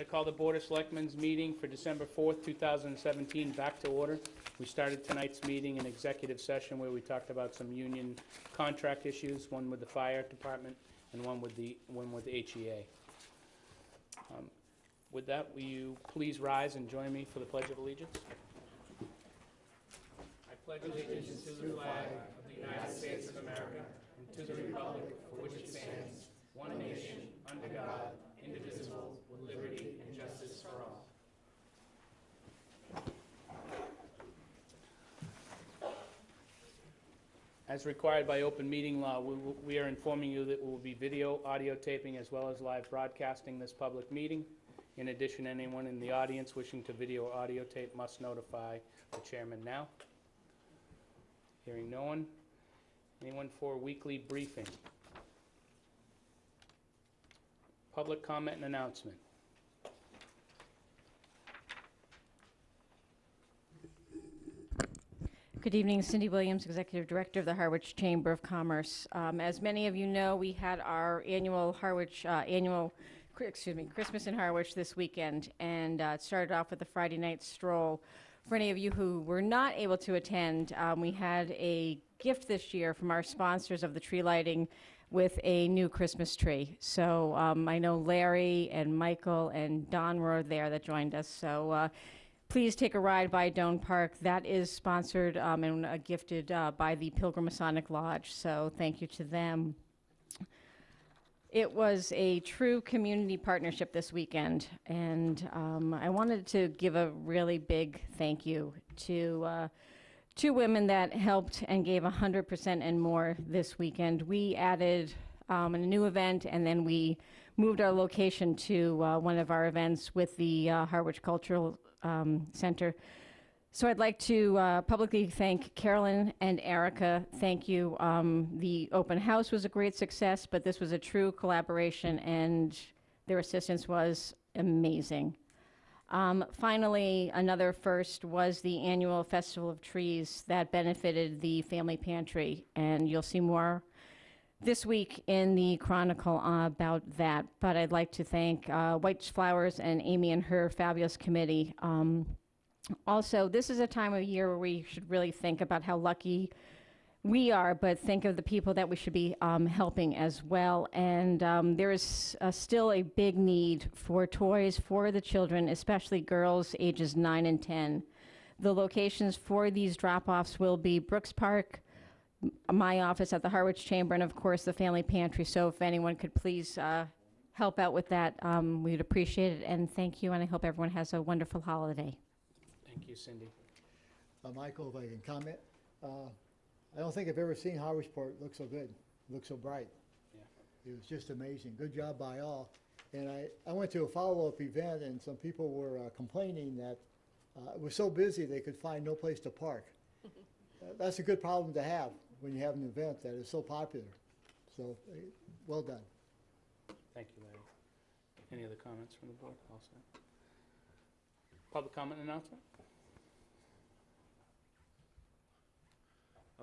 I call the Board of Selectmen's meeting for December 4th, 2017 back to order. We started tonight's meeting in executive session where we talked about some union contract issues, one with the fire department and one with HEA. With that, will you please rise and join me for the Pledge of Allegiance? I pledge allegiance to the flag of the United States of America and to the republic for which it stands, one nation, under God, indivisible, with liberty and justice for all. As required by open meeting law, we are informing you that we will be video, audio taping, as well as live broadcasting this public meeting. In addition, anyone in the audience wishing to video or audio tape must notify the chairman now. Hearing no one. Anyone for a weekly briefing? Public comment and announcement. Good evening, Cindy Williams, Executive Director of the Harwich Chamber of Commerce. As many of you know, we had our annual Christmas in Harwich this weekend, and it started off with a Friday night stroll. For any of you who were not able to attend, we had a gift this year from our sponsors of the tree lighting with a new Christmas tree. So I know Larry and Michael and Don were there that joined us. So please take a ride by Doan Park. That is sponsored and gifted by the Pilgrim Masonic Lodge. So thank you to them. It was a true community partnership this weekend, and I wanted to give a really big thank you to two women that helped and gave 100% and more this weekend. We added a new event, and then we moved our location to one of our events with the Harwich Cultural Center. So I'd like to publicly thank Carolyn and Erica. Thank you. The open house was a great success, but this was a true collaboration, and their assistance was amazing. Finally, another first was the annual Festival of Trees that benefited the Family Pantry, and you'll see more this week in the Chronicle about that. But I'd like to thank White Flowers and Amy and her fabulous committee. Also, this is a time of year where we should really think about how lucky we are, but think of the people that we should be helping as well. And there is still a big need for toys for the children, especially girls ages 9 and 10. The locations for these drop-offs will be Brooks Park, my office at the Harwich Chamber, and of course the Family Pantry. So if anyone could please help out with that, we'd appreciate it. And thank you, and I hope everyone has a wonderful holiday. Thank you, Cindy. Michael, if I can comment. I don't think I've ever seen Harwichport look so good, look so bright. Yeah. It was just amazing. Good job by all. And I went to a follow-up event, and some people were complaining that it was so busy they could find no place to park. That's a good problem to have when you have an event that is so popular. So, well done. Thank you, Larry. Any other comments from the board? All set. Public comment announcement?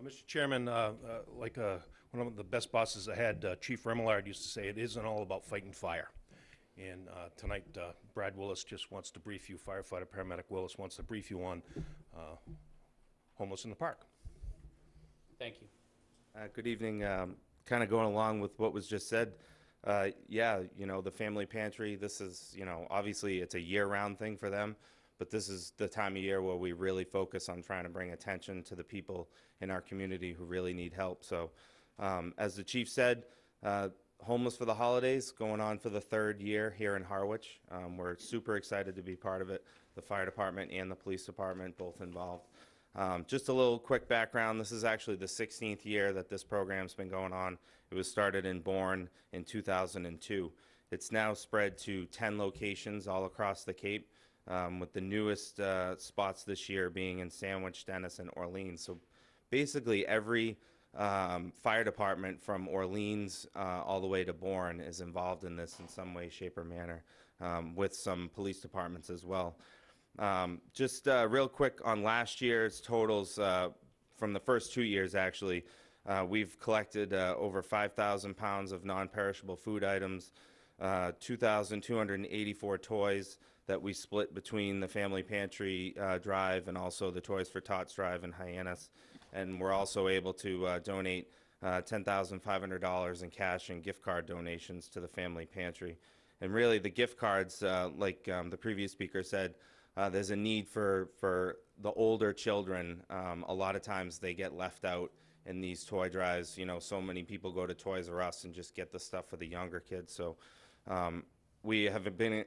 Mr. Chairman, one of the best bosses I had, Chief Remillard, used to say, it isn't all about fighting fire. And tonight, Brad Willis just wants to brief you, firefighter paramedic Willis wants to brief you on homeless in the park. Thank you. Good evening. Kind of going along with what was just said. Yeah, you know, the Family Pantry, this is, you know, obviously it's a year-round thing for them, but this is the time of year where we really focus on trying to bring attention to the people in our community who really need help. So as the chief said, Homeless for the Holidays going on for the 3rd year here in Harwich. We're super excited to be part of it. The fire department and the police department both involved. Just a little quick background. This is actually the 16th year that this program's been going on. It was started in Bourne in 2002. It's now spread to 10 locations all across the Cape, with the newest spots this year being in Sandwich, Dennis, and Orleans. So basically every fire department from Orleans all the way to Bourne is involved in this in some way, shape, or manner, with some police departments as well. Just real quick on last year's totals, from the first 2 years actually, we've collected over 5,000 pounds of non-perishable food items, 2,284 toys that we split between the Family Pantry drive and also the Toys for Tots drive in Hyannis. And we're also able to donate $10,500 in cash and gift card donations to the Family Pantry. And really, the gift cards, like the previous speaker said, there's a need for the older children. A lot of times they get left out in these toy drives. You know, so many people go to Toys R Us and just get the stuff for the younger kids. So we have been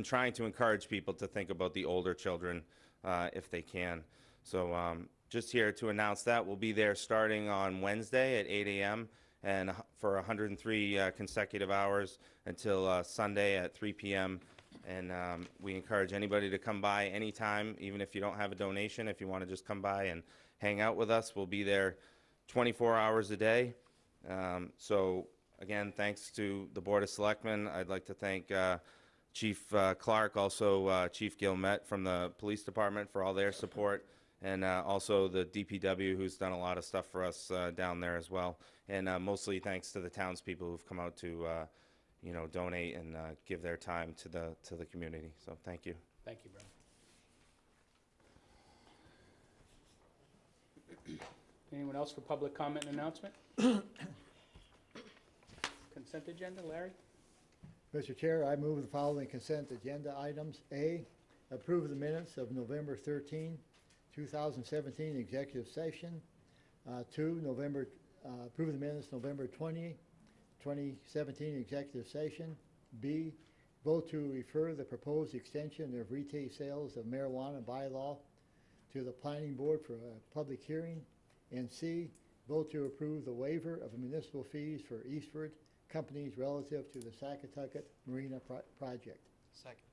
trying to encourage people to think about the older children if they can. So just here to announce that we'll be there starting on Wednesday at 8 a.m. and for 103 consecutive hours until Sunday at 3 p.m. And we encourage anybody to come by anytime, even if you don't have a donation. If you want to just come by and hang out with us, we'll be there 24 hours a day. So again, thanks to the Board of Selectmen. I'd like to thank Chief Clark, also Chief Gilmet from the Police Department for all their support, and also the DPW, who's done a lot of stuff for us down there as well. And mostly thanks to the townspeople who've come out to you know, donate and give their time to the community. So thank you. Thank you, Brad. Anyone else for public comment and announcement? Consent agenda, Larry? Mr. Chair, I move the following consent agenda items. A, approve the minutes of November 13, 2017 executive session. 2, approve the minutes November 20, 2017 executive session. B, vote to refer the proposed extension of retail sales of marijuana bylaw to the planning board for a public hearing. And C, vote to approve the waiver of municipal fees for Eastward companies relative to the Saugatucket Marina project. Second.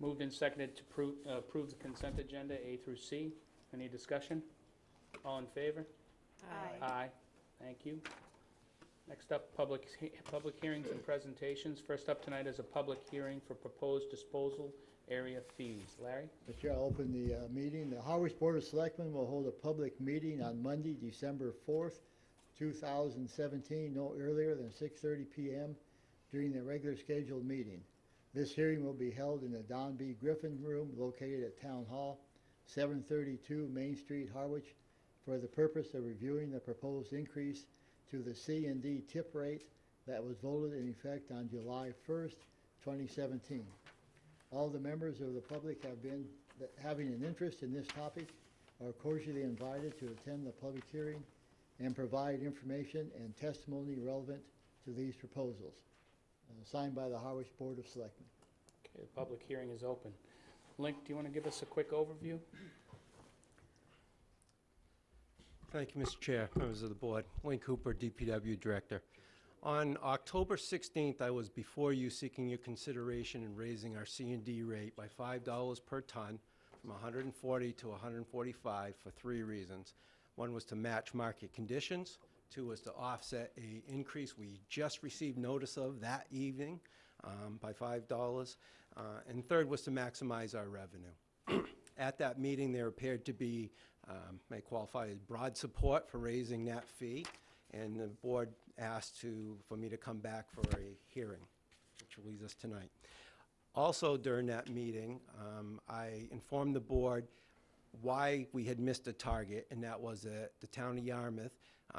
Moved and seconded to approve the consent agenda, A through C. Any discussion? All in favor? Aye. Aye. Thank you. Next up, public hearings and presentations. First up tonight is a public hearing for proposed disposal area fees. Larry? Mr. Chair, I'll open the meeting. The Harwich Board of Selectmen will hold a public meeting on Monday, December 4th, 2017, no earlier than 6:30 p.m. during the regular scheduled meeting. This hearing will be held in the Don B. Griffin Room located at Town Hall, 732 Main Street, Harwich, for the purpose of reviewing the proposed increase to the C&D tip rate that was voted in effect on July 1st, 2017. All the members of the public having an interest in this topic are cordially invited to attend the public hearing and provide information and testimony relevant to these proposals. Signed by the Harwich Board of Selectmen. Okay, the public hearing is open. Link, do you want to give us a quick overview? Thank you, Mr. Chair, members of the board. Wayne Cooper, DPW Director. On October 16th, I was before you seeking your consideration in raising our C&D rate by $5 per ton from 140 to 145 for 3 reasons. One was to match market conditions. 2 was to offset an increase we just received notice of that evening by $5. And 3rd was to maximize our revenue. At that meeting, there appeared to be, may qualify as broad support for raising that fee, and the board asked for me to come back for a hearing, which leads us tonight. Also during that meeting, I informed the board why we had missed a target, and that was that the town of Yarmouth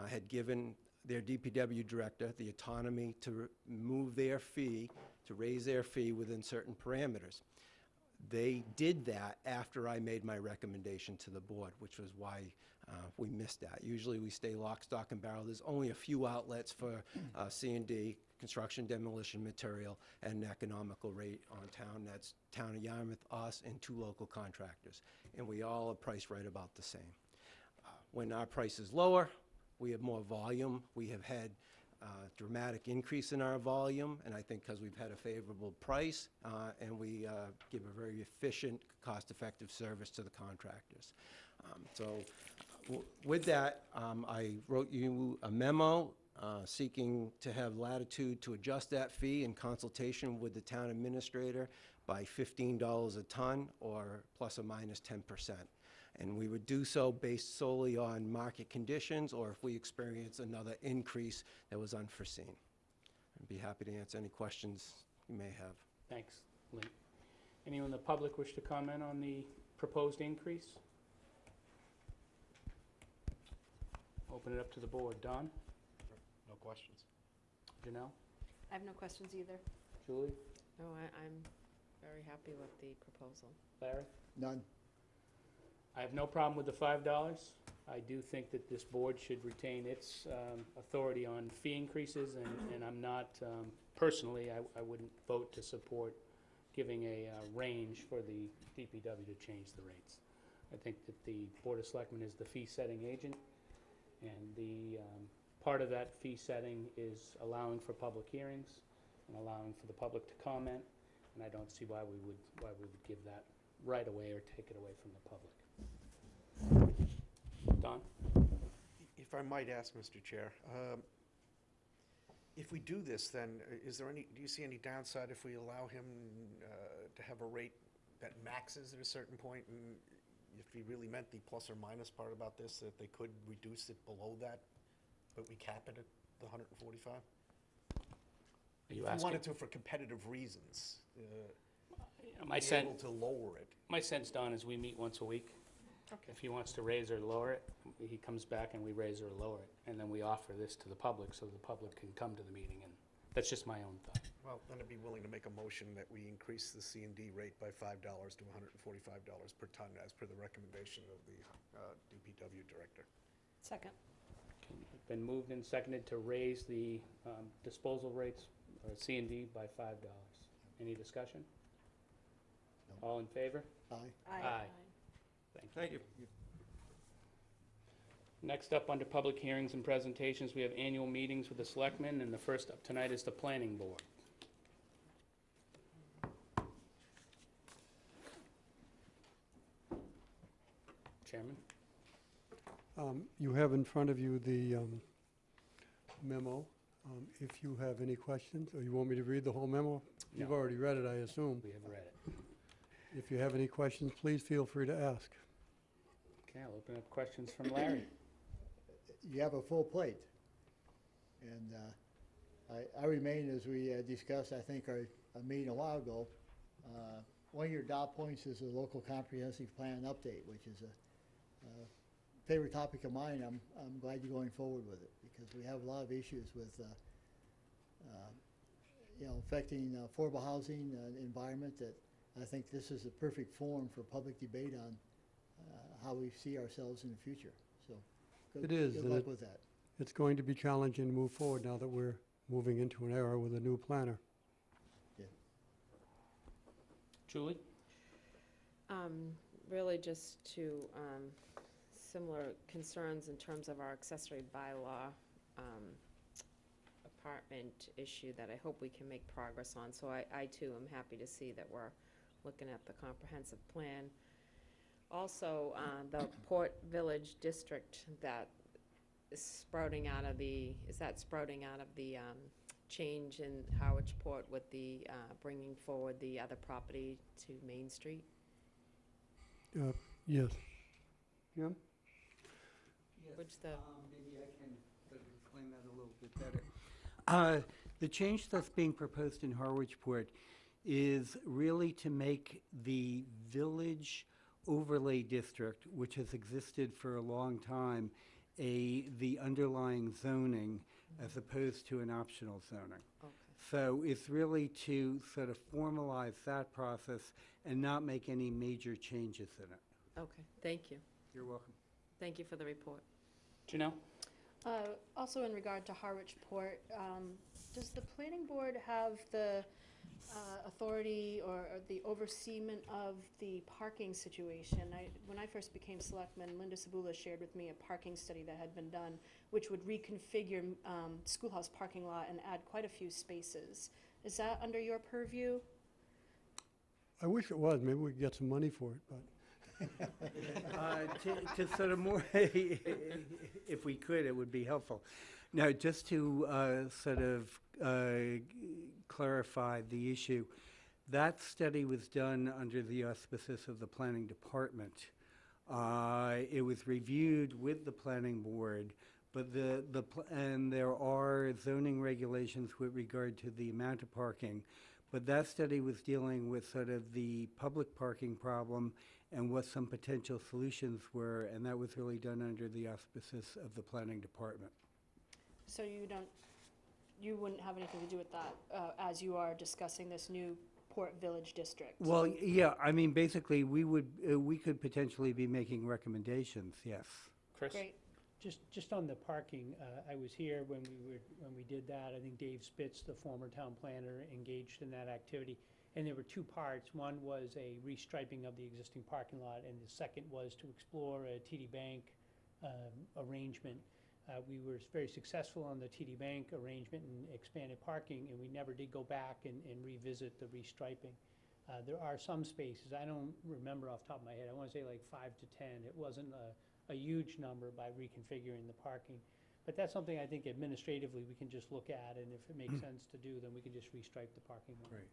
had given their DPW director the autonomy to move their fee, to raise their fee within certain parameters. They did that after I made my recommendation to the board, which was why we missed that. Usually we stay lock, stock, and barrel. There's only a few outlets for C&D, construction demolition material, at an economical rate on town. That's town of Yarmouth, us, and 2 local contractors. And we all are priced right about the same. When our price is lower, we have more volume. We have had dramatic increase in our volume, and I think because we've had a favorable price and we give a very efficient, cost-effective service to the contractors. With that, I wrote you a memo seeking to have latitude to adjust that fee in consultation with the town administrator by $15 a ton or plus or minus 10%. And we would do so based solely on market conditions or if we experience another increase that was unforeseen. I'd be happy to answer any questions you may have. Thanks, Lee. Anyone in the public wish to comment on the proposed increase? Open it up to the board. Don? No questions. Janelle? I have no questions either. Julie? No, I'm very happy with the proposal. Larry? None. I have no problem with the $5. I do think that this board should retain its authority on fee increases, and I'm not, personally, I wouldn't vote to support giving a range for the DPW to change the rates. I think that the Board of Selectmen is the fee-setting agent, and the part of that fee setting is allowing for public hearings and allowing for the public to comment, and I don't see why we would give that right away or take it away from the public. Don? If I might ask, Mr. Chair, if we do this, then do you see any downside if we allow him to have a rate that maxes at a certain point? And if he really meant the plus or minus part about this, that they could reduce it below that, but we cap it at the 145? Are you If we asking? wanted to for competitive reasons, My be sense, able to lower it. Don, is we meet once a week. Okay. If he wants to raise or lower it, he comes back and we raise or lower it. And then we offer this to the public so the public can come to the meeting. And that's just my own thought. Well, then I'd be willing to make a motion that we increase the C&D rate by $5 to $145 per ton as per the recommendation of the DPW director. Second. Okay, it's been moved and seconded to raise the disposal rates, or C&D, by $5. Any discussion? No. All in favor? Aye. Aye. Thank you. Next up, under public hearings and presentations, we have annual meetings with the selectmen, and the first up tonight is the planning board. Chairman? You have in front of you the memo. If you have any questions, or you want me to read the whole memo? You've No. already read it, I assume. We have read it. If you have any questions, please feel free to ask. Okay, I'll open up questions from Larry. You have a full plate. And I remain, as we discussed, I think, a meeting a while ago, one of your dot points is a local comprehensive plan update, which is a favorite topic of mine. I'm glad you're going forward with it, because we have a lot of issues with, affecting affordable housing environment, that I think this is a perfect forum for public debate on how we see ourselves in the future. So It is, good and luck with that. It's going to be challenging to move forward now that we're moving into an era with a new planner. Julie? Really just to, similar concerns in terms of our accessory bylaw apartment issue that I hope we can make progress on. So I too am happy to see that we're looking at the comprehensive plan. Also, the Port Village District that is sprouting out of the, change in Harwich Port with the, bringing forward the other property to Main Street? Yes. Jim? Which the, Maybe I can sort of explain that a little bit better. The change that's being proposed in Harwich Port is really to make the village overlay district, which has existed for a long time, the underlying zoning as opposed to an optional zoning. okay. So it's really to sort of formalize that process and not make any major changes in it. Okay, thank you. You're welcome. Thank you for the report. Janelle? Also in regard to Harwich Port, does the planning board have the authority or the overseement of the parking situation? When I first became selectman, Linda Sabula shared with me a parking study that had been done, which would reconfigure schoolhouse parking lot and add quite a few spaces. Is that under your purview? I wish it was. Maybe we could get some money for it, but To sort of more, if we could, it would be helpful. Now, just to sort of clarify the issue, that study was done under the auspices of the planning department. It was reviewed with the planning board But and there are zoning regulations with regard to the amount of parking. But that study was dealing with sort of the public parking problem and what some potential solutions were, and that was really done under the auspices of the planning department. So you wouldn't have anything to do with that, as you are discussing this new Port Village district? Well, yeah, I mean, basically, we could potentially be making recommendations, yes. Chris? Great. Just on the parking, I was here when we did that. I think Dave Spitz, the former town planner, engaged in that activity. And there were two parts. One was a restriping of the existing parking lot, and the second was to explore a TD Bank arrangement. We were very successful on the TD Bank arrangement and expanded parking, and we never did go back and revisit the restriping. There are some spaces, I don't remember off the top of my head, I want to say like 5 to 10. It wasn't a huge number by reconfiguring the parking. But that's something I think administratively we can just look at, and if it makes sense to do, then we can just restripe the parking lot. Right.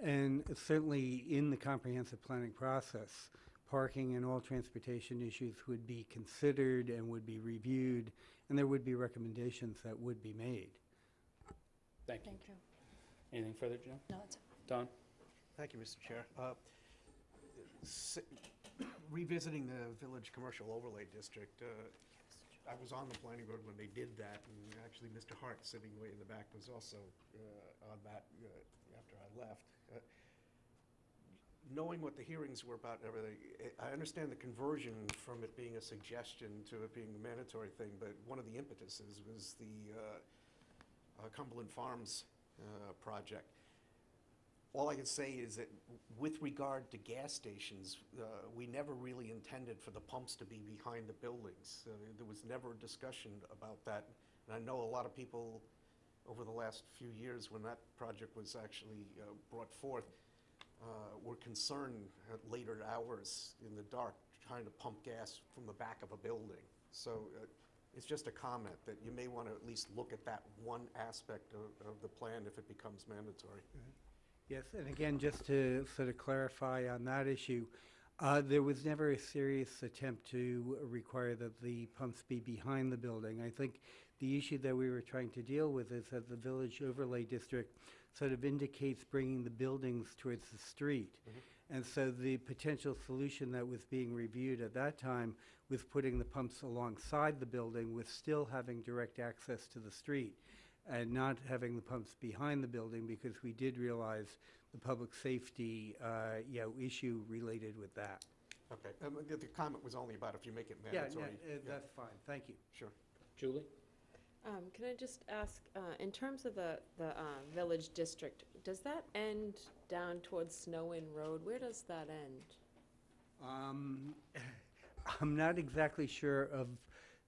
And certainly in the comprehensive planning process, parking and all transportation issues would be considered and would be reviewed, and there would be recommendations that would be made. Thank you. Thank you. Anything further, Jim? No, that's Don? Thank you, Mr. Chair. Revisiting the Village Commercial Overlay District, I was on the planning board when they did that, and actually Mr. Hart, sitting way in the back, was also on that after I left. Knowing what the hearings were about and everything, I understand the conversion from it being a suggestion to it being a mandatory thing, but one of the impetuses was the Cumberland Farms project. All I can say is that with regard to gas stations, we never really intended for the pumps to be behind the buildings. There was never a discussion about that. And I know a lot of people over the last few years when that project was actually brought forth were concerned at later hours in the dark trying to pump gas from the back of a building. So it's just a comment that you may want to at least look at that one aspect of the plan if it becomes mandatory. Yes, and again, just to sort of clarify on that issue, there was never a serious attempt to require that the pumps be behind the building. I think the issue that we were trying to deal with is that the Village Overlay District sort of indicates bringing the buildings towards the street. And so the potential solution that was being reviewed at that time was putting the pumps alongside the building with still having direct access to the street, and not having the pumps behind the building, because we did realize the public safety issue related with that. Okay. The comment was only about if you make it Yeah, mandatory. that's fine. Thank you. Sure. Julie? Can I just ask, in terms of the village district, does that end down towards Snow Inn Road? Where does that end? I'm not exactly sure of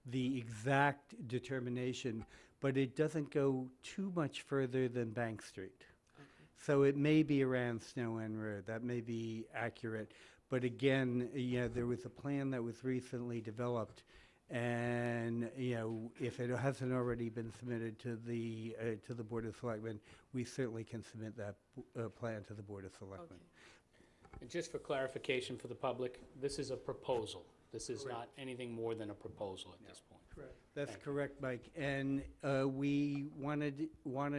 the exact determination, but it doesn't go too much further than Bank Street. So it may be around Snow Inn Road. That may be accurate. But again, there was a plan that was recently developed, and if it hasn't already been submitted to the Board of Selectmen, we certainly can submit that plan to the Board of Selectmen. Okay. And just for clarification for the public, this is a proposal. This is not anything more than a proposal at this point. Correct. That's Thank you. correct, Mike. And we wanted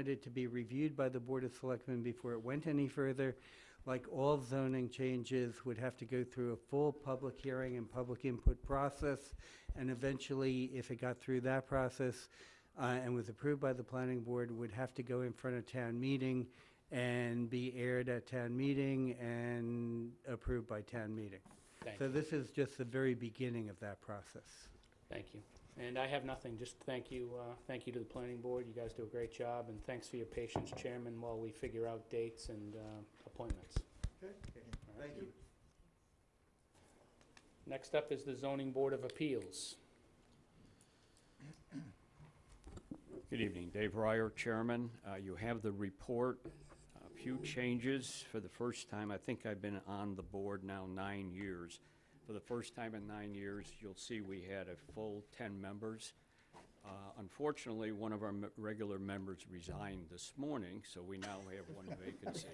it to be reviewed by the Board of Selectmen before it went any further. Like all zoning changes, would have to go through a full public hearing and public input process. And eventually, if it got through that process and was approved by the planning board, would have to go in front of town meeting and be aired at town meeting and approved by town meeting. Thank So you. this is just the very beginning of that process. Thank you. And I have nothing, just thank you to the planning board. You guys do a great job, and thanks for your patience, Chairman, while we figure out dates and appointments. Okay. Thank you. Next up is the Zoning Board of Appeals. Good evening, Dave Ryer, Chairman. You have the report, a few changes for the first time. I think I've been on the board now 9 years. For the first time in 9 years, you'll see we had a full 10 members. Unfortunately, one of our regular members resigned this morning, so we now have one vacancy.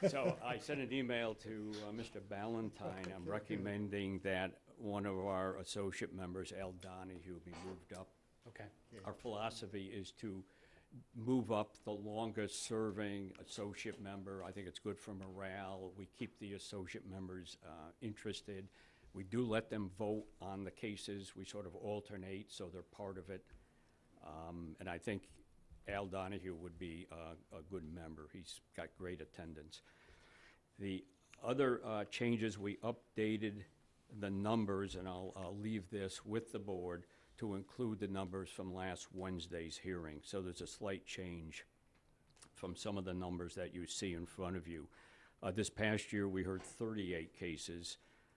So I sent an email to Mr. Ballantyne. I'm recommending that one of our associate members, Al Donahue, be moved up. Okay. Our philosophy is to move up the longest-serving associate member. I think it's good for morale. We keep the associate members interested. We do let them vote on the cases. We sort of alternate, so they're part of it. And I think Al Donahue would be a good member. He's got great attendance. The other changes, we updated the numbers, and I'll leave this with the board, to include the numbers from last Wednesday's hearing. So there's a slight change from some of the numbers that you see in front of you. This past year, we heard 38 cases.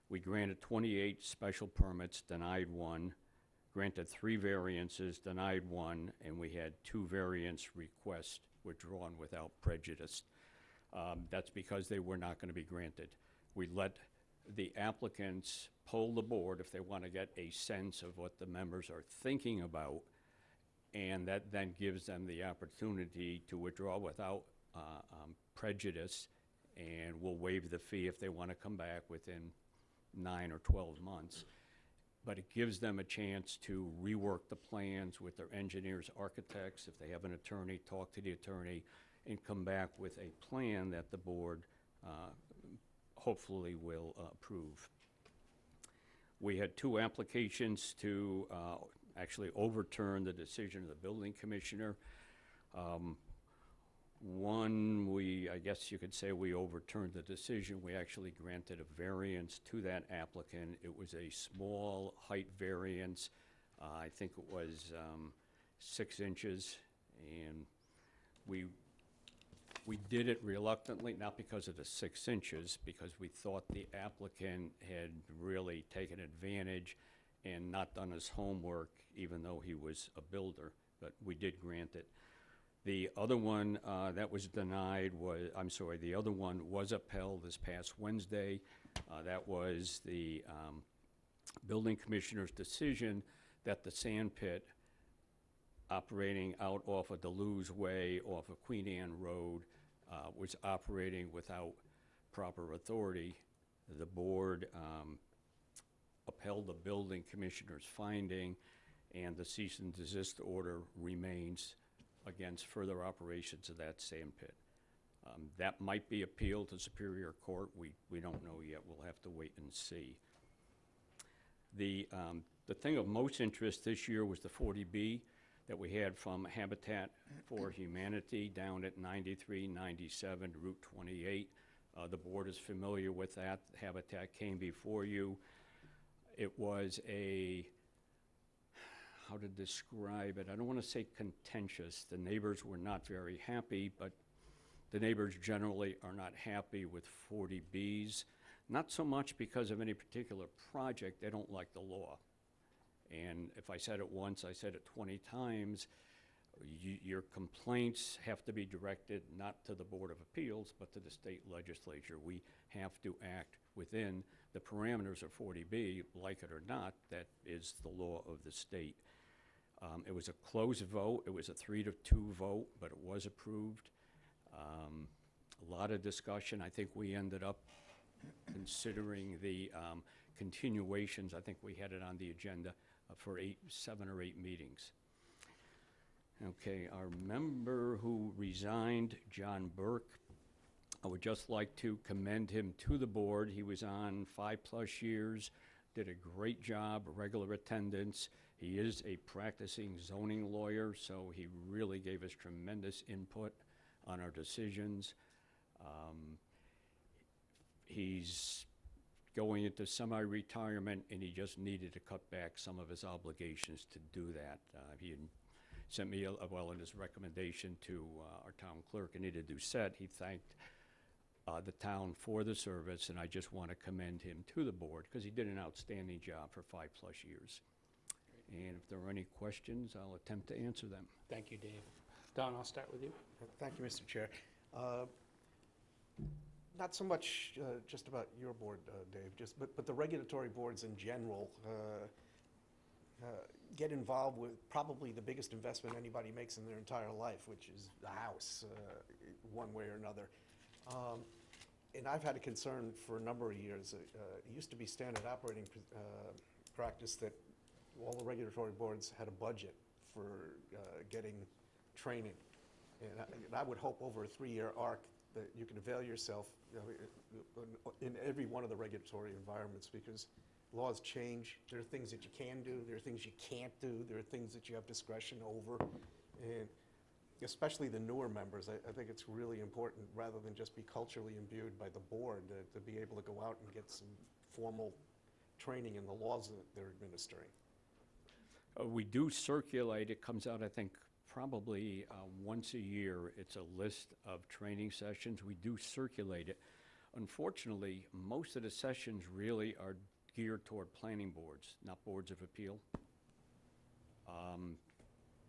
We granted 28 special permits, denied 1, granted 3 variances, denied 1, and we had 2 variance requests withdrawn without prejudice. That's because they were not going to be granted. We let the applicants poll the board if they want to get a sense of what the members are thinking about, and that then gives them the opportunity to withdraw without prejudice, and we'll waive the fee if they want to come back within 9 or 12 months. But it gives them a chance to rework the plans with their engineers, architects. If they have an attorney, talk to the attorney, and come back with a plan that the board hopefully will approve. We had 2 applications to actually overturn the decision of the building commissioner. One, I guess you could say we overturned the decision. We actually granted a variance to that applicant. It was a small height variance. I think it was 6 inches, and we did it reluctantly, not because of the 6 inches, because we thought the applicant had really taken advantage and not done his homework, even though he was a builder, but we did grant it. The other one that was denied was, the other one was upheld this past Wednesday. That was the building commissioner's decision that the sand pit operating out off of Deleuze Way, off of Queen Anne Road, was operating without proper authority. The board upheld the building commissioner's finding, and the cease and desist order remains against further operations of that sand pit. That might be appealed to Superior Court. We don't know yet. We'll have to wait and see. The thing of most interest this year was the 40B that we had from Habitat for Humanity down at 9397 Route 28. The board is familiar with that. Habitat came before you. It was how to describe it? I don't want to say contentious. The neighbors were not very happy, but the neighbors generally are not happy with 40Bs. Not so much because of any particular project. They don't like the law. And if I said it once, I said it 20 times. Your complaints have to be directed not to the Board of Appeals, but to the state legislature. We have to act within the parameters of 40B, like it or not. That is the law of the state. It was a close vote. It was a 3-2 vote, but it was approved. A lot of discussion. I think we ended up considering the continuations. I think we had it on the agenda for 7 or 8 meetings. Okay, our member who resigned, John Burke, I would just like to commend him to the board. He was on 5+ years, did a great job, regular attendance. He is a practicing zoning lawyer, so he really gave us tremendous input on our decisions. He's going into semi-retirement, and he just needed to cut back some of his obligations to do that. He had sent me, in his recommendation to our town clerk, Anita Doucette, he thanked the town for the service, and I just want to commend him to the board because he did an outstanding job for 5+ years. And if there are any questions, I'll attempt to answer them. Thank you, Dave. Don, I'll start with you. Thank you, Mr. Chair. Not so much just about your board, Dave, but the regulatory boards in general get involved with probably the biggest investment anybody makes in their entire life, which is the house, one way or another. And I've had a concern for a number of years. It used to be standard operating practice that all the regulatory boards had a budget for getting training. And I would hope over a 3-year arc that you can avail yourself, you know, in every one of the regulatory environments, because laws change. There are things that you can do, there are things you can't do, there are things that you have discretion over. And especially the newer members, I think it's really important, rather than just be culturally imbued by the board, to be able to go out and get some formal training in the laws that they're administering. We do circulate, it comes out, I think, probably once a year. It's a list of training sessions. We do circulate it. Unfortunately, most of the sessions really are geared toward planning boards, not boards of appeal.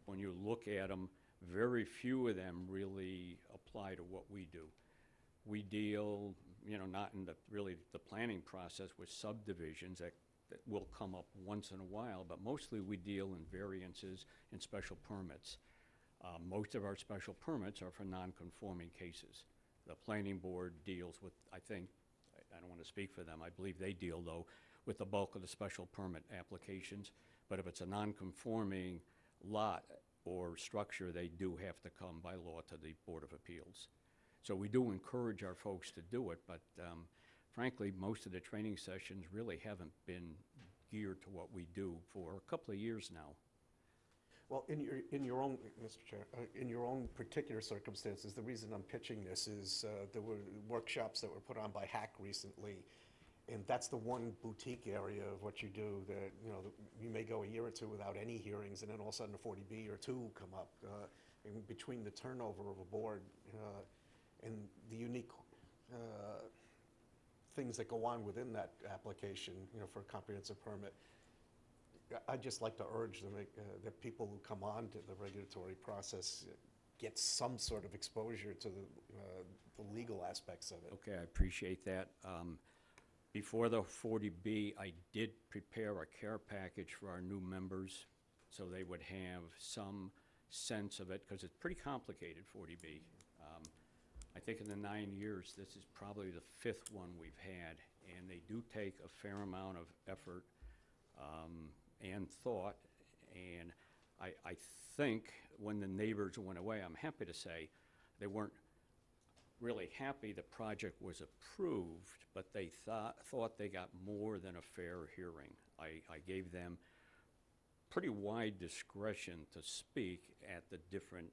When you look at them, very few of them really apply to what we do. We deal, you know, not in the really the planning process with subdivisions that will come up once in a while, but mostly we deal in variances and special permits. Most of our special permits are for non-conforming cases. The planning board deals with, I think, I don't want to speak for them, I believe they deal, though, with the bulk of the special permit applications. But if it's a non-conforming lot or structure, they do have to come by law to the Board of Appeals. So we do encourage our folks to do it, but frankly, most of the training sessions really haven't been geared to what we do for a couple of years now. Well, in your own, Mr. Chair, in your own particular circumstances, the reason I'm pitching this is there were workshops that were put on by HAC recently, and that's the one boutique area of what you do that, you know, you may go a year or two without any hearings, and then all of a sudden a 40B or two come up. And between the turnover of a board and the unique things that go on within that application, you know, for a comprehensive permit, I'd just like to urge that people who come on to the regulatory process get some sort of exposure to the legal aspects of it. Okay, I appreciate that. Before the 40B, I did prepare a care package for our new members so they would have some sense of it, because it's pretty complicated, 40B. I think in the 9 years, this is probably the 5th one we've had, and they do take a fair amount of effort and thought. And I think when the neighbors went away, I'm happy to say, they weren't really happy the project was approved, but they thought they got more than a fair hearing. I gave them pretty wide discretion to speak at the different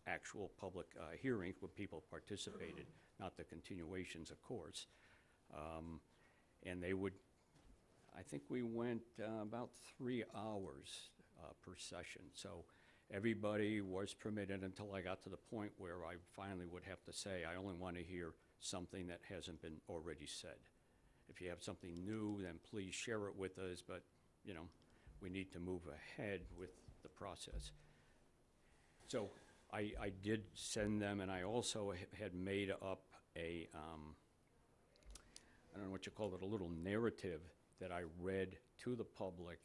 actual public hearings where people participated, not the continuations, of course. And they would, I think we went about 3 hours per session. So everybody was permitted until I got to the point where I finally would have to say, I only want to hear something that hasn't been already said. If you have something new, then please share it with us, but, you know, we need to move ahead with the process. So I did send them, and I also had made up a, I don't know what you call it, a little narrative that I read to the public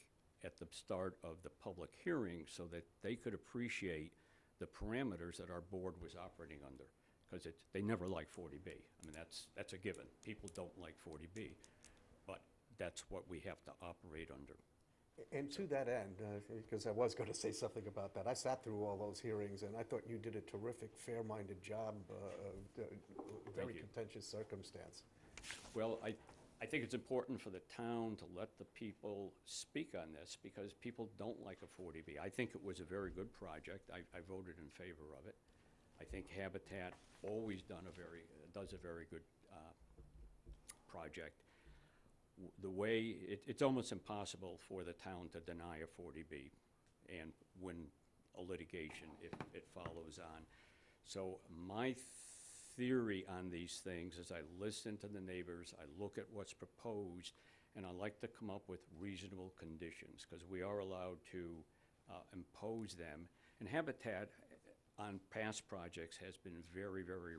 at the start of the public hearing so that they could appreciate the parameters that our board was operating under. Because they never like 40B. I mean, that's a given. People don't like 40B, but that's what we have to operate under. And to that end, because I was going to say something about that, I sat through all those hearings, and I thought you did a terrific, fair-minded job of very contentious circumstance. Well, I think it's important for the town to let the people speak on this, because people don't like a 40B. I think it was a very good project. I voted in favor of it. I think Habitat always does a very good project. The way, it's almost impossible for the town to deny a 40B and win a litigation if it follows on. So my theory on these things is I listen to the neighbors, I look at what's proposed, and I like to come up with reasonable conditions, because we are allowed to impose them. And Habitat on past projects has been very, very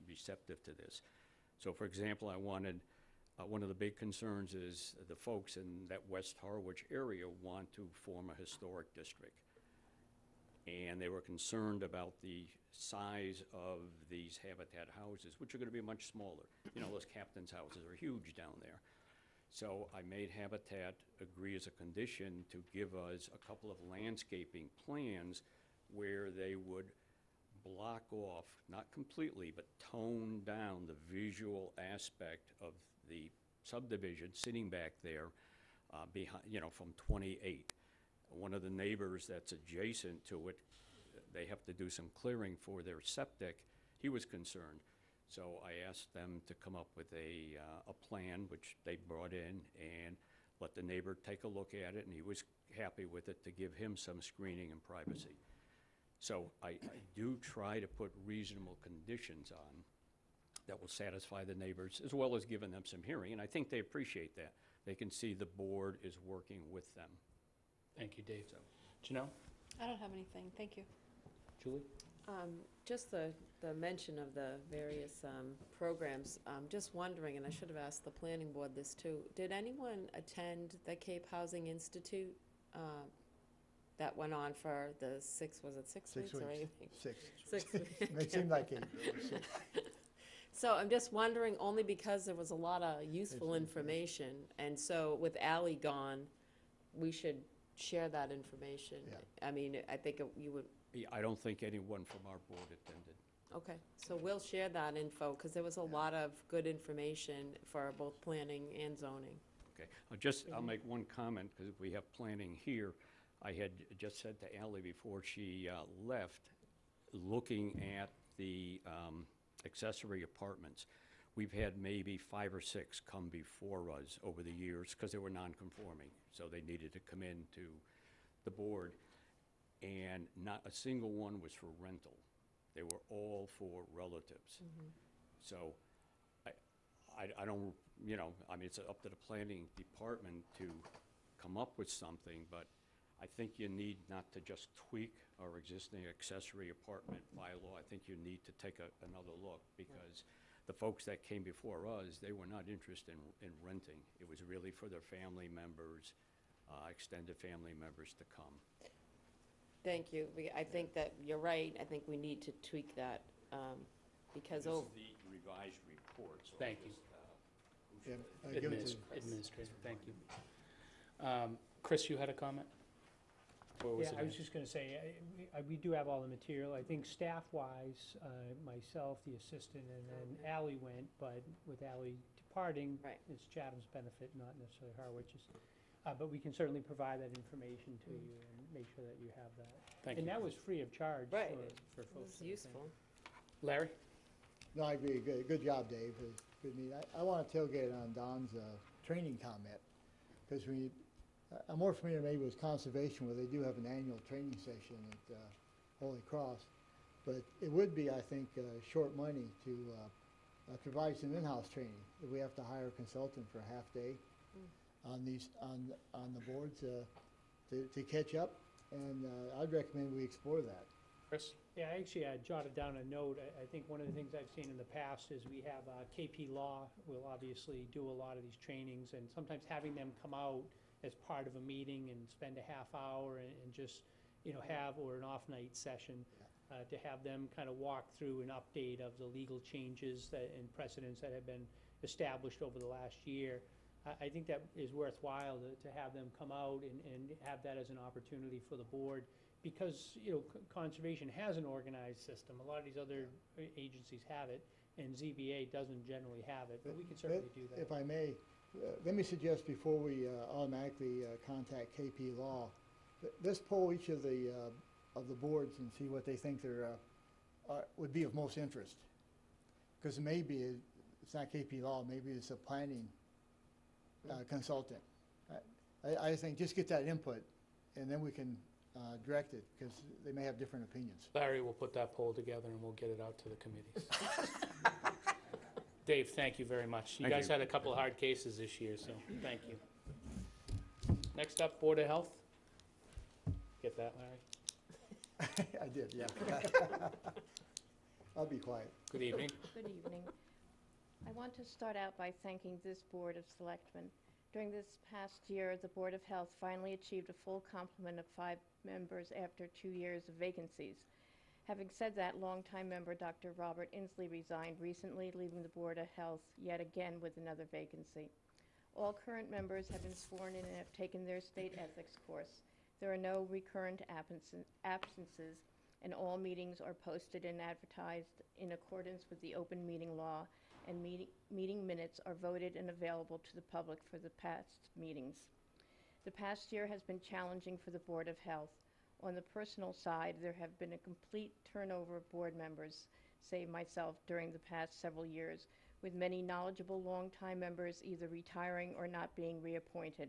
receptive to this. So for example, I wanted, one of the big concerns is the folks in that West Harwich area want to form a historic district. and they were concerned about the size of these Habitat houses, which are gonna be much smaller. You know, those captain's houses are huge down there. So I made Habitat agree as a condition to give us a couple of landscaping plans where they would block off, not completely, but tone down the visual aspect of the subdivision sitting back there behind, you know, from 28. One of the neighbors that's adjacent to it, they have to do some clearing for their septic. He was concerned. So I asked them to come up with a plan, which they brought in, and let the neighbor take a look at it, and he was happy with it, to give him some screening and privacy. So I do try to put reasonable conditions on that will satisfy the neighbors, as well as giving them some hearing, and I think they appreciate that. They can see the board is working with them. Thank you, Dave. Janelle? I don't have anything, thank you. Julie? Just the mention of the various programs, just wondering, and I should have asked the planning board this too, did anyone attend the Cape Housing Institute that went on for the was it 6 weeks or anything? 6. 6 weeks. It seemed like 8. So I'm just wondering, only because there was a lot of useful information, and so with Ally gone, we should share that information. Yeah. I mean, I think you would. Yeah, I don't think anyone from our board attended. Okay, so we'll share that info, because there was a lot of good information for both planning and zoning. Okay, I'll make one comment, because we have planning here. I had just said to Ally before she left, looking at the accessory apartments, we've had maybe 5 or 6 come before us over the years, because they were non-conforming, so they needed to come in to the board, and not a single one was for rental. They were all for relatives. So I don't, you know, I mean, it's up to the planning department to come up with something, but I think you need not to just tweak our existing accessory apartment bylaw. I think you need to take another look, because the folks that came before us, they were not interested in renting. It was really for their family members, extended family members to come. Thank you. I think that you're right. I think we need to tweak that, because. This is the revised report, so. Thank you. Yeah, give it to Administrator, thank you. Chris, you had a comment? Or was Yeah, it I was just gonna say, we do have all the material. I think staff-wise, myself, the assistant, and then Ally went, but with Ally departing, Right. it's Chatham's benefit, not necessarily Harwich's. But we can certainly provide that information to you and make sure that you have that. Thank you. And that was free of charge Right. for It folks. was useful. Larry? No, I agree. Good job, Dave. It was good meeting. I want to tailgate on Don's training comment, because I'm more familiar maybe with conservation, where they do have an annual training session at Holy Cross. But it would be, I think, short money to provide some in-house training. If we have to hire a consultant for a half day on the boards to catch up, and I'd recommend we explore that. Chris? Yeah, actually, I jotted down a note. I think one of the things I've seen in the past is we have KP Law will obviously do a lot of these trainings, and sometimes having them come out as part of a meeting and spend a half hour and just, you know, or an off-night session, to have them kind of walk through an update of the legal changes and precedents that have been established over the last year. I think that is worthwhile to have them come out and have that as an opportunity for the board, because, you know, conservation has an organized system. A lot of these other agencies have it, and ZBA doesn't generally have it, but we can certainly do that. If I may, let me suggest, before we automatically contact KP Law, let's poll each of the boards and see what they think would be of most interest. Because maybe it's not KP Law, maybe it's a planning consultant. I think just get that input, and then we can direct it, because they may have different opinions. Larry will put that poll together and we'll get it out to the committees. Dave, thank you very much. You Thank guys you. had a couple of hard cases this year, so thank you. Next up, Board of Health. Get that, Larry? I did, yeah. I'll be quiet. Good evening. Good evening. I want to start out by thanking this Board of Selectmen. During this past year, the Board of Health finally achieved a full complement of 5 members after 2 years of vacancies. Having said that, longtime member Dr. Robert Inslee resigned recently, leaving the Board of Health yet again with another vacancy. All current members have been sworn in and have taken their state ethics course. There are no recurrent absences, and all meetings are posted and advertised in accordance with the open meeting law, and meeting minutes are voted and available to the public for the past meetings. The past year has been challenging for the Board of Health. On the personal side, there have been a complete turnover of board members, save myself, during the past several years, with many knowledgeable longtime members either retiring or not being reappointed.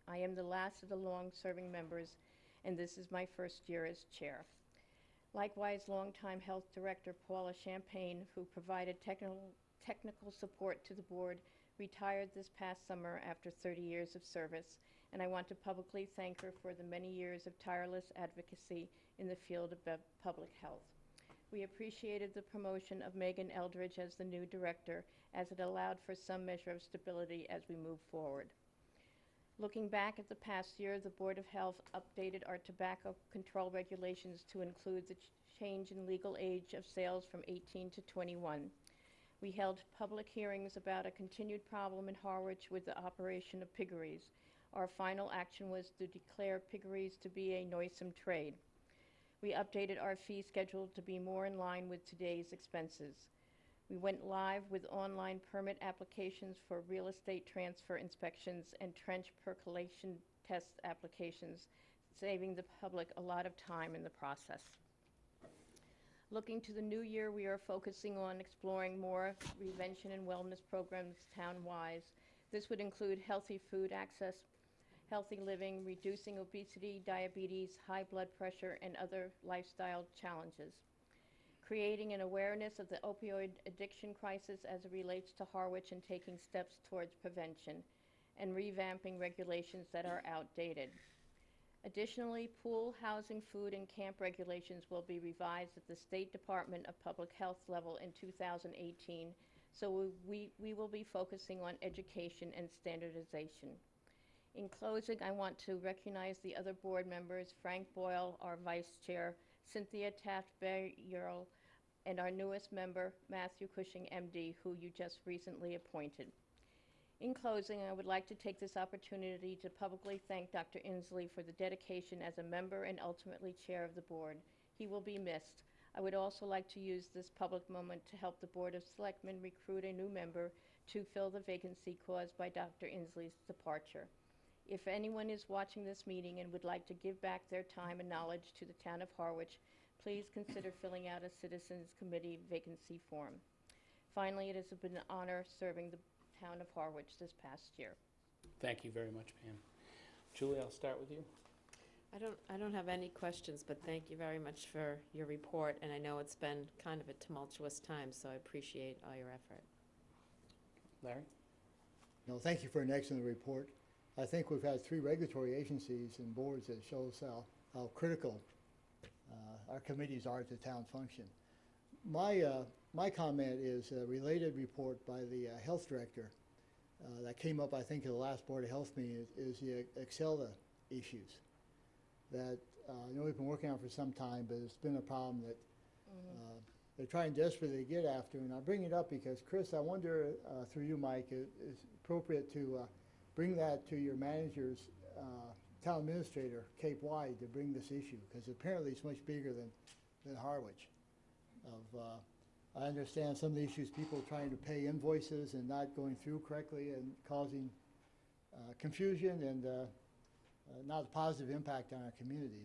I am the last of the long-serving members, and this is my first year as chair. Likewise, longtime Health Director Paula Champagne, who provided technical support to the board, retired this past summer after 30 years of service, and I want to publicly thank her for the many years of tireless advocacy in the field of public health. We appreciated the promotion of Megan Eldridge as the new director, as it allowed for some measure of stability as we move forward. Looking back at the past year, the Board of Health updated our tobacco control regulations to include the change in legal age of sales from 18 to 21. We held public hearings about a continued problem in Harwich with the operation of piggeries. Our final action was to declare piggeries to be a noisome trade. We updated our fee schedule to be more in line with today's expenses. We went live with online permit applications for real estate transfer inspections and trench percolation test applications, saving the public a lot of time in the process. Looking to the new year, we are focusing on exploring more prevention and wellness programs town-wide. This would include healthy food access, healthy living, reducing obesity, diabetes, high blood pressure, and other lifestyle challenges. Creating an awareness of the opioid addiction crisis as it relates to Harwich and taking steps towards prevention, and revamping regulations that are outdated. Additionally, pool, housing, food, and camp regulations will be revised at the State Department of Public Health level in 2018, so we will be focusing on education and standardization. In closing, I want to recognize the other board members, Frank Boyle, our vice chair, Cynthia Taft-Bayerl, and our newest member, Matthew Cushing, MD, who you just recently appointed. In closing, I would like to take this opportunity to publicly thank Dr. Inslee for the dedication as a member and ultimately chair of the board. He will be missed. I would also like to use this public moment to help the Board of Selectmen recruit a new member to fill the vacancy caused by Dr. Inslee's departure. If anyone is watching this meeting and would like to give back their time and knowledge to the town of Harwich, please consider filling out a Citizens Committee vacancy form. Finally, it has been an honor serving the town of Harwich this past year. Thank you very much, Pam. Julie, I'll start with you. I don't have any questions, but thank you very much for your report, and I know it's been kind of a tumultuous time, so I appreciate all your effort. Larry? No, thank you for an excellent report. I think we've had 3 regulatory agencies and boards that shows how critical our committees are to town function. My comment is a related report by the health director that came up, I think, at the last Board of Health meeting is the Excella issues that I know we've been working on for some time, but it's been a problem that they're trying desperately to get after. And I bring it up because, Chris, I wonder, through you, Mike, is appropriate to bring that to your manager's town administrator, Cape Wide, to bring this issue, because apparently it's much bigger than Harwich. I understand some of the issues, people trying to pay invoices and not going through correctly and causing confusion and not a positive impact on our community.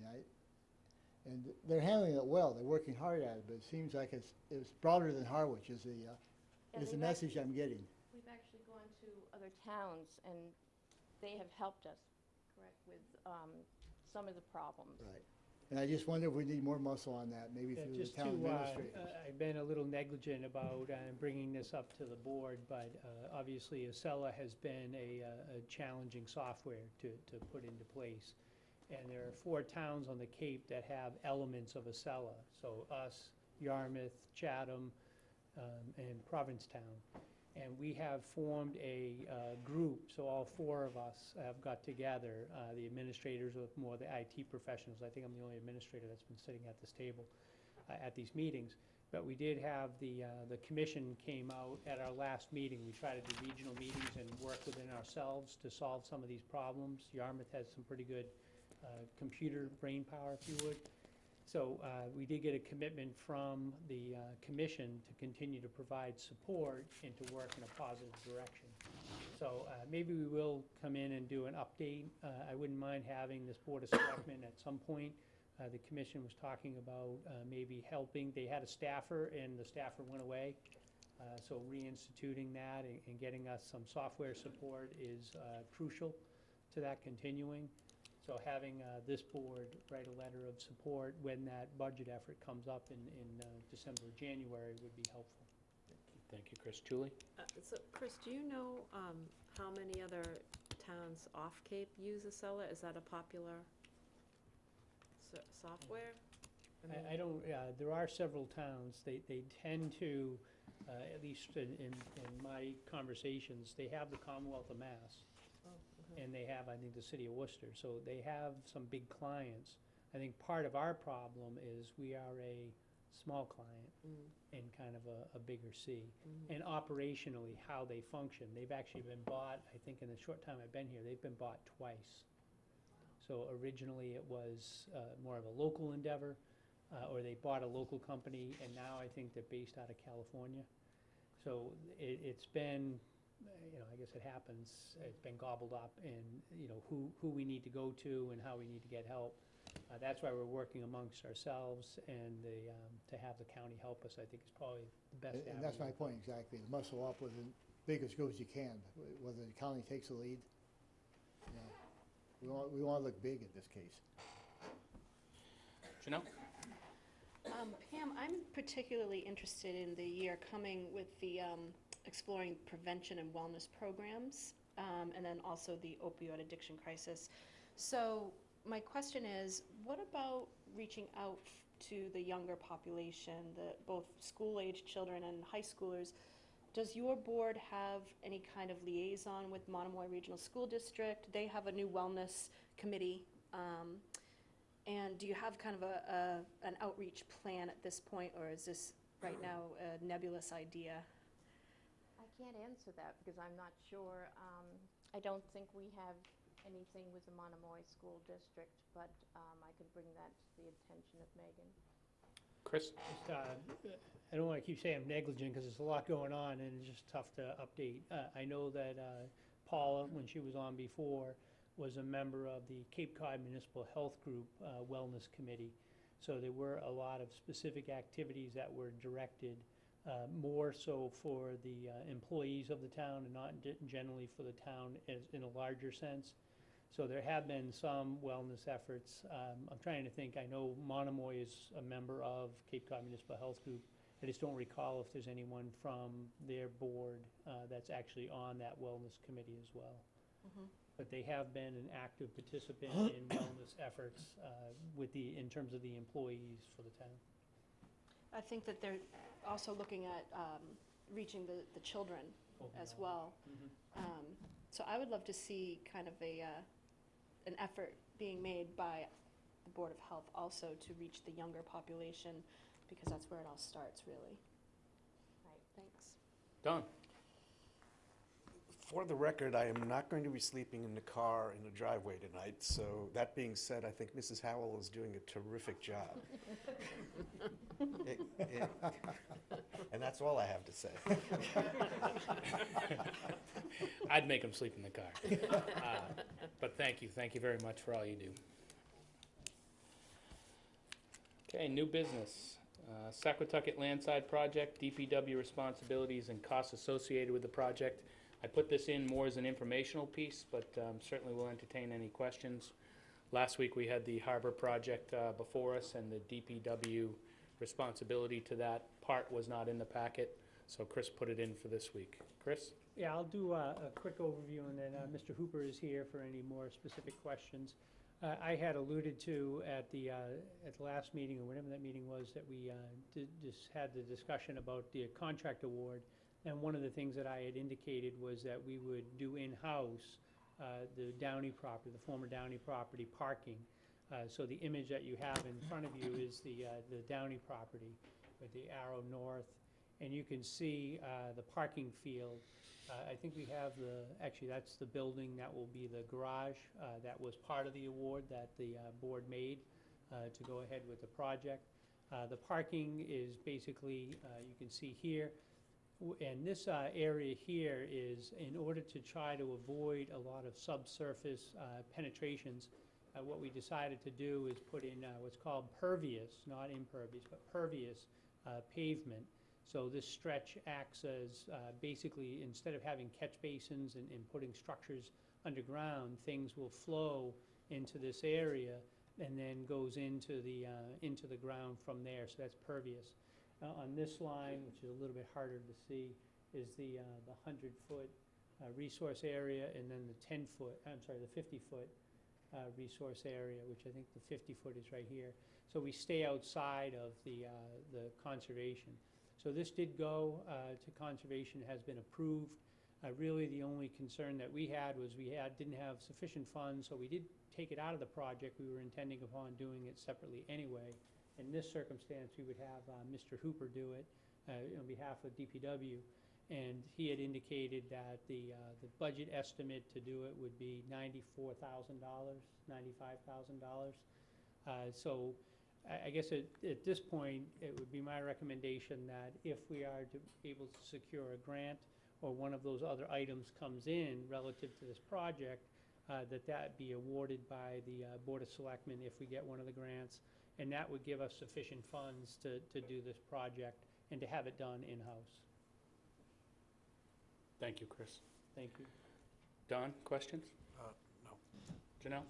And they're handling it well. They're working hard at it, but it seems like it's broader than Harwich is the message I'm getting. We've actually gone to other towns, and they have helped us, correct, with some of the problems. Right. And I just wonder if we need more muscle on that, maybe through the town administrators. I've been a little negligent about bringing this up to the board, but obviously Acela has been a challenging software to put into place. And there are 4 towns on the Cape that have elements of Acela. So us, Yarmouth, Chatham, and Provincetown. And we have formed a group, so all four of us have got together, the administrators with more the IT professionals. I think I'm the only administrator that's been sitting at this table at these meetings. But we did have the commission came out at our last meeting. We try to do regional meetings and work within ourselves to solve some of these problems. Yarmouth has some pretty good computer brain power, if you would. So we did get a commitment from the commission to continue to provide support and to work in a positive direction. So maybe we will come in and do an update. I wouldn't mind having this Board of Selectmen at some point. The commission was talking about maybe helping. They had a staffer and the staffer went away. So reinstituting that and getting us some software support is crucial to that continuing. So having this board write a letter of support when that budget effort comes up in December or January would be helpful. Thank you, Chris. Julie? So, Chris, do you know how many other towns off Cape use Acela? Is that a popular software? I don't, there are several towns, they tend to, at least in my conversations, they have the Commonwealth of Mass. And they have, I think, the city of Worcester, so they have some big clients. I think part of our problem is we are a small client in kind of a bigger C. And operationally, how they function, they've actually been bought, I think in the short time I've been here, they've been bought twice. So originally it was more of a local endeavor, or they bought a local company, and now I think they're based out of California. So it's been, I guess it happens, it's been gobbled up, and, who we need to go to and how we need to get help. That's why we're working amongst ourselves, and to have the county help us, I think is probably the best avenue. And that's my point exactly, muscle up with as big as goes you can, whether the county takes the lead. We want to look big in this case. Janelle? Pam, I'm particularly interested in the year coming with the exploring prevention and wellness programs, and then also the opioid addiction crisis. So my question is, what about reaching out to the younger population, both school-age children and high schoolers? Does your board have any kind of liaison with Monomoy Regional School District? They have a new wellness committee. And do you have kind of an outreach plan at this point, or is this right now a nebulous idea? I can't answer that because I'm not sure. I don't think we have anything with the Monomoy School District, but I could bring that to the attention of Megan. Chris? I don't want to keep saying I'm negligent because there's a lot going on and it's just tough to update. I know that Paula, when she was on before, was a member of the Cape Cod Municipal Health Group Wellness Committee. So there were a lot of specific activities that were directed more so for the employees of the town and not generally for the town in a larger sense. So there have been some wellness efforts. I'm trying to think, I know Monomoy is a member of Cape Cod Municipal Health Group. I just don't recall if there's anyone from their board that's actually on that wellness committee as well. But they have been an active participant in wellness efforts in terms of the employees for the town. I think that they're also looking at reaching the children as well. So I would love to see kind of an effort being made by the Board of Health also to reach the younger population, because that's where it all starts, really. Right. Thanks. Don? For the record, I am not going to be sleeping in the car in the driveway tonight, so that being said, I think Mrs. Howell is doing a terrific job. And that's all I have to say. I'd make him sleep in the car. But thank you very much for all you do. Okay, new business. Saquatucket Landside Project, DPW responsibilities and costs associated with the project. I put this in more as an informational piece, but certainly will entertain any questions. Last week we had the harbor project before us, and the DPW responsibility to that part was not in the packet, so Chris put it in for this week. Chris? Yeah, I'll do a quick overview, and then Mr. Hooper is here for any more specific questions. I had alluded to at the last meeting, or whatever that meeting was, that we just had the discussion about the contract award And one of the things that I had indicated was that we would do in-house the Downey property, the former Downey property parking. So the image that you have in front of you is the Downey property with the arrow north. And you can see the parking field. I think we have actually that's the building that will be the garage. That was part of the award that the board made to go ahead with the project. The parking is basically, you can see here, and this area here is in order to try to avoid a lot of subsurface penetrations. What we decided to do is put in what's called pervious, not impervious, but pervious pavement. So this stretch acts as basically, instead of having catch basins and putting structures underground, things will flow into this area and then goes into the ground from there. So that's pervious. On this line, which is a little bit harder to see, is the 100-foot resource area, and then the 50-foot resource area, which I think the 50-foot is right here. So we stay outside of the conservation. So this did go to conservation, has been approved. Really, the only concern that we had was didn't have sufficient funds, so we did take it out of the project. We were intending upon doing it separately anyway. In this circumstance, we would have Mr. Hooper do it on behalf of DPW, and he had indicated that the budget estimate to do it would be $94,000, $95,000. So I guess at this point, it would be my recommendation that if we are able to secure a grant or one of those other items comes in relative to this project, that be awarded by the Board of Selectmen if we get one of the grants, and that would give us sufficient funds to do this project and to have it done in-house. Thank you, Chris. Thank you. Don, questions? No. Janelle?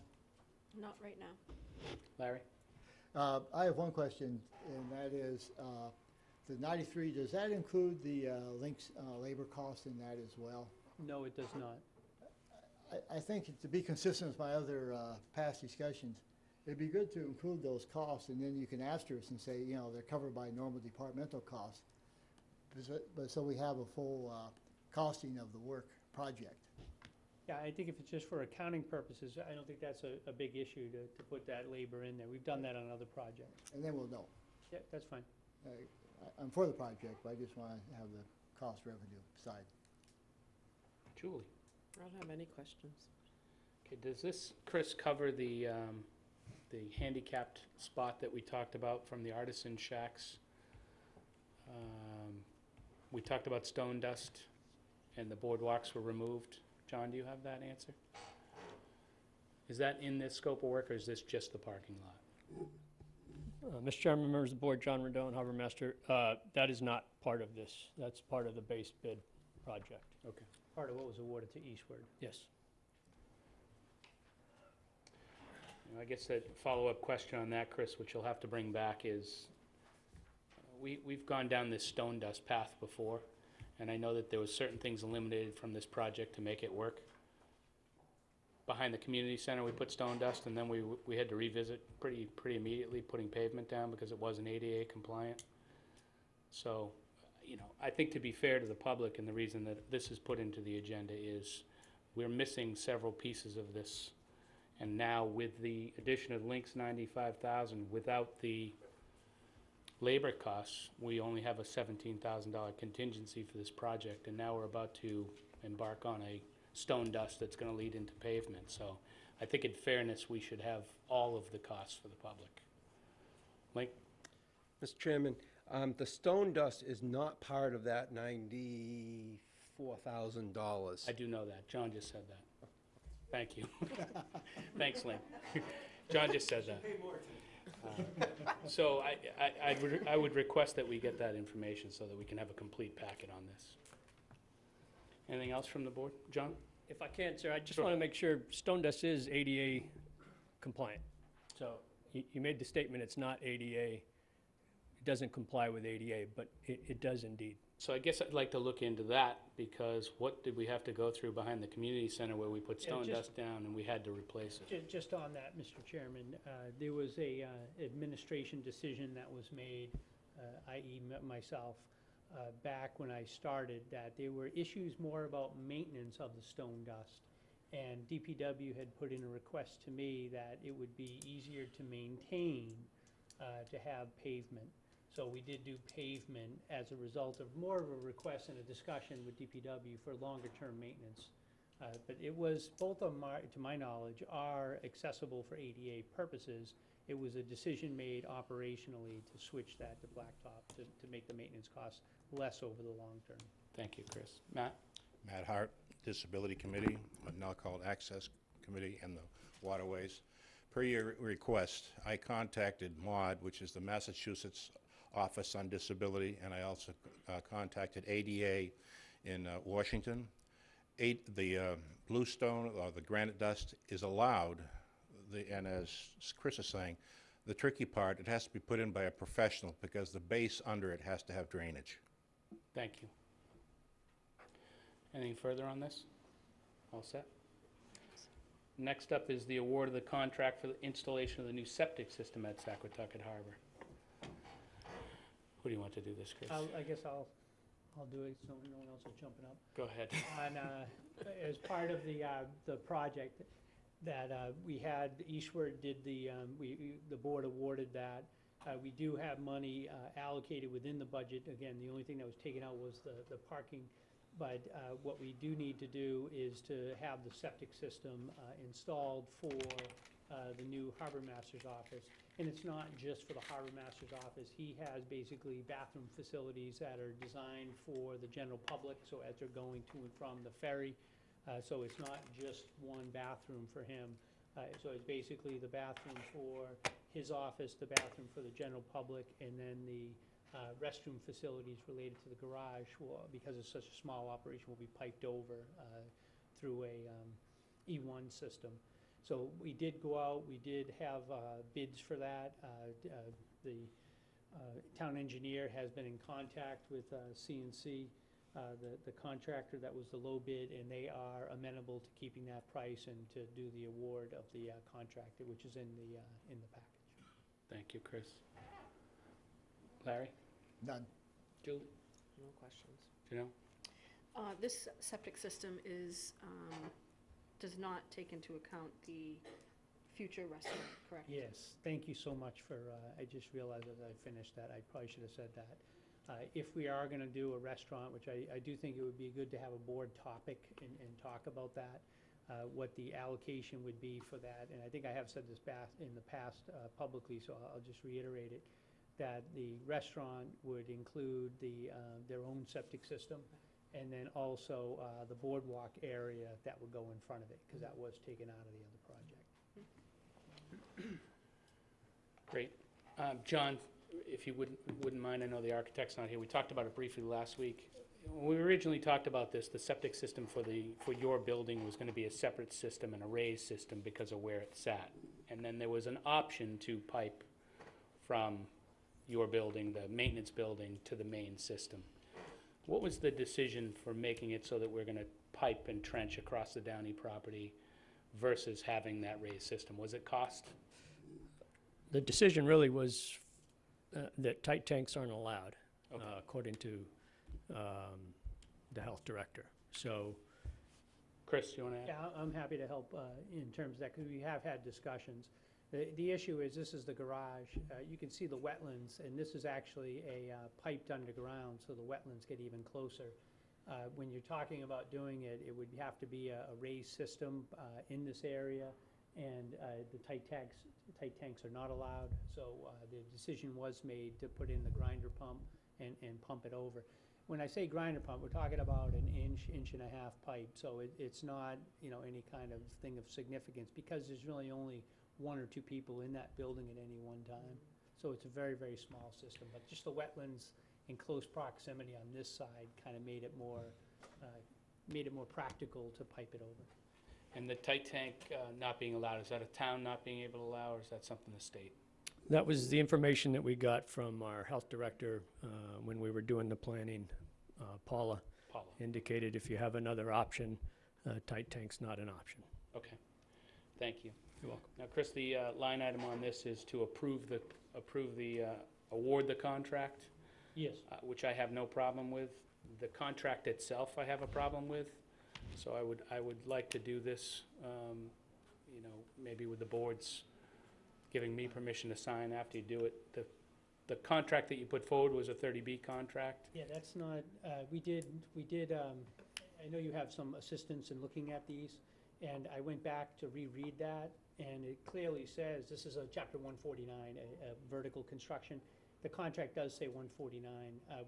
Not right now. Larry? I have one question, and that is, the 93, does that include the links labor cost in that as well? No, it does not. I think to be consistent with my other past discussions, it'd be good to include those costs, and then you can asterisk and say, you know, they're covered by normal departmental costs. But so we have a full costing of the work project. Yeah, I think if it's just for accounting purposes, I don't think that's a big issue to put that labor in there. We've done that on other projects. And then we'll know. Yeah, that's fine. I'm for the project, but I just want to have the cost revenue side. Julie? I don't have any questions. Okay, does this, Chris, cover the handicapped spot that we talked about from the artisan shacks? We talked about stone dust and the boardwalks were removed. John, do you have that answer? Is that in this scope of work, or is this just the parking lot? Mr. Chairman, members of the board, John Rendon, Harbor Master, that is not part of this. That's part of the base bid project. Okay. Part of what was awarded to Eastward. Yes. I guess a follow-up question on that, Chris, which you'll have to bring back is, we've gone down this stone dust path before, and I know that there was certain things eliminated from this project to make it work. Behind the community center, we put stone dust, and then we had to revisit pretty immediately, putting pavement down because it wasn't ADA compliant. So, you know, I think to be fair to the public, and the reason that this is put into the agenda is we're missing several pieces of this. And now with the addition of Links 95,000, without the labor costs, we only have a $17,000 contingency for this project, and now we're about to embark on a stone dust that's going to lead into pavement. So I think in fairness, we should have all of the costs for the public. Link? Mr. Chairman, the stone dust is not part of that $94,000. I do know that. John just said that. Thank you. Thanks, Link. John just said that. So I would request that we get that information so that we can have a complete packet on this. Anything else from the board? John? If I can, sir, I just Sure. want to make sure stone dust is ADA compliant. So you made the statement it's not ADA. It doesn't comply with ADA, but it does indeed. So I guess I'd like to look into that, because what did we have to go through behind the community center where we put stone dust down and we had to replace it? Just on that, Mr. Chairman, there was a administration decision that was made, i.e. myself, back when I started, that there were issues more about maintenance of the stone dust. And DPW had put in a request to me that it would be easier to maintain, to have pavement. So we did do pavement as a result of more of a request and a discussion with DPW for longer-term maintenance. But it was, both of them, to my knowledge, are accessible for ADA purposes. It was a decision made operationally to switch that to blacktop to make the maintenance costs less over the long term. Thank you, Chris. Matt? Matt Hart, Disability Committee, now called Access Committee, and the Waterways. Per your request, I contacted MAUD, which is the Massachusetts Office on Disability, and I also contacted ADA in Washington. The bluestone or the granite dust is allowed, and as Chris is saying, the tricky part, it has to be put in by a professional because the base under it has to have drainage. Thank you. Anything further on this? All set? Next up is the award of the contract for the installation of the new septic system at Saquatucket Harbor. Who do you want to do this, Chris? I guess I'll do it so no one else is jumping up. Go ahead. And as part of the project that we had, Eastward did the board awarded that. We do have money allocated within the budget. Again, the only thing that was taken out was the parking. But what we do need to do is to have the septic system installed for the new harbor master's office. And it's not just for the harbor master's office. He has basically bathroom facilities that are designed for the general public, so as they're going to and from the ferry. So it's not just one bathroom for him. So it's basically the bathroom for his office, the bathroom for the general public, and then the restroom facilities related to the garage, because it's such a small operation, will be piped over through a E1 system. So we did go out, we did have bids for that. The town engineer has been in contact with CNC, the contractor that was the low bid, and they are amenable to keeping that price and to do the award of the contractor, which is in the package. Thank you, Chris. Larry? None. Julie? No questions. Janelle? This septic system does not take into account the future restaurant, correct? Yes, thank you so much for, I just realized as I finished that, I probably should have said that. If we are gonna do a restaurant, which I do think it would be good to have a board topic and talk about that, what the allocation would be for that, and I think I have said this in the past publicly, so I'll just reiterate it, that the restaurant would include their own septic system, and then also the boardwalk area that would go in front of it, because that was taken out of the other project. Great. John, if you wouldn't mind, I know the architect's not here. We talked about it briefly last week. When we originally talked about this, the septic system for your building was going to be a separate system and a raised system because of where it sat. And then there was an option to pipe from your building, the maintenance building, to the main system. What was the decision for making it so that we're going to pipe and trench across the Downey property versus having that raised system? Was it cost? The decision really was that tight tanks aren't allowed, Okay. according to the health director. So, Chris, you want to add? Yeah, I'm happy to help in terms of that, because we have had discussions. The issue is, this is the garage. You can see the wetlands, and this is actually piped underground, so the wetlands get even closer. When you're talking about doing it, it would have to be a raised system in this area, and the tight tanks are not allowed. So the decision was made to put in the grinder pump and pump it over. When I say grinder pump, we're talking about an inch and a half pipe. So it's not, any kind of thing of significance, because there's really only one or two people in that building at any one time. So it's a very, very small system, but just the wetlands in close proximity on this side kind of made it more practical to pipe it over. And the tight tank not being allowed, is that a town not being able to allow, or is that something the state? that was the information that we got from our health director when we were doing the planning. Paula indicated if you have another option, tight tank's not an option. Okay, thank you. You're welcome. Now, Chris, the line item on this is to award the contract Yes. which I have no problem with. The contract itself, I have a problem with. So I would like to do this, you know, maybe with the boards giving me permission to sign after you do it. The contract that you put forward was a 30B contract. Yeah, that's not, we did, I know you have some assistance in looking at these, and I went back to reread that, and it clearly says, this is a chapter 149, a vertical construction. The contract does say 149.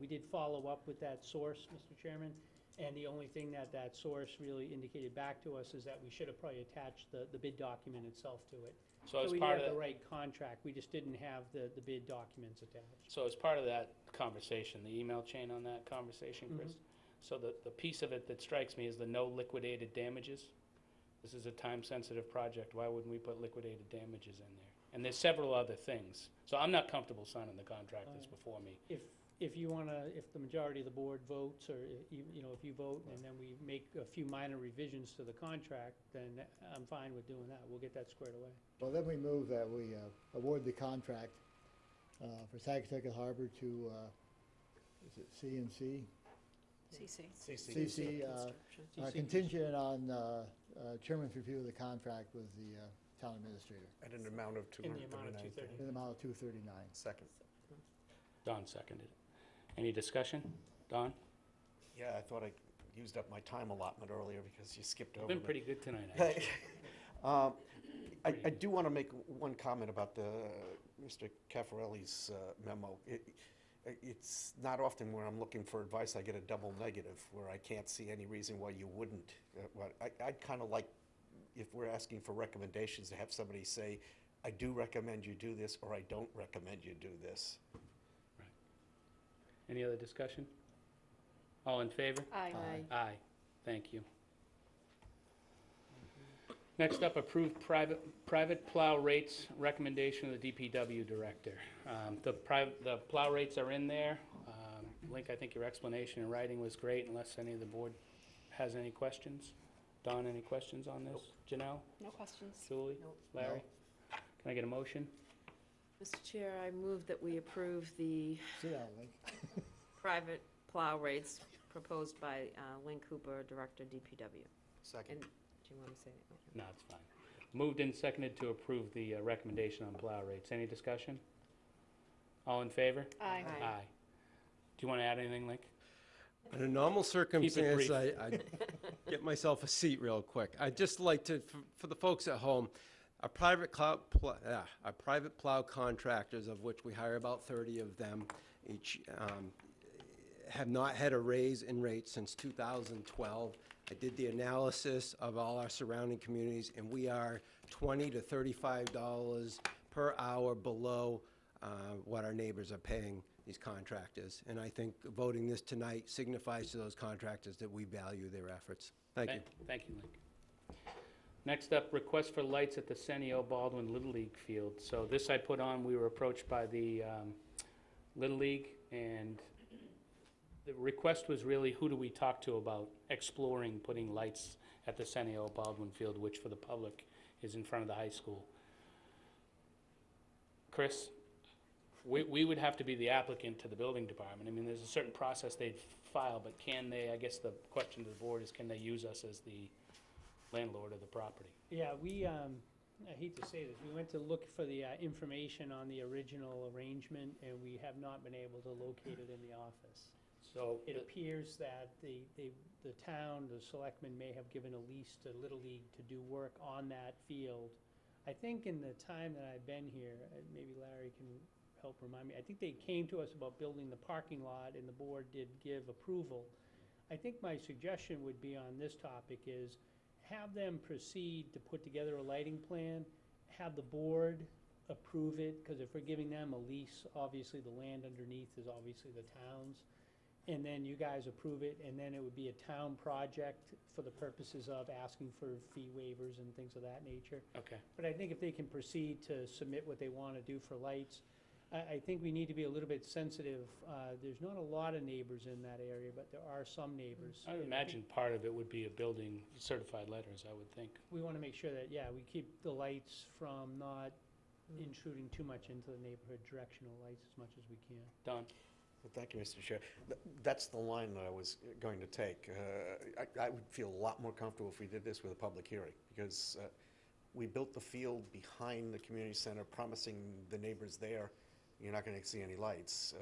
We did follow up with that source, Mr. Chairman, and the only thing that that source really indicated back to us is that we should have probably attached the bid document itself to it. So as we part had of the that, right contract, we just didn't have the bid documents attached. so as part of that conversation, the email chain on that conversation, Chris, so the piece of it that strikes me is the no liquidated damages. This is a time-sensitive project. Why wouldn't we put liquidated damages in there? And there's several other things. So I'm not comfortable signing the contract that's before me. If you wanna, if the majority of the board votes, or you know, if you vote and then we make a few minor revisions to the contract, then I'm fine with doing that. We'll get that squared away. Well, then we move that we award the contract for Sagatucket Harbor to, is it CNC? CC. CC, contingent on chairman's review of the contract with the town administrator, At an amount of In the amount of 239. in the amount of $239. Second. Don seconded it. Any discussion? Don? Yeah, I thought I used up my time allotment earlier because you skipped over. Been the- pretty good tonight, actually. I do want to make one comment about Mr. Caffarelli's memo. It's not often where I'm looking for advice, I get a double negative, where I can't see any reason why you wouldn't. I'd kind of like, if we're asking for recommendations, to have somebody say, I do recommend you do this, or I don't recommend you do this. Any other discussion? All in favor? Aye. Aye. Thank you. Next up, approved private plow rates, recommendation of the DPW director. The plow rates are in there. Link, I think your explanation in writing was great, unless any of the board has any questions. Don, any questions on this? Janelle? No questions. Julie? Nope. Larry? Can I get a motion? Mr. Chair, I move that we approve the Sit down, Link. private plow rates proposed by Lynn Cooper, Director, DPW. Second. And, do you want to say anything? No, it's fine. Moved and seconded to approve the recommendation on plow rates. Any discussion? All in favor? Aye. Aye. Aye. Do you want to add anything, Link? Under normal brief. circumstances, I'd get myself a seat real quick. I'd just like to, for the folks at home, our private plow contractors, of which we hire about 30 of them each, have not had a raise in rates since 2012. I did the analysis of all our surrounding communities, and we are $20 to $35 per hour below what our neighbors are paying these contractors. And I think voting this tonight signifies to those contractors that we value their efforts. Thank you. Thank you, Link. Next up, request for lights at the Senio Baldwin Little League field. So this I put on, we were approached by the Little League, and the request was really, who do we talk to about exploring putting lights at the Senio Baldwin field, which for the public is in front of the high school. Chris, we would have to be the applicant to the building department. I mean, there's a certain process they'd file, but can they, I guess the question to the board is, can they use us as the landlord of the property? Yeah, we, I hate to say this, we went to look for the information on the original arrangement, and we have not been able to locate it in the office. So It appears that the town, the selectmen may have given a lease to Little League to do work on that field. I think in the time that I've been here, maybe Larry can help remind me, I think they came to us about building the parking lot, and the board did give approval. I think my suggestion would be on this topic is, have them proceed to put together a lighting plan, have the board approve it, because if we're giving them a lease, obviously the land underneath is obviously the town's, and then you guys approve it, and then it would be a town project for the purposes of asking for fee waivers and things of that nature. Okay. But I think if they can proceed to submit what they want to do for lights, I think we need to be a little bit sensitive. There's not a lot of neighbors in that area, but there are some neighbors. I would imagine part of it would be a building certified letters, I would think. We want to make sure that, yeah, we keep the lights from not intruding too much into the neighborhood, directional lights as much as we can. Don? Well, thank you, Mr. Chair. That's the line that I was going to take. I would feel a lot more comfortable if we did this with a public hearing, because we built the field behind the community center, promising the neighbors there, you're not going to see any lights.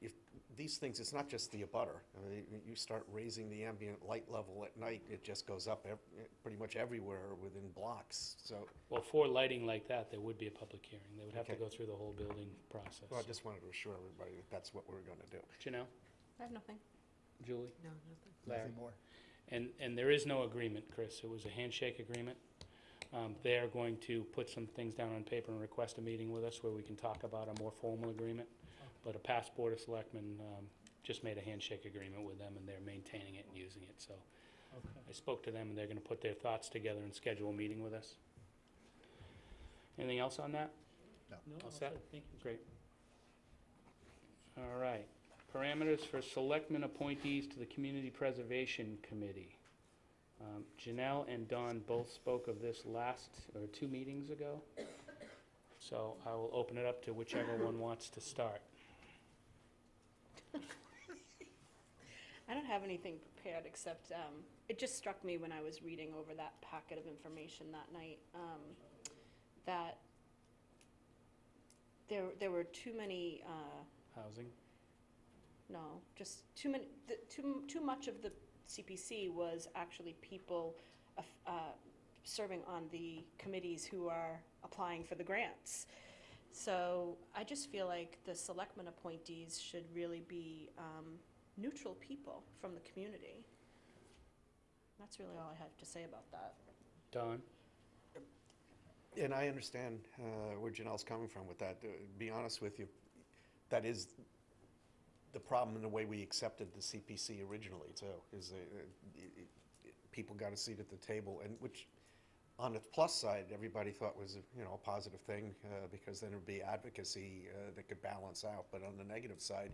If these things, it's not just the abutter. I mean, you start raising the ambient light level at night, it just goes up pretty much everywhere within blocks. So, Well, for lighting like that, there would be a public hearing. They would have to Okay. go through the whole building process. well, I just wanted to assure everybody that that's what we're going to do. Janelle? I have nothing. Julie? No, nothing. Larry? Nothing more. And there is no agreement, Chris. It was a handshake agreement. They're going to put some things down on paper and request a meeting with us where we can talk about a more formal agreement. But a past Board of Selectmen just made a handshake agreement with them, and they're maintaining it and using it. So Okay. I spoke to them, and they're going to put their thoughts together and schedule a meeting with us. Anything else on that? No, All all set? set, thank you. Great. All right. Parameters for selectmen appointees to the Community Preservation Committee. Janelle and Don both spoke of this or 2 meetings ago. So I will open it up to whichever one wants to start. I don't have anything prepared, except it just struck me when I was reading over that packet of information that night, that there were too many, Housing? no, just too many, too much of the CPC was actually people serving on the committees who are applying for the grants. So I just feel like the selectmen appointees should really be neutral people from the community. That's really all I have to say about that. Don? And I understand where Janelle's coming from with that. To be honest with you, that is the problem in the way we accepted the CPC originally, too, is people got a seat at the table, and which, on the plus side, everybody thought was a positive thing, because then there'd be advocacy that could balance out. But on the negative side,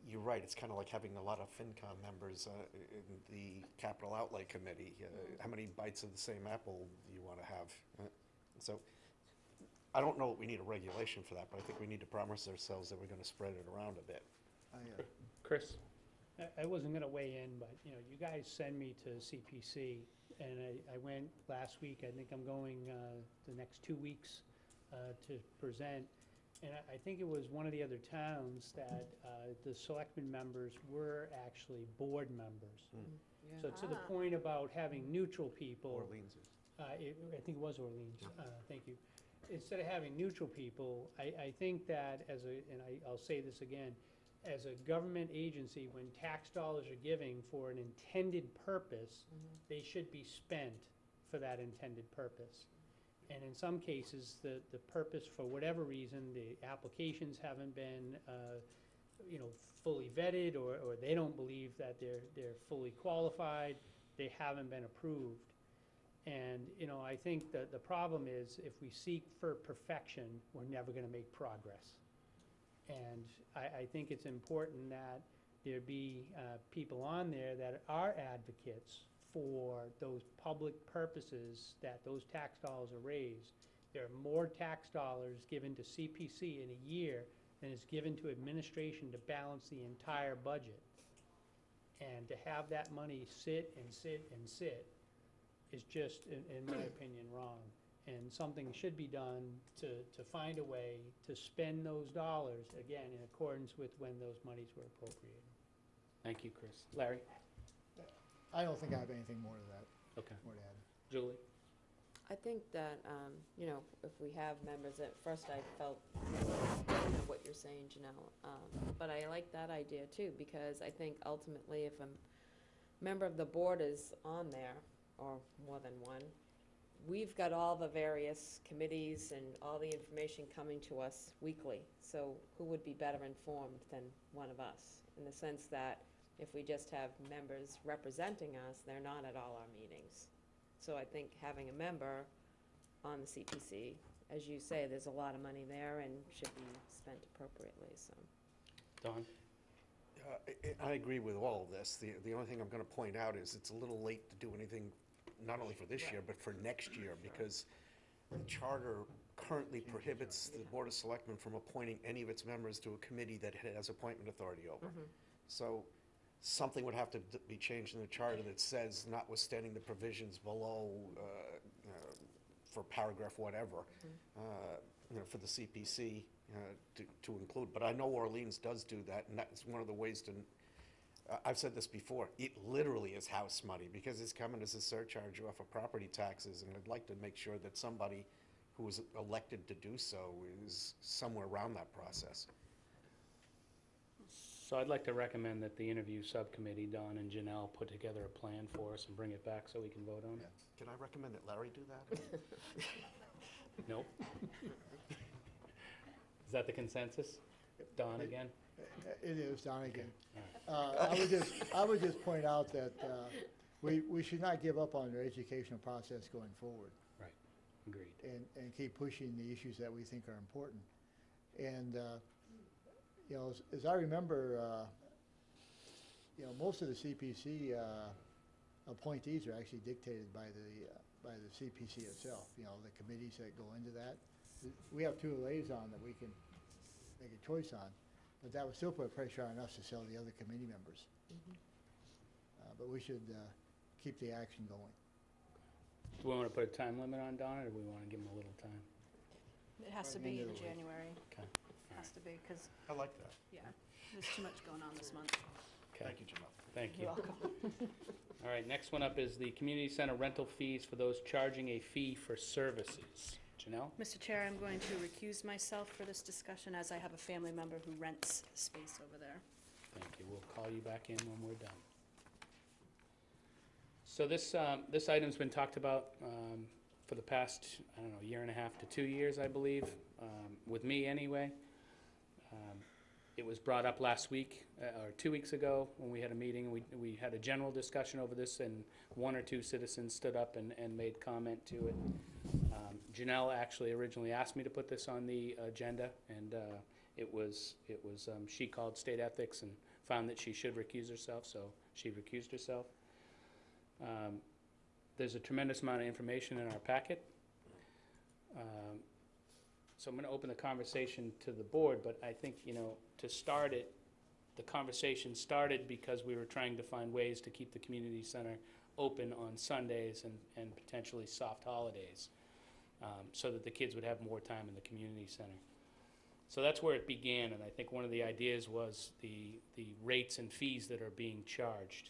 you're right, it's kind of like having a lot of FinCom members in the Capital Outlay Committee. How many bites of the same apple do you want to have? So I don't know that we need a regulation for that, but I think we need to promise ourselves that we're going to spread it around a bit. Chris? I wasn't gonna weigh in, but, you guys send me to CPC, and I went last week. I think I'm going the next 2 weeks to present. And I think it was one of the other towns that the selectmen members were actually board members. So to the point about having neutral people. Orleans is. I think it was Orleans, thank you. Instead of having neutral people, I think that I'll say this again, as a government agency, when tax dollars are giving for an intended purpose, they should be spent for that intended purpose. And in some cases, the purpose, for whatever reason, the applications haven't been, fully vetted, or they don't believe that they're fully qualified, they haven't been approved. And, I think that the problem is, if we seek for perfection, we're never gonna make progress. And I think it's important that there be people on there that are advocates for those public purposes that those tax dollars are raised. There are more tax dollars given to CPC in a year than is given to administration to balance the entire budget. And to have that money sit and sit and sit is just, in my opinion, wrong. And something should be done to find a way to spend those dollars, again, in accordance with when those monies were appropriated. Thank you, Chris. Larry? I don't think I have anything more to that, Okay. more to add. Julie? I think that, if we have members, at first I felt what you're saying, Janelle, but I like that idea too, because I think ultimately if a member of the board is on there, or more than one, we've got all the various committees and all the information coming to us weekly. So who would be better informed than one of us? In the sense that if we just have members representing us, they're not at all our meetings. So I think having a member on the CPC, as you say, there's a lot of money there and should be spent appropriately, so. Don? I agree with all of this. The only thing I'm going to point out is it's a little late to do anything, not only for this year, but for next year, because the charter currently prohibits the Board of Selectmen from appointing any of its members to a committee that it has appointment authority over. So something would have to be changed in the charter that says, notwithstanding the provisions below, for paragraph whatever, for the CPC to include. But I know Orleans does do that, and that's one of the ways to, I've said this before, it literally is house money because it's coming as a surcharge off of property taxes, and I'd like to make sure that somebody who is elected to do so is somewhere around that process. So I'd like to recommend that the interview subcommittee, Don and Janelle, put together a plan for us and bring it back so we can vote on it. Can I recommend that Larry do that? Nope. Is that the consensus? Don again? It is, Don again. I would just point out that we should not give up on the educational process going forward. Right, agreed. And keep pushing the issues that we think are important. And, you know, as I remember, you know, most of the CPC appointees are actually dictated by the CPC itself, you know, the committees that go into that. We have 2 liaisons that we can make a choice on, but that would still put pressure on us to sell the other committee members. But we should keep the action going. Do we want to put a time limit on Don, or do we want to give him a little time? It has to Right, be end in of the week. January. Okay. Has to be, because, I like that. yeah, there's too much going on this month. Okay. Thank you, Jamal. Thank you. You're welcome. All right, next one up is the community center rental fees for those charging a fee for services. Janelle? Mr. Chair, I'm going to recuse myself for this discussion as I have a family member who rents space over there. Thank you. We'll call you back in when we're done. So this item's been talked about for the past, I don't know, 1.5 to 2 years, I believe, with me anyway. It was brought up last week, or 2 weeks ago, when we had a meeting. We had a general discussion over this, and 1 or 2 citizens stood up and made comment to it. Janelle actually originally asked me to put this on the agenda, and she called state ethics and found that she should recuse herself, so she recused herself. There's a tremendous amount of information in our packet. So I'm going to open the conversation to the board, but I think, you know, to start it, the conversation started because we were trying to find ways to keep the community center open on Sundays and potentially soft holidays, so that the kids would have more time in the community center. So that's where it began, and I think one of the ideas was the rates and fees that are being charged,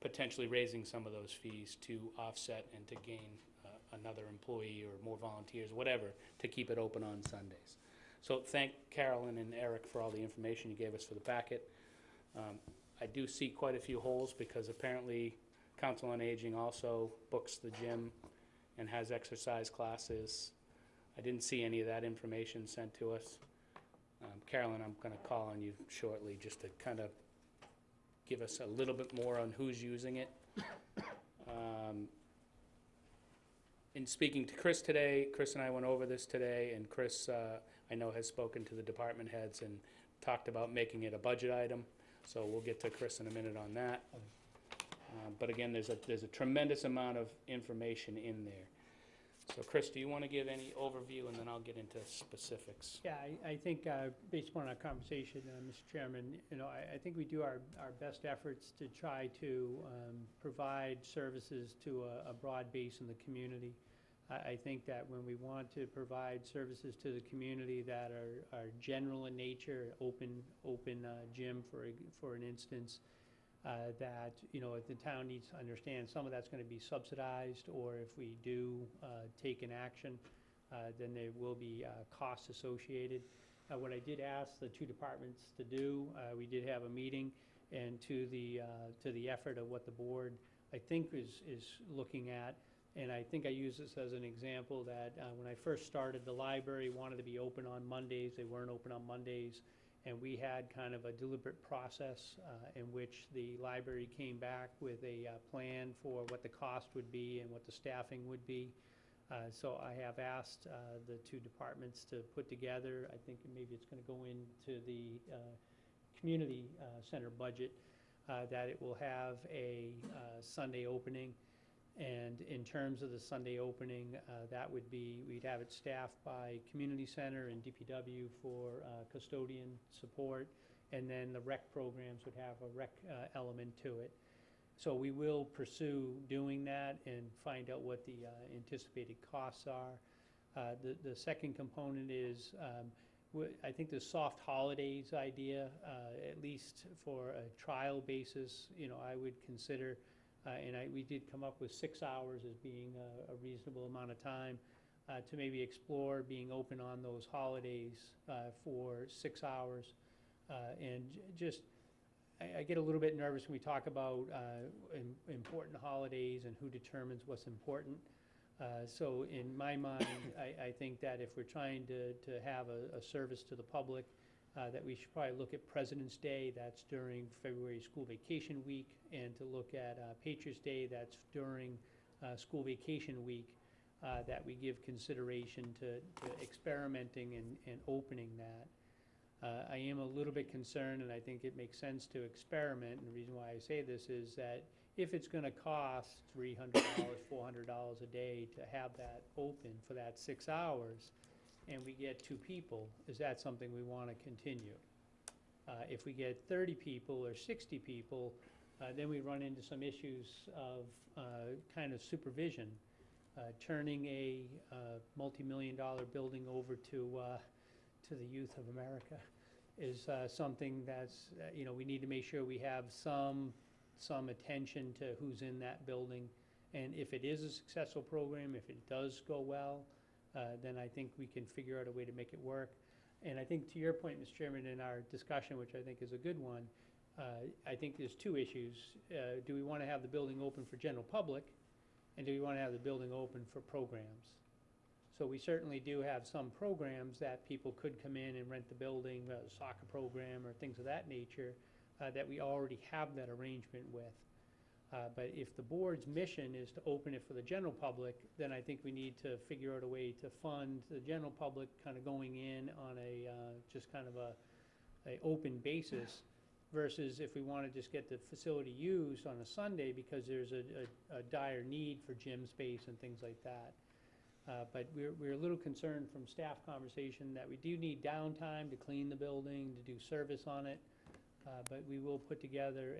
potentially raising some of those fees to offset and to gain another employee or more volunteers, whatever, to keep it open on Sundays. So thank Carolyn and Eric for all the information you gave us for the packet. I do see quite a few holes because apparently Council on Aging also books the gym and has exercise classes. I didn't see any of that information sent to us. Carolyn, I'm going to call on you shortly just to kind of give us a little bit more on who's using it. In speaking to Chris today, Chris and I went over this today, and Chris, I know, has spoken to the department heads and talked about making it a budget item. So we'll get to Chris in a minute on that. But again, there's a tremendous amount of information in there. So Chris, do you want to give any overview, and then I'll get into specifics? Yeah, I think based upon our conversation, Mr. Chairman, you know, I think we do our best efforts to try to provide services to a broad base in the community. I think that when we want to provide services to the community that are general in nature, open gym for an instance, that, you know, if the town needs to understand some of that's going to be subsidized, or if we do take an action, then there will be costs associated. What I did ask the 2 departments to do, we did have a meeting, and to the effort of what the board, I think, is looking at. And I think I use this as an example that when I first started, the library wanted to be open on Mondays. They weren't open on Mondays. And we had kind of a deliberate process in which the library came back with a plan for what the cost would be and what the staffing would be. So I have asked the 2 departments to put together, I think maybe it's going to go into the community center budget, that it will have a Sunday opening. And in terms of the Sunday opening, that would be, we'd have it staffed by community center and DPW for custodian support, and then the rec programs would have a rec element to it. So we will pursue doing that and find out what the anticipated costs are. The second component is, I think the soft holidays idea, at least for a trial basis, I would consider, we did come up with 6 hours as being a reasonable amount of time to maybe explore being open on those holidays for 6 hours. I get a little bit nervous when we talk about important holidays and who determines what's important. So in my mind, I think that if we're trying to have a service to the public, that we should probably look at President's Day, that's during February school vacation week, and to look at Patriots' Day, that's during school vacation week, that we give consideration to experimenting and opening that. I am a little bit concerned, and I think it makes sense to experiment, and the reason why I say this is that if it's going to cost $300, $400 a day to have that open for that 6 hours, and we get 2 people, is that something we want to continue? If we get 30 people or 60 people, then we run into some issues of kind of supervision. Turning a multi-million-dollar building over to the youth of America is something that's, we need to make sure we have some attention to who's in that building. And if it is a successful program, if it does go well, then I think we can figure out a way to make it work. And I think to your point, Mr. Chairman, in our discussion, which I think is a good one, I think there's 2 issues. Do we want to have the building open for general public, and do we want to have the building open for programs? So we certainly do have some programs that people could come in and rent the building, a soccer program or things of that nature, that we already have that arrangement with. But if the board's mission is to open it for the general public, then I think we need to figure out a way to fund the general public kind of going in on a just kind of a open basis, versus if we want to just get the facility used on a Sunday because there's a dire need for gym space and things like that. But we're a little concerned from staff conversation that we do need downtime to clean the building, to do service on it. But we will put together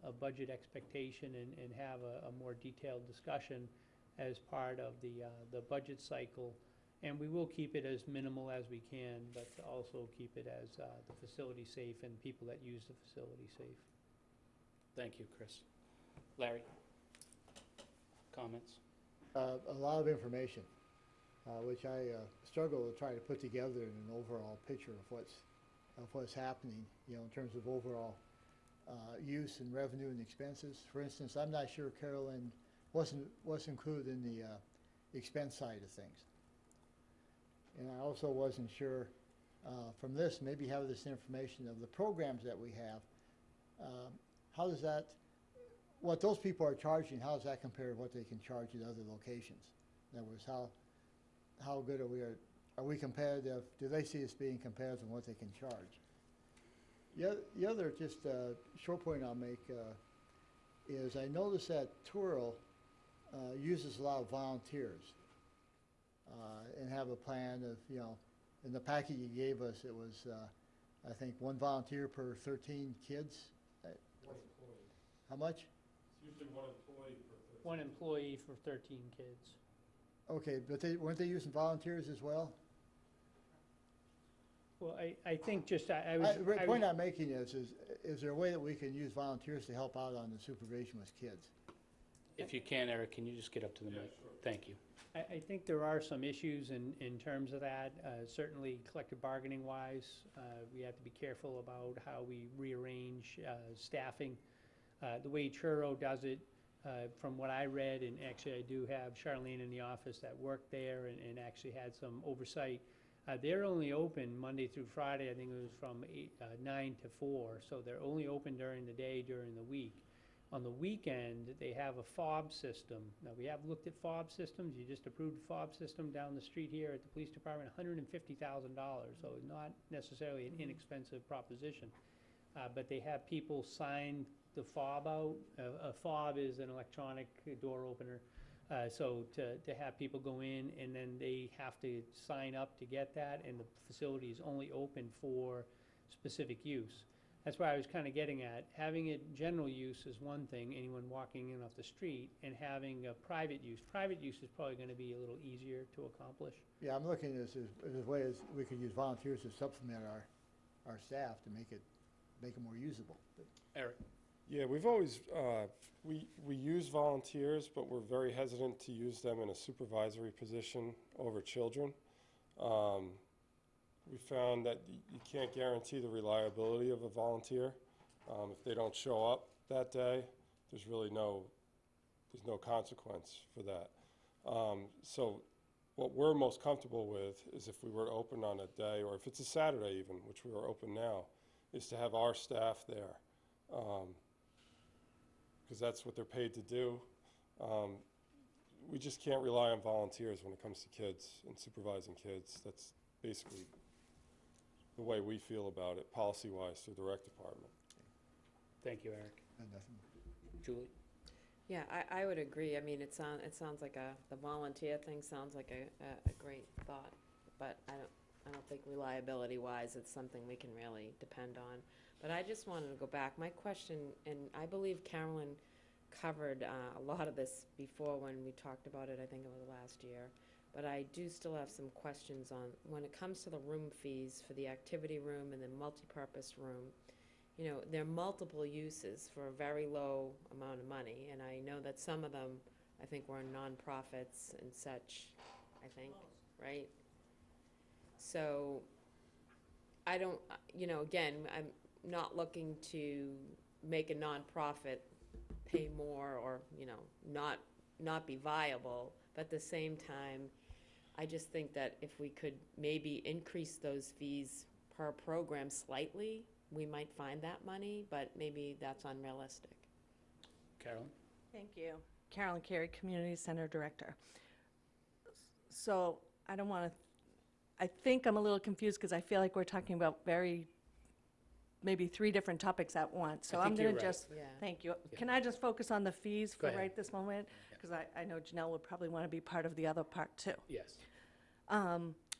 a budget expectation and have a more detailed discussion as part of the budget cycle. And we will keep it as minimal as we can, but to also keep it as the facility safe and people that use the facility safe. Thank you, Chris. Larry? Comments? A lot of information, which I struggle to try to put together in an overall picture of what's happening, in terms of overall use and revenue and expenses. For instance, I'm not sure Carolyn what's included in the expense side of things. And I also wasn't sure from this, maybe have this information of the programs that we have. How does that, what those people are charging, how does that compare to what they can charge at other locations? In other words, how good are we competitive? Do they see us being competitive in what they can charge? The other just short point I'll make is I noticed that Twirl uses a lot of volunteers and have a plan of, in the packet you gave us, it was, I think, 1 volunteer per 13 kids. How much? It's usually 1 employee per 13. 1 employee for 13 kids. Okay, but weren't they using volunteers as well? Well, I think just, The point I'm making is there a way that we can use volunteers to help out on the supervision with kids? If you can, Eric, can you just get up to the mic? Sure. Thank you. I think there are some issues in terms of that. Certainly collective bargaining wise, we have to be careful about how we rearrange staffing. The way Churro does it, from what I read, and actually I do have Charlene in the office that worked there and actually had some oversight. They're only open Monday through Friday. I think it was from 9 to 4. So they're only open during the day, during the week. On the weekend, they have a fob system. Now, we have looked at fob systems. You just approved a fob system down the street here at the police department, $150,000. So not necessarily an inexpensive proposition. But they have people sign the fob out. A fob is an electronic door opener. So to have people go in and then they have to sign up to get that, and the facility is only open for specific use. That's why I was kind of getting at, having it general use is one thing, anyone walking in off the street, and having a private use. Private use is probably going to be a little easier to accomplish. Yeah, I'm looking at this as a way as we could use volunteers to supplement our staff to make it more usable. Eric? Yeah, we've always, we use volunteers, but we're very hesitant to use them in a supervisory position over children. We found that you can't guarantee the reliability of a volunteer. If they don't show up that day, there's really no consequence for that. So what we're most comfortable with is if we were to open on a day, or if it's a Saturday even, which we are open now, is to have our staff there. Because that's what they're paid to do. We just can't rely on volunteers when it comes to kids and supervising kids. That's basically the way we feel about it, policy-wise, through the rec department. Thank you, Eric. Nothing. Julie? Yeah, I would agree. I mean, it sounds like the volunteer thing sounds like a great thought, but I don't think reliability-wise it's something we can really depend on. But I just wanted to go back. My question, and I believe Carolyn covered a lot of this before when we talked about it, I think it was last year. But I do still have some questions on, when it comes to the room fees for the activity room and the multipurpose room, you know, there are multiple uses for a very low amount of money. And I know that some of them, I think, were nonprofits and such, I think, right? So I don't, you know, again, I'm not looking to make a nonprofit pay more or, you know, not be viable. But at the same time, I just think that if we could maybe increase those fees per program slightly, we might find that money, but maybe that's unrealistic. Carolyn? Thank you. Carolyn Carey, Community Center Director. So I don't want to, I think I'm a little confused because I feel like we're talking about maybe three different topics at once. So I'm going to just, thank you. Can I just focus on the fees for right this moment? Because I know Janelle would probably want to be part of the other part too. Yes.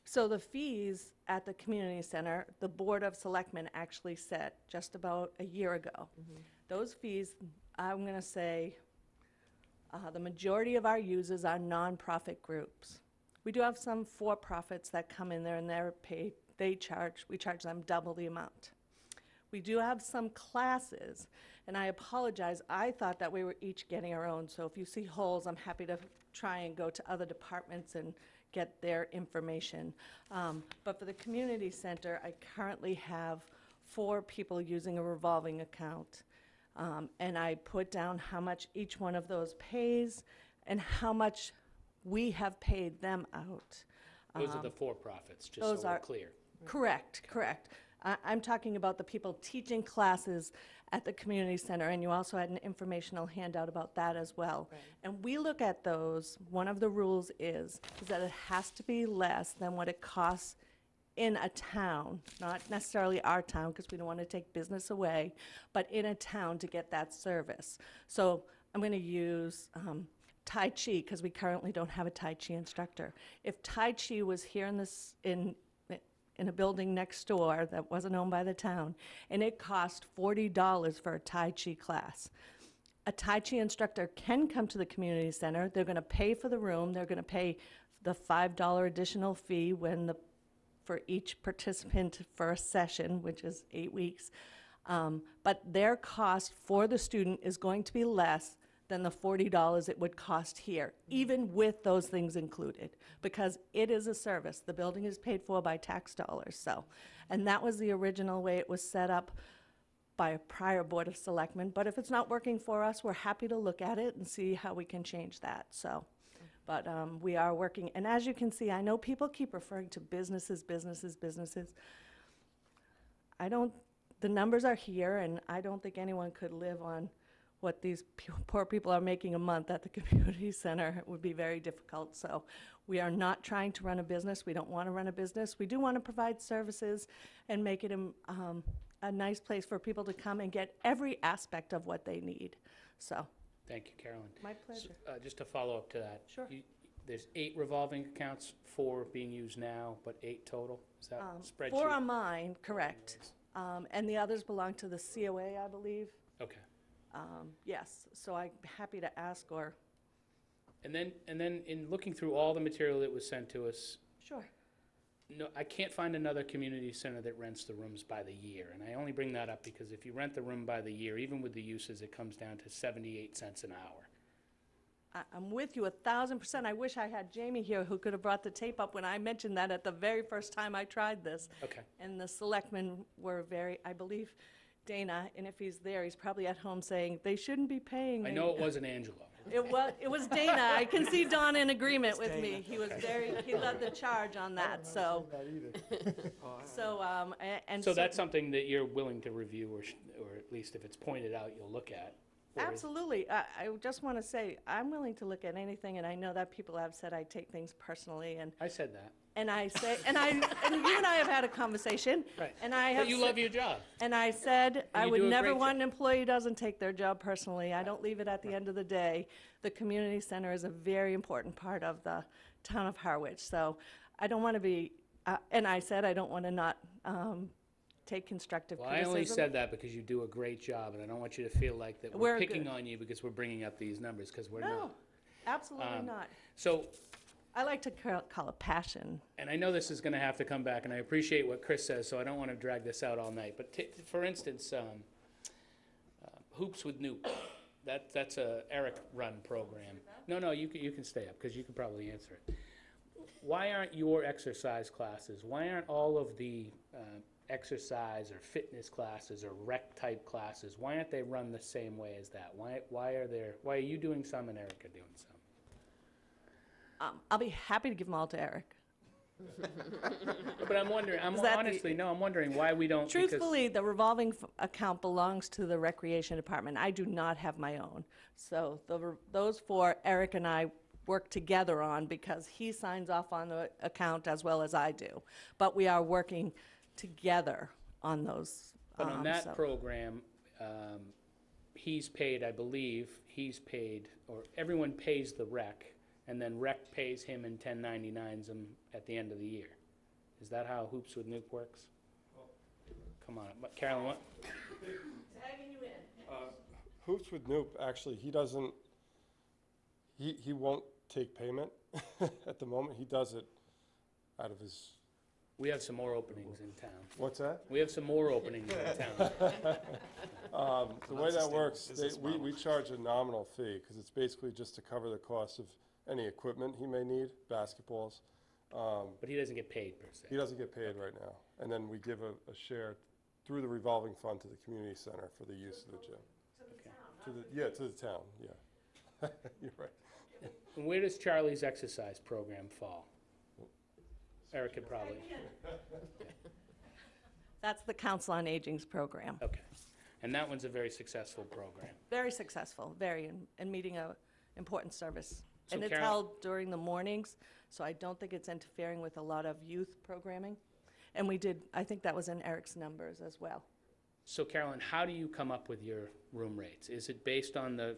So the fees at the community center, the Board of Selectmen actually set just about a year ago. Mm-hmm. Those fees, I'm going to say, the majority of our users are nonprofit groups. We do have some for-profits that come in there and they're paid, we charge them double the amount. We do have some classes, and I apologize, I thought that we were each getting our own, so if you see holes, I'm happy to try and go to other departments and get their information. But for the community center, I currently have 4 people using a revolving account. And I put down how much each one of those pays and how much we have paid them out. Those are the for-profits, just so we're clear. Correct, correct. I'm talking about the people teaching classes at the community center, and you also had an informational handout about that as well. Right. And we look at those, one of the rules is that it has to be less than what it costs in a town, not necessarily our town, because we don't want to take business away, but in a town to get that service. So I'm going to use Tai Chi, because we currently don't have a Tai Chi instructor. If Tai Chi was here in a building next door that wasn't owned by the town, and it cost $40 for a Tai Chi class. A Tai Chi instructor can come to the community center. They're going to pay for the room. They're going to pay the $5 additional fee for each participant for a session, which is 8 weeks. But their cost for the student is going to be less than the $40 it would cost here, even with those things included, because it is a service. The building is paid for by tax dollars, so. And that was the original way it was set up by a prior Board of Selectmen. But if it's not working for us, we're happy to look at it and see how we can change that, so. But we are working, and as you can see, I know people keep referring to businesses, businesses, businesses. The numbers are here, and I don't think anyone could live on what these poor people are making a month at the community center. It would be very difficult. So we are not trying to run a business. We don't want to run a business. We do want to provide services and make it a nice place for people to come and get every aspect of what they need. So, Thank you, Carolyn. my pleasure. Just to follow up to that. Sure. There's 8 revolving accounts, 4 being used now, but 8 total? Is that spreadsheet? 4 on mine, correct. And the others belong to the COA, I believe. Okay. Yes, so I'm happy to ask or, And then in looking through all the material that was sent to us, sure. no, I can't find another community center that rents the rooms by the year. And I only bring that up because if you rent the room by the year, even with the uses, it comes down to 78 cents an hour. I'm with you 1,000%. I wish I had Jamie here who could have brought the tape up when I mentioned that at the very first time I tried this. Okay. And the selectmen were very, I believe, Dana, and if he's there, he's probably at home saying, they shouldn't be paying me. I know it wasn't Angelo. It was Dana. I can see Don in agreement with me. He was he led the charge on that, so. So that's something that you're willing to review, or at least if it's pointed out, you'll look at? Or is- Absolutely. I just want to say, I'm willing to look at anything, and I know that people have said I take things personally, and I said that. and I say, and you and I have had a conversation. Right. And I have But you said- love your job. And I said, I you would do a never great want an employee who doesn't take their job personally. I don't leave it at the end of the day. The community center is a very important part of the town of Harwich. So I don't want to be, and I said, I don't want to not take constructive Well, I criticism. only said that because you do a great job, and I don't want you to feel like that we're We're picking good. on you because we're bringing up these numbers, because we're No, not. absolutely not. So, I like to call it passion. and I know this is going to have to come back, and I appreciate what Chris says, so I don't want to drag this out all night. But for instance, Hoops with Newt, that's a Eric-run program. No, you can stay up, because you can probably answer it. Why aren't your exercise classes, why aren't all of the exercise or fitness classes or rec-type classes, why aren't they run the same way as that? Why are you doing some and Eric are doing some? I'll be happy to give them all to Eric. But I'm wondering, I'm wondering why we don't. because- Truthfully, the revolving account belongs to the Recreation Department. I do not have my own. So those 4, Eric and I work together on because he signs off on the account as well as I do. But we are working together on those. But on that so- program, he's paid, I believe, or everyone pays the rec, and then rec pays him and 1099s him at the end of the year. Is that how Hoops with Nuke works? Come on, Carolyn, what? Tagging you in. Hoops with Noop, actually, he doesn't, he won't take payment at the moment. He does it out of his, We have some more openings in town. what's that? We have some more openings in town. The way that works, business we charge a nominal fee, because it's basically just to cover the cost of any equipment he may need, basketballs. But he doesn't get paid per se. He doesn't get paid right now. And then we give a share through the revolving fund to the community center for the use of the gym. To the town, yeah. You're right. And where does Charlie's exercise program fall? Eric could probably. That's the Council on Aging's program. Okay. And that one's a very successful program. Very successful, very, and meeting a important service. So And it's Carol- held during the mornings, so I don't think it's interfering with a lot of youth programming. And I think that was in Eric's numbers as well. So Carolyn, how do you come up with your room rates? Is it based on the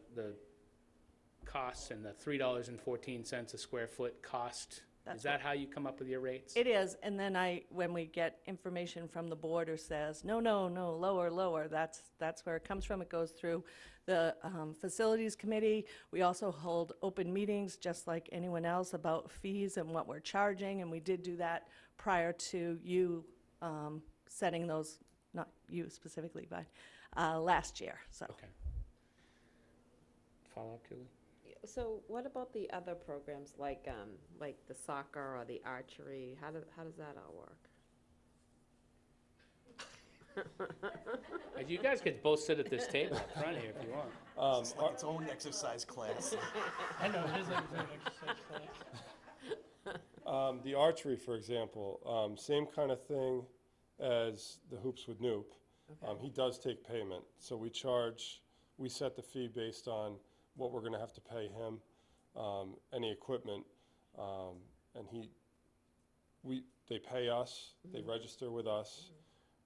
costs and the $3.14 a square foot cost? That's Is that how you come up with your rates? It is, and then when we get information from the board who says, no, lower, that's where it comes from. It goes through the facilities committee. We also hold open meetings, just like anyone else, about fees and what we're charging, and we did do that prior to you setting those, not you specifically, but last year, so. Okay. Follow up, Julie? So what about the other programs, like the soccer or the archery? How does that all work? You guys could both sit at this table up front here if you want. It's like its own exercise class. I know, it is like an exercise class. The archery, for example, same kind of thing as the Hoops with Noop. Okay. He does take payment, so we set the fee based on what we're gonna have to pay him, any equipment, and they pay us, they register with us,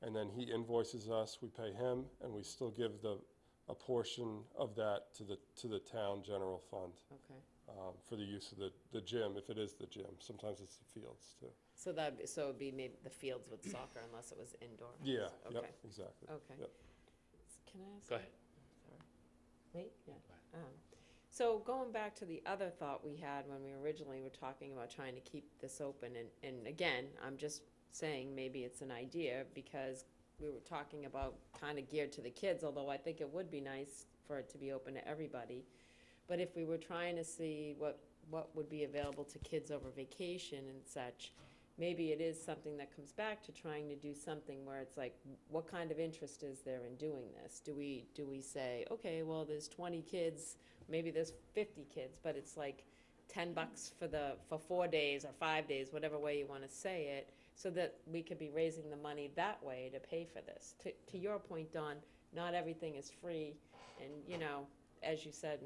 and then he invoices us, we pay him, and we still give a portion of that to the town general fund. Okay. For the use of the gym, if it is the gym. Sometimes it's the fields, too. So it'd be maybe the fields with soccer unless it was indoor? Yeah, Okay. yep, exactly. Okay. Yep. Can I ask? Go ahead. Sorry. Wait, yeah. So going back to the other thought we had when we originally were talking about trying to keep this open, and again, I'm just saying maybe it's an idea because we were talking about kind of geared to the kids, although I think it would be nice for it to be open to everybody. But if we were trying to see what would be available to kids over vacation and such, maybe it is something that comes back to trying to do something where it's like, what kind of interest is there in doing this? Do we say, okay, well, there's 20 kids, maybe there's 50 kids, but it's like $10 for 4 days or 5 days, whatever way you want to say it, so that we could be raising the money that way to pay for this. To your point, Dawn, not everything is free, and as you said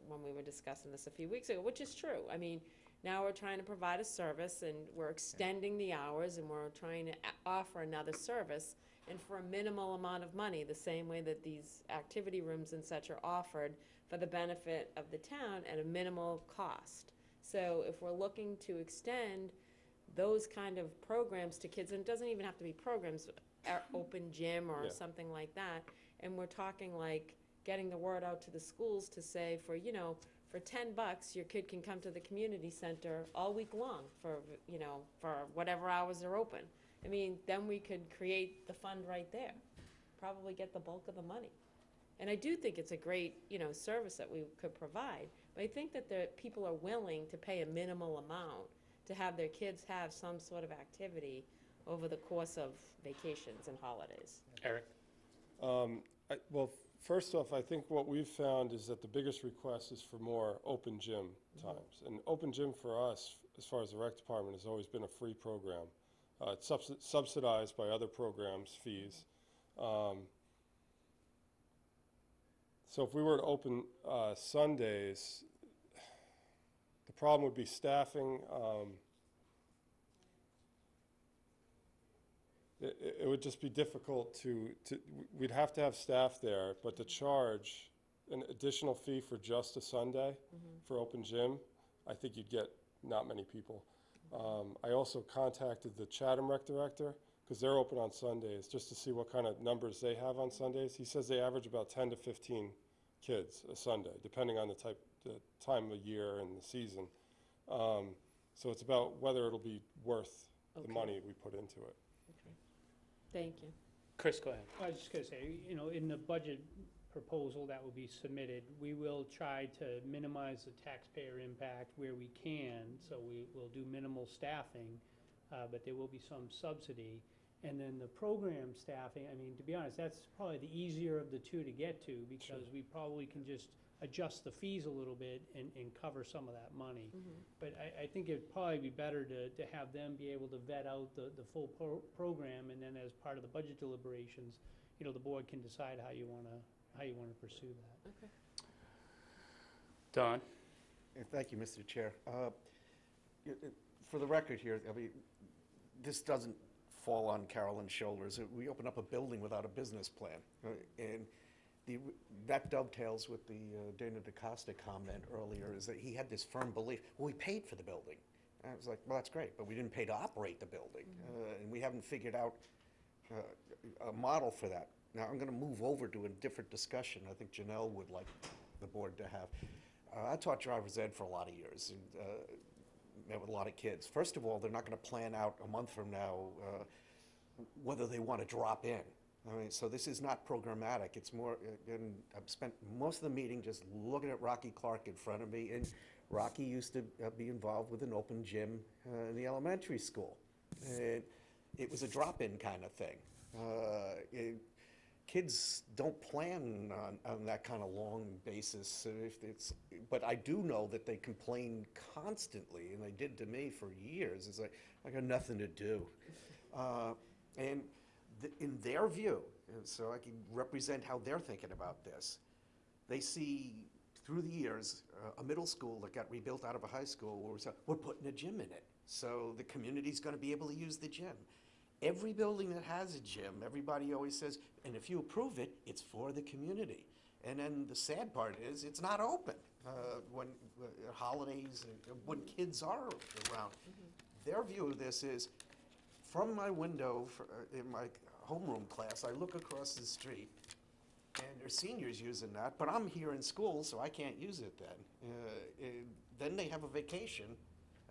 when we were discussing this a few weeks ago, which is true. I mean, now we're trying to provide a service, and we're extending the hours, and we're trying to offer another service, and for a minimal amount of money, the same way that these activity rooms and such are offered for the benefit of the town at a minimal cost. So if we're looking to extend those kind of programs to kids, and it doesn't even have to be programs, open gym or something like that, and we're talking like getting the word out to the schools to say for $10, your kid can come to the community center all week long for whatever hours they're open. I mean, then we could create the fund right there, probably get the bulk of the money. And I do think it's a great, service that we could provide, but I think that people are willing to pay a minimal amount to have their kids have some sort of activity over the course of vacations and holidays. Eric? Well, first off, I think what we've found is that the biggest request is for more open gym times. And open gym for us, as far as the rec department, has always been a free program. It's subsidized by other programs' fees. So if we were to open Sundays, the problem would be staffing. It would just be difficult we'd have to have staff there, but to charge an additional fee for just a Sunday for open gym, I think you'd get not many people. I also contacted the Chatham Rec director, because they're open on Sundays, just to see what kind of numbers they have on Sundays. He says they average about 10 to 15 kids a Sunday, depending on the time of year and the season. So it's about whether it'll be worth the money we put into it. Okay. Thank you. Chris, go ahead. I was just going to say, in the budget proposal that will be submitted, we will try to minimize the taxpayer impact where we can. So we will do minimal staffing, but there will be some subsidy. And then the program staffing, I mean, to be honest, that's probably the easier of the two to get to, because we probably can just adjust the fees a little bit and cover some of that money. But I think it'd probably be better to have them be able to vet out the full program, and then as part of the budget deliberations, the board can decide how you want to pursue that. Okay. Don? Thank you, Mr. Chair. For the record here, I mean, this doesn't fall on Carolyn's shoulders. We opened up a building without a business plan, and that dovetails with the Dana DaCosta comment earlier, is that he had this firm belief, well, we paid for the building. And I was like, well, that's great, but we didn't pay to operate the building, and we haven't figured out a model for that. Now, I'm going to move over to a different discussion I think Janelle would like the board to have. I taught driver's ed for a lot of years, and met with a lot of kids. First of all, they're not going to plan out a month from now whether they want to drop in. I mean, so this is not programmatic. It's more, and I've spent most of the meeting just looking at Rocky Clark in front of me, and Rocky used to be involved with an open gym in the elementary school. And it was a drop-in kind of thing. Kids don't plan on that kind of long basis. But I do know that they complain constantly, and they did to me for years. It's like, I got nothing to do. And in their view, and so I can represent how they're thinking about this, they see through the years a middle school that got rebuilt out of a high school where we're putting a gym in it. So the community's going to be able to use the gym. Every building that has a gym, everybody always says, and if you approve it, it's for the community. And then the sad part is, it's not open when holidays, when kids are around. Their view of this is, from my window in my homeroom class, I look across the street, and there's seniors using that, but I'm here in school, so I can't use it then. Then they have a vacation.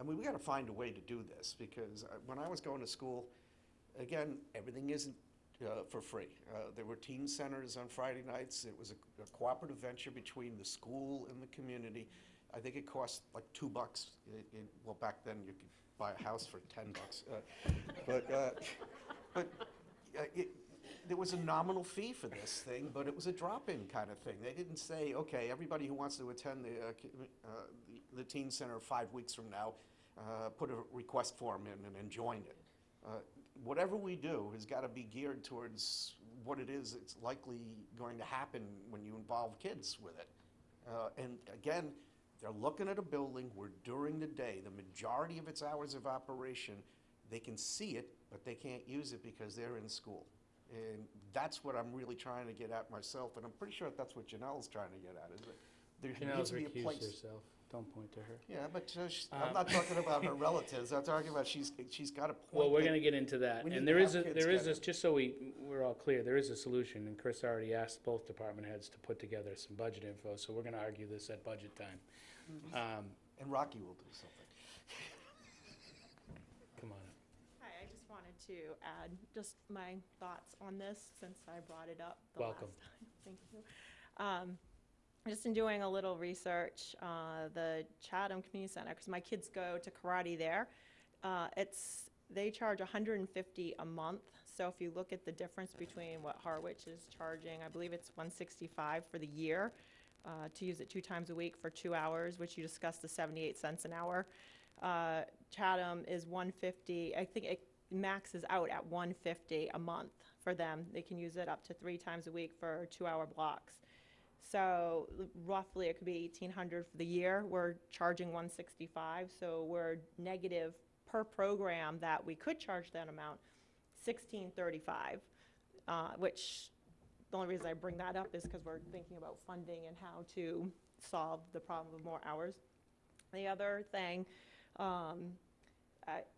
I mean, we got to find a way to do this, because when I was going to school, again, everything isn't for free. There were teen centers on Friday nights. It was a cooperative venture between the school and the community. I think it cost like $2. Well, back then you could buy a house for $10. There was a nominal fee for this thing, but it was a drop-in kind of thing. They didn't say, okay, everybody who wants to attend the teen center 5 weeks from now, put a request form in and join it. Whatever we do has got to be geared towards what it is it's likely going to happen when you involve kids with it. And again, they're looking at a building where during the day, the majority of its hours of operation, they can see it, but they can't use it because they're in school. And that's what I'm really trying to get at myself, and I'm pretty sure that's what Janelle's trying to get at, is that there needs Janelle's to be a recused place. herself. Don't point to her. Yeah, but I'm not talking about her relatives. I'm talking about she's got a point. Well, we're that going to get into that. we need And to there is, have kids there is get this, it. just so we're all clear, there is a solution, and Chris already asked both department heads to put together some budget info, so we're going to argue this at budget time. And Rocky will do something. Come on up. Hi, I just wanted to add just my thoughts on this since I brought it up the Welcome. last time. Thank you. Just in doing a little research, the Chatham Community Center, because my kids go to karate there, they charge $150 a month. So if you look at the difference between what Harwich is charging, I believe it's $165 for the year to use it 2 times a week for 2 hours, which you discussed the 78 cents an hour. Chatham is $150. I think it maxes out at $150 a month for them. They can use it up to 3 times a week for 2-hour blocks. So roughly it could be $1,800 for the year. We're charging $165, so we're negative per program that we could charge that amount, $1,635, which the only reason I bring that up is because we're thinking about funding and how to solve the problem of more hours. The other thing, I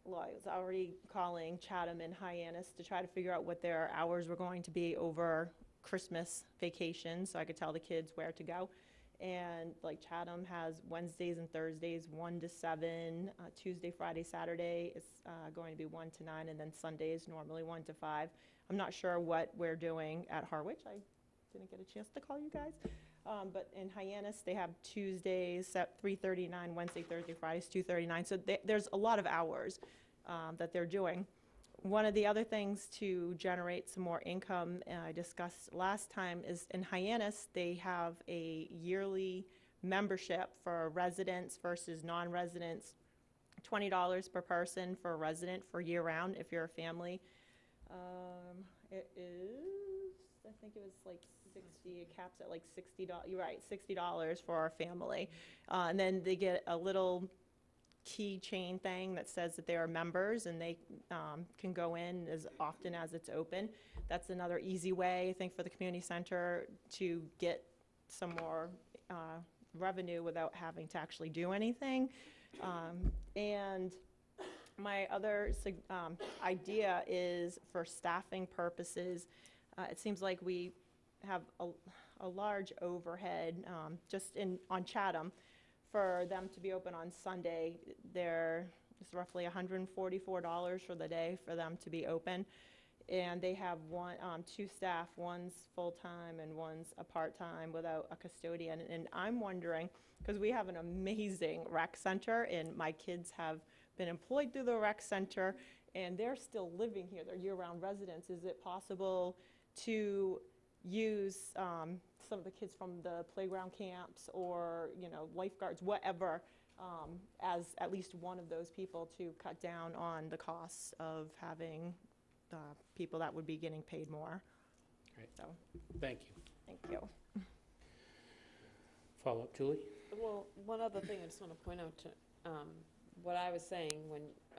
was already calling Chatham and Hyannis to try to figure out what their hours were going to be over Christmas vacation, so I could tell the kids where to go. And like Chatham has Wednesdays and Thursdays 1 to 7, Tuesday, Friday, Saturday is going to be 1 to 9, and then Sundays normally 1 to 5. I'm not sure what we're doing at Harwich. I didn't get a chance to call you guys. But in Hyannis, they have Tuesdays at 3:39, Wednesday, Thursday, Fridays 2:39. So there's a lot of hours that they're doing. One of the other things to generate some more income I discussed last time is in Hyannis, they have a yearly membership for residents versus non-residents, $20 per person for a resident for year-round if you're a family. It is, I think it was like 60, it caps at like $60, you're right, $60 for our family. And then they get a little keychain thing that says that they are members and they can go in as often as it's open. That's another easy way, I think, for the community center to get some more revenue without having to actually do anything. And my other idea is for staffing purposes. It seems like we have a large overhead just on Chatham. For them to be open on Sunday, it's roughly $144 for the day for them to be open. And they have 2 staff, one's full-time and one's a part-time without a custodian. And I'm wondering, because we have an amazing rec center and my kids have been employed through the rec center and they're still living here, they're year-round residents. Is it possible to use some of the kids from the playground camps or, lifeguards, whatever, as at least one of those people to cut down on the costs of having people that would be getting paid more? Great. So, Thank you. thank you. Follow up, Julie? Well, one other thing I just want to point out to what I was saying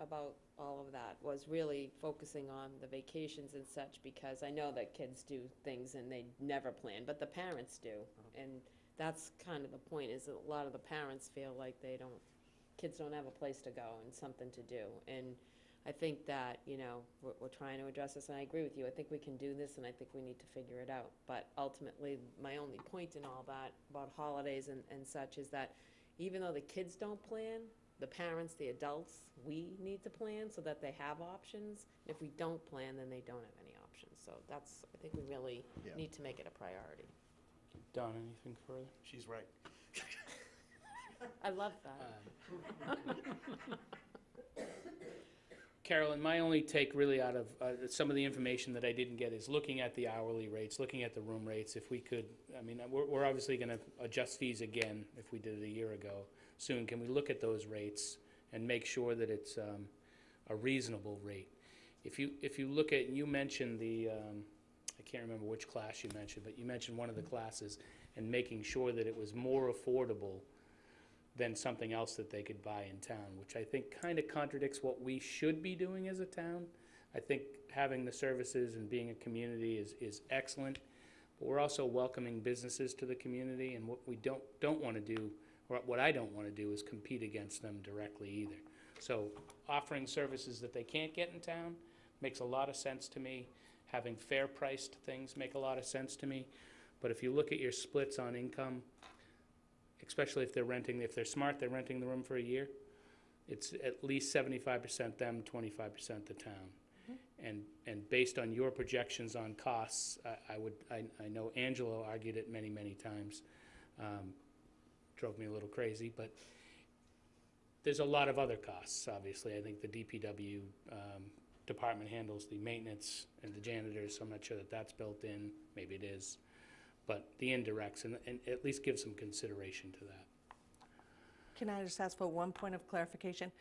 about all of that was really focusing on the vacations and such, because I know that kids do things and they never plan, but the parents do. And that's kind of the point, is that a lot of the parents feel like kids don't have a place to go and something to do. And I think that, we're trying to address this, and I agree with you. I think we can do this, and I think we need to figure it out. But ultimately, my only point in all that about holidays and such is that even though the kids don't plan, the parents, the adults, we need to plan so that they have options. If we don't plan, then they don't have any options. So I think we really need to make it a priority. Don, anything further? She's right. I love that. Carolyn, my only take really out of some of the information that I didn't get is looking at the hourly rates, looking at the room rates. If we could, I mean, we're obviously going to adjust fees again if we did it a year ago soon. Can we look at those rates and make sure that it's a reasonable rate? If you look at, you mentioned I can't remember which class you mentioned, but you mentioned one of the classes, and making sure that it was more affordable than something else that they could buy in town, which I think kind of contradicts what we should be doing as a town. I think having the services and being a community is excellent, but we're also welcoming businesses to the community, and what we don't want to do, or what I don't want to do, is compete against them directly either. So offering services that they can't get in town makes a lot of sense to me. Having fair priced things make a lot of sense to me. But if you look at your splits on income, especially if they're smart, they're renting the room for a year, it's at least 75% them, 25% the town. And based on your projections on costs, I know Angelo argued it many, many times. Drove me a little crazy, but there's a lot of other costs, obviously. I think the DPW department handles the maintenance and the janitors, so I'm not sure that that's built in. Maybe it is. But the indirects, and at least give some consideration to that. Can I just ask for one point of clarification?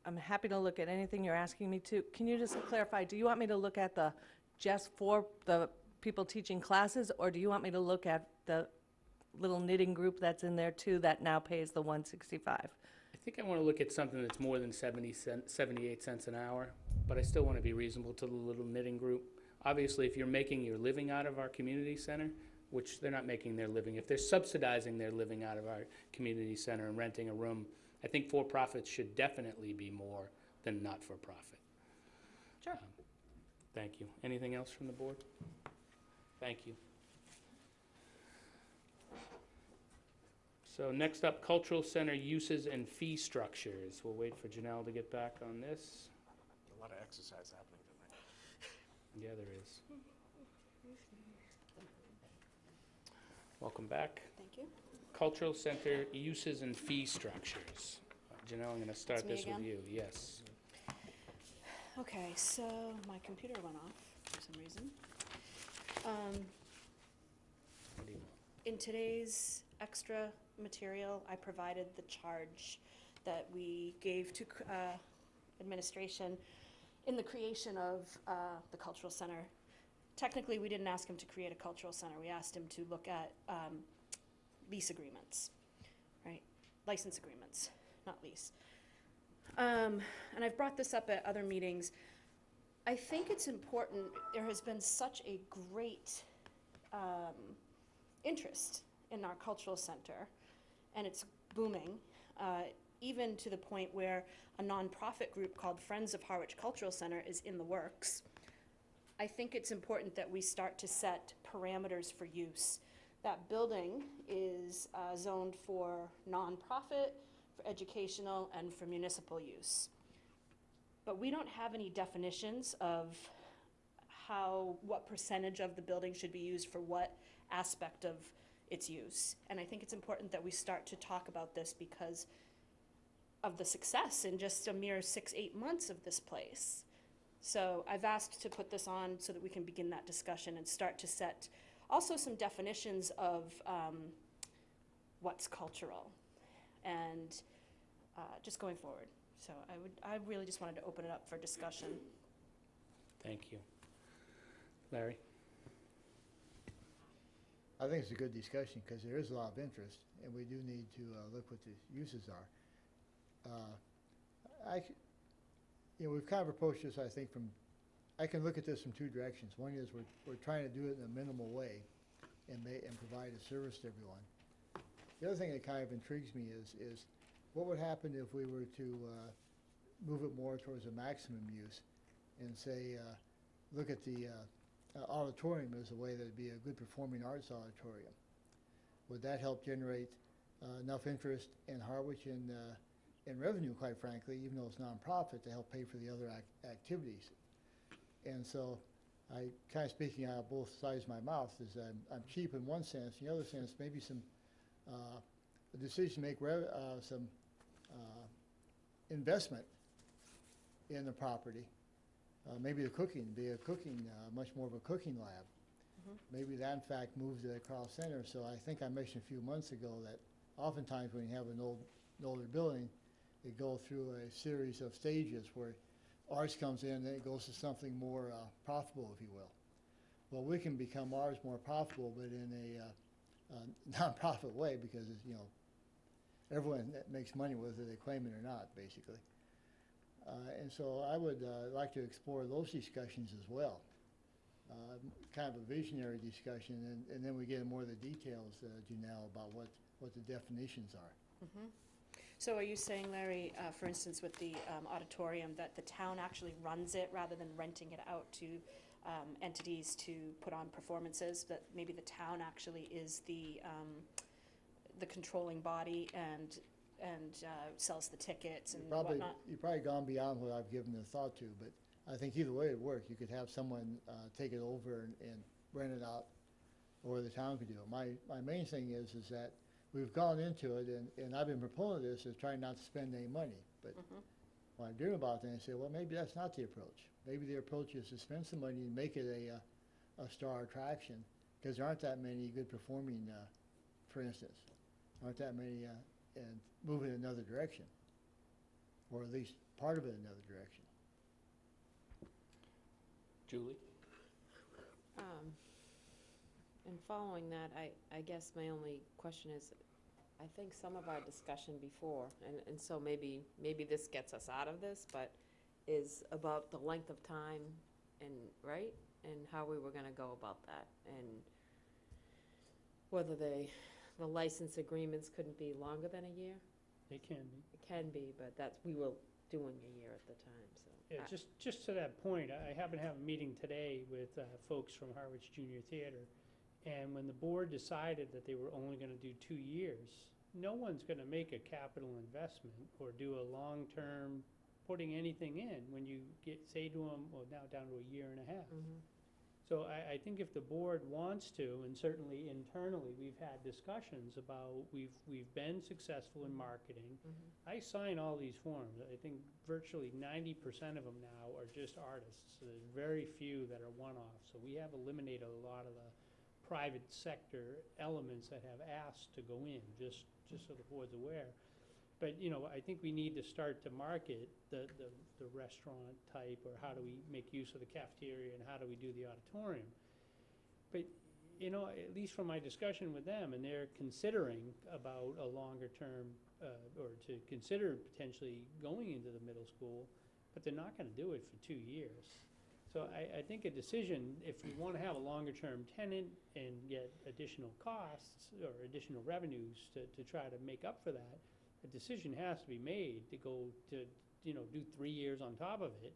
I'm happy to look at anything you're asking me to. Can you just clarify, do you want me to look at just for the people teaching classes, or do you want me to look at the little knitting group that's in there too that now pays the $165? I think I want to look at something that's more than 78 cents an hour, but I still want to be reasonable to the little knitting group. Obviously, if you're making your living out of our community center, which they're not making their living, if they're subsidizing their living out of our community center and renting a room, I think for-profits should definitely be more than not-for-profit. Sure. Thank you. Anything else from the board? Thank you. So next up, cultural center uses and fee structures. We'll wait for Janelle to get back on this. A lot of exercise happening tonight. Yeah, there is. Welcome back. Thank you. Cultural center uses and fee structures. Janelle, I'm going to start It's me this with again? you. Yes. Okay, so my computer went off for some reason. What do you want? In today's extra material, I provided the charge that we gave to administration in the creation of the cultural center. Technically, we didn't ask him to create a cultural center. We asked him to look at lease agreements, right? License agreements, not lease. And I've brought this up at other meetings. I think it's important. There has been such a great interest in our cultural center, and it's booming, even to the point where a nonprofit group called Friends of Harwich Cultural Center is in the works. I think it's important that we start to set parameters for use. That building is zoned for nonprofit, for educational, and for municipal use. But we don't have any definitions of what percentage of the building should be used for what aspect of its use. And I think it's important that we start to talk about this because of the success in just a mere 6-8 months of this place. So I've asked to put this on so that we can begin that discussion and start to set also some definitions of what's cultural and just going forward. So I really just wanted to open it up for discussion. Thank you. Larry? I think it's a good discussion because there is a lot of interest, and we do need to look what the uses are. We've kind of approached this, I think, I can look at this from two directions. One is we're trying to do it in a minimal way and provide a service to everyone. The other thing that kind of intrigues me is what would happen if we were to move it more towards a maximum use and say, look at the auditorium as a way that would be a good performing arts auditorium. Would that help generate enough interest in Harwich and revenue, quite frankly, even though it's nonprofit, to help pay for the other activities? And so I kind of speaking out of both sides of my mouth is I'm cheap in one sense. In the other sense, maybe a decision to make some investment in the property. Maybe much more of a cooking lab. Maybe that in fact moves it across center. So I think I mentioned a few months ago that oftentimes when you have an older building, it goes through a series of stages where ours comes in, then it goes to something more profitable, if you will. Well, we can become ours more profitable, but in a non-profit way, because everyone that makes money, whether they claim it or not, basically. And so I would like to explore those discussions as well. Kind of a visionary discussion, and then we get into more of the details, Janelle, about what the definitions are. So are you saying, Larry, for instance, with the auditorium, that the town actually runs it rather than renting it out to entities to put on performances, that maybe the town actually is the controlling body and sells the tickets and whatnot? You've probably gone beyond what I've given the thought to, but I think either way it works. You could have someone take it over and rent it out, or the town could do it. My main thing is that we've gone into it, and I've been proponent of this, is trying not to spend any money. But when I'm doing about that, I say, well, maybe that's not the approach. Maybe the approach is to spend some money and make it a star attraction, because there aren't that many good performing, for instance, aren't that many, and move in another direction, or at least part of it another direction. Julie? And following that, I guess my only question is, I think some of our discussion before, and so maybe this gets us out of this, but is about the length of time and, right? And how we were gonna go about that, and whether the license agreements couldn't be longer than a year? They can be. It can be, but we were doing a year at the time, so. Yeah, just to that point, I happen to have a meeting today with folks from Harwich Junior Theater, and when the board decided that they were only going to do 2 years, no one's going to make a capital investment or do a long-term putting anything in when you say to them, well, now down to a year and a half. So I think if the board wants to, and certainly internally, we've had discussions about, we've been successful in marketing. I sign all these forms. I think virtually 90% of them now are just artists. So there's very few that are one-off. So we have eliminated a lot of the private sector elements that have asked to go in, just so the board's aware. But, I think we need to start to market the restaurant type, or how do we make use of the cafeteria, and how do we do the auditorium. But, at least from my discussion with them, and they're considering about a longer term, or to consider potentially going into the middle school, but they're not gonna do it for 2 years. So I think a decision, if we wanna have a longer term tenant and get additional costs or additional revenues to try to make up for that, a decision has to be made to go to, do 3 years on top of it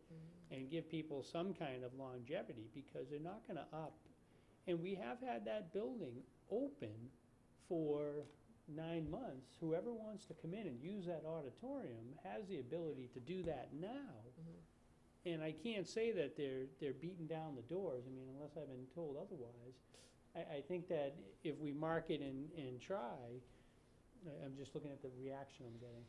and give people some kind of longevity, because they're not gonna up. And we have had that building open for 9 months. Whoever wants to come in and use that auditorium has the ability to do that now. And I can't say that they're beating down the doors, unless I've been told otherwise. I think that if we market and try, I'm just looking at the reaction I'm getting.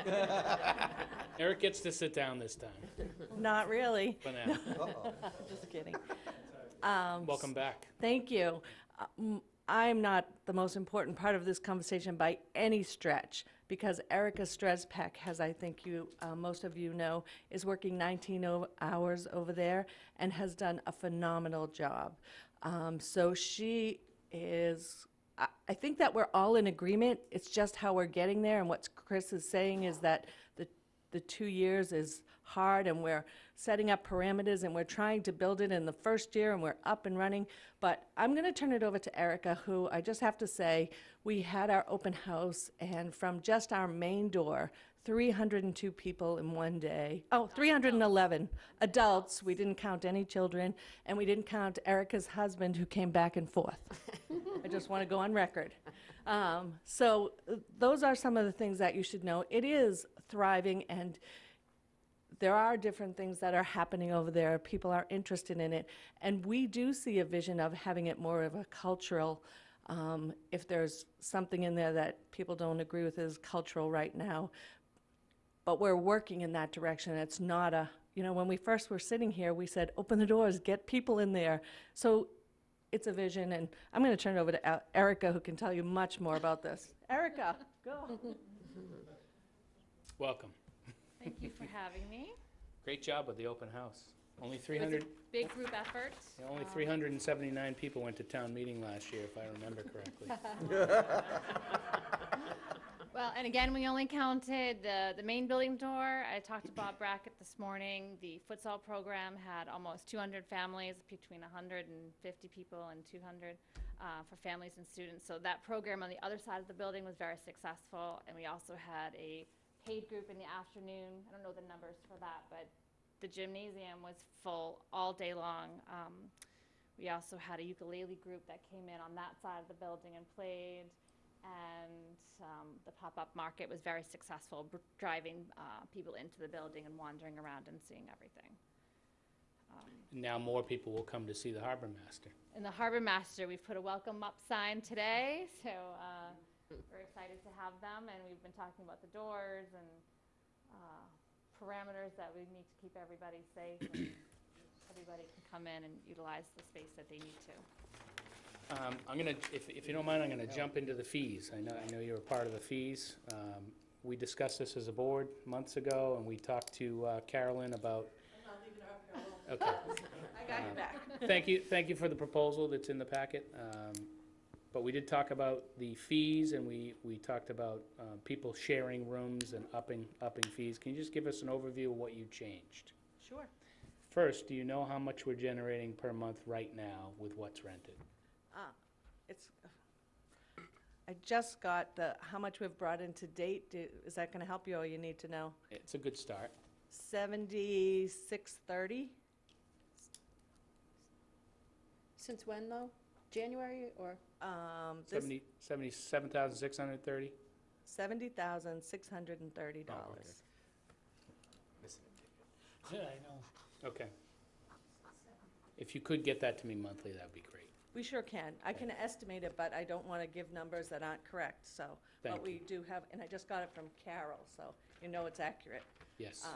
That Eric gets to sit down this time. Not really. For now. Just kidding. Welcome back. Thank you. I'm not the most important part of this conversation by any stretch, because Erica Strezpeck, as I think most of you know, is working 19 hours over there and has done a phenomenal job. So she is, I think that we're all in agreement. It's just how we're getting there. And what Chris is saying is that the 2 years is hard, and we're setting up parameters, and we're trying to build it in the first year, and we're up and running. But I'm going to turn it over to Erica, who I just have to say, we had our open house, and from just our main door, 302 people in one day. Oh, 311 adults. We didn't count any children, and we didn't count Erica's husband, who came back and forth. I just want to go on record. So those are some of the things that you should know. It is thriving, and there are different things that are happening over there. People are interested in it, and we do see a vision of having it more of a cultural, if there's something in there that people don't agree with is cultural right now, but we're working in that direction. It's not a, when we first were sitting here, we said, open the doors, get people in there. So it's a vision, and I'm going to turn it over to Erica, who can tell you much more about this. Erica, go. Welcome. Thank you for having me. Great job with the open house. Only It was 300, a big group effort. only 379 people went to town meeting last year, if I remember correctly. Well, and again, we only counted the main building door. I talked to Bob Brackett this morning. The futsal program had almost 200 families, between 150 people and 200 for families and students. So that program on the other side of the building was very successful. And we also had a paid group in the afternoon. I don't know the numbers for that, but the gymnasium was full all day long. We also had a ukulele group that came in on that side of the building and played. And the pop-up market was very successful, driving people into the building and wandering around and seeing everything. Now more people will come to see the Harbor Master. And the Harbor Master, we've put a welcome up sign today, so we're excited to have them. And we've been talking about the doors and parameters that we need to keep everybody safe and everybody can come in and utilize the space that they need to. I'm gonna, if you don't mind, I'm gonna jump into the fees. I know you're a part of the fees. We discussed this as a board months ago, and we talked to Carolyn about. Okay. I got your back. Thank you for the proposal that's in the packet. But we did talk about the fees, and we talked about people sharing rooms and upping fees. Can you just give us an overview of what you changed? Sure. First, do you know how much we're generating per month right now with what's rented? I just got how much we've brought in to date. Is that going to help you, or you need to know? It's a good start. 7630. Since when, though? January or? 77,630? $70,630. Yeah, I know. Okay. If you could get that to me monthly, that'd be great. We sure can. I can estimate it, but I don't want to give numbers that aren't correct, so. Thank But we do have, and I just got it from Carol, so you know it's accurate. Yes.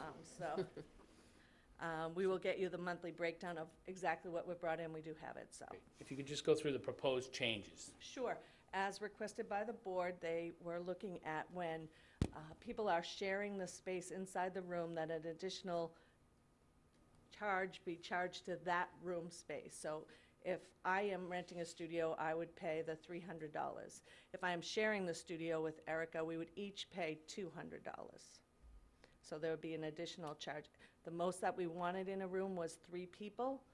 We will get you the monthly breakdown of exactly what we've brought in. We do have it, so. If you could just go through the proposed changes. Sure. As requested by the board, they were looking at when people are sharing the space inside the room, that an additional charge be charged to that room space. So if I am renting a studio, I would pay the $300. If I am sharing the studio with Erica, we would each pay $200. So there would be an additional charge. The most that we wanted in a room was 3 people.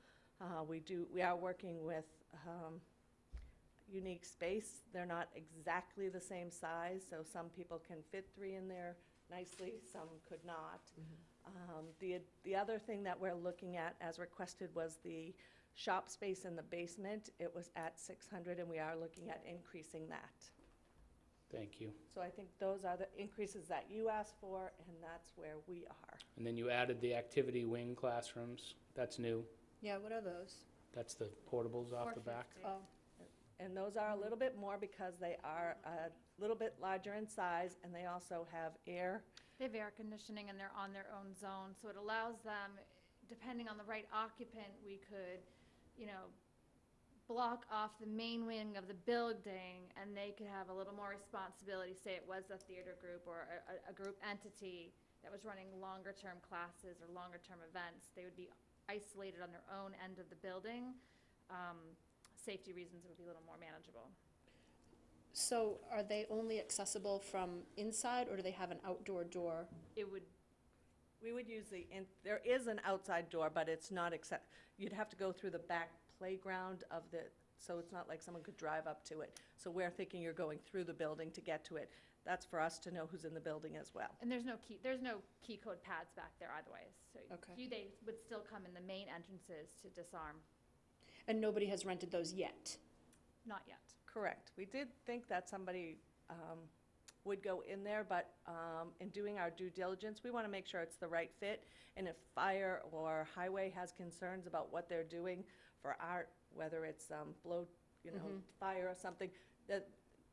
We are working with unique space. They're not exactly the same size, so some people can fit 3 in there nicely, some could not. The other thing that we're looking at, as requested, was the shop space in the basement. It was at 600, and we are looking at increasing that. Thank you. So I think those are the increases that you asked for, and that's where we are. And then you added the activity wing classrooms. That's new. Yeah, what are those? That's the portables off the back. Oh, And those are a little bit more because they are a little bit larger in size, and they also have air. They have air conditioning and they're on their own zone, so it allows them, depending on the right occupant, we could, block off the main wing of the building, and they could have a little more responsibility. Say it was a theater group or a group entity that was running longer-term classes or longer-term events. They would be isolated on their own end of the building. Safety reasons, it would be a little more manageable. So are they only accessible from inside, or do they have an outdoor door? It would, We would use there is an outside door, but it's not you'd have to go through the back playground of so it's not like someone could drive up to it. So we're thinking you're going through the building to get to it. That's for us to know who's in the building as well. and there's no key code pads back there otherwise, so Okay. they would still come in the main entrances to disarm. And nobody has rented those yet? Not yet. Correct. We did think that somebody would go in there, but in doing our due diligence, we want to make sure it's the right fit. And if fire or highway has concerns about what they're doing for art, whether it's fire or something,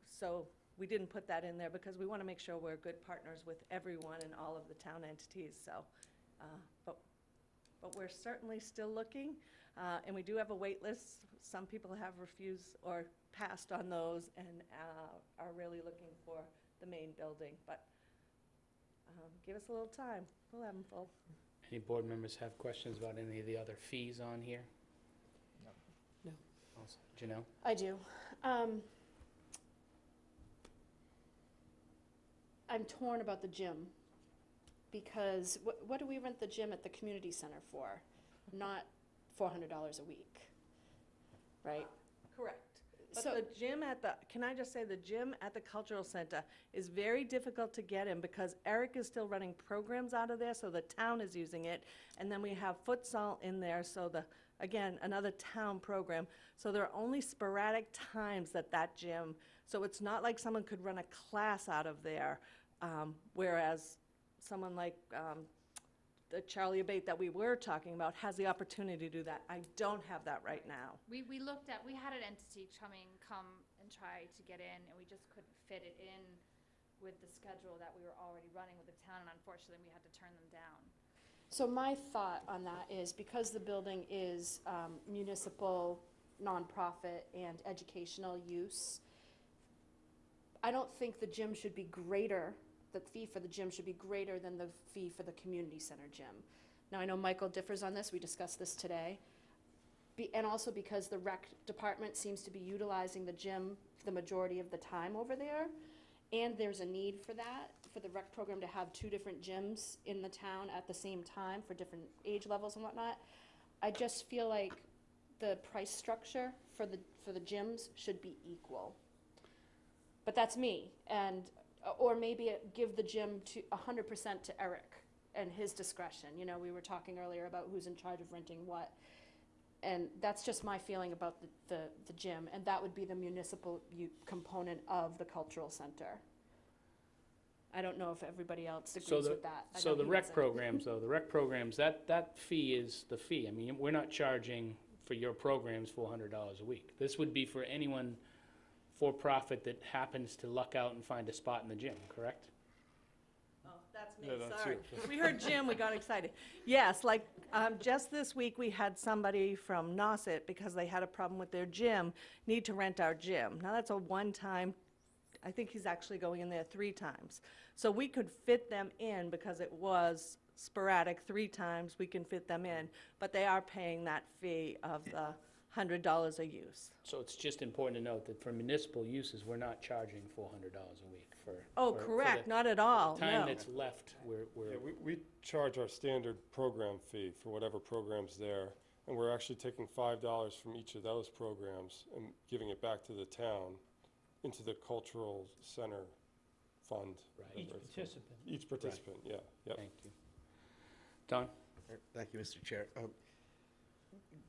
so we didn't put that in there because we want to make sure we're good partners with everyone and all of the town entities. So, but we're certainly still looking, and we do have a wait list. Some people have refused or passed on those and are really looking for the main building, but give us a little time. We'll have them full. Any board members have questions about any of the other fees on here? No. Also, Janelle? I do. I'm torn about the gym, because what do we rent the gym at the community center for? Not $400 a week, right? Correct. But So- the gym can I just say, the gym at the cultural center is very difficult to get in because Eric is still running programs out of there, so the town is using it. And then we have futsal in there, so again, another town program. So there are only sporadic times that gym, so it's not like someone could run a class out of there, whereas someone like the Charlie Abate that we were talking about has the opportunity to do that. I don't have that right now. We had an entity come and try to get in, and we just couldn't fit it in with the schedule that we were already running with the town, and unfortunately, we had to turn them down. So my thought on that is, because the building is municipal, nonprofit, and educational use, I don't think the gym should be greater, the fee for the gym should be greater than the fee for the community center gym. Now, I know Michael differs on this, we discussed this today, and also because the rec department seems to be utilizing the gym the majority of the time over there, and there's a need for that, for the rec program to have two different gyms in the town at the same time for different age levels and whatnot. I just feel like the price structure for the gyms should be equal. But that's me, and or maybe give the gym to 100% to Eric and his discretion. You know, we were talking earlier about who's in charge of renting what, and that's just my feeling about the gym, and that would be the municipal component of the cultural center. I don't know if everybody else agrees with that. I So know the he rec doesn't. programs, though, that fee is the fee. I mean, we're not charging for your programs $400 a week. This would be for anyone for-profit that happens to luck out and find a spot in the gym, correct? Oh, that's me, Yeah, that's sorry. you. We heard gym, we got excited. Yes, like, just this week, we had somebody from Nauset, because they had a problem with their gym, need to rent our gym. Now, that's a one-time, I think he's actually going in there 3 times. So we could fit them in, because it was sporadic 3 times, we can fit them in, but they are paying that fee of the $100 a use. So it's just important to note that for municipal uses, we're not charging $400 a week for. Oh, for correct, the not at all, time no. that's left, we're. Yeah, we charge our standard program fee for whatever program's there, and we're actually taking $5 from each of those programs and giving it back to the town into the cultural center fund. Right. Each whatever it's called. participant. Each participant, yeah, yep. Thank you. Don? Thank you, Mr. Chair.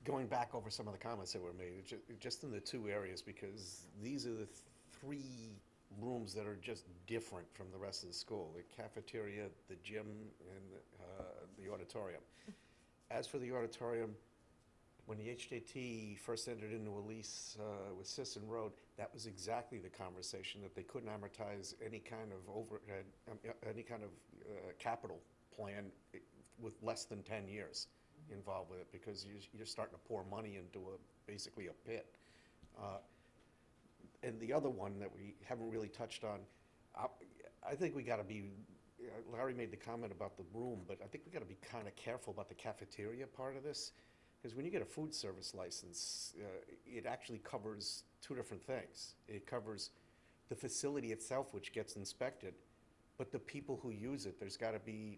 Going back over some of the comments that were made, just in the 2 areas, because these are the 3 rooms that are just different from the rest of the school: the cafeteria, the gym, and the auditorium. As for the auditorium, when the HJT first entered into a lease with Sisson Road, that was exactly the conversation, that they couldn't amortize any kind of overhead, any kind of capital plan with less than 10 years involved with it, because you're starting to pour money into basically a pit. And the other one that we haven't really touched on, I think we got to be, Larry made the comment about the room, but I think we got to be kind of careful about the cafeteria part of this, because when you get a food service license, it actually covers 2 different things. It covers the facility itself which gets inspected, but the people who use it. There's got to be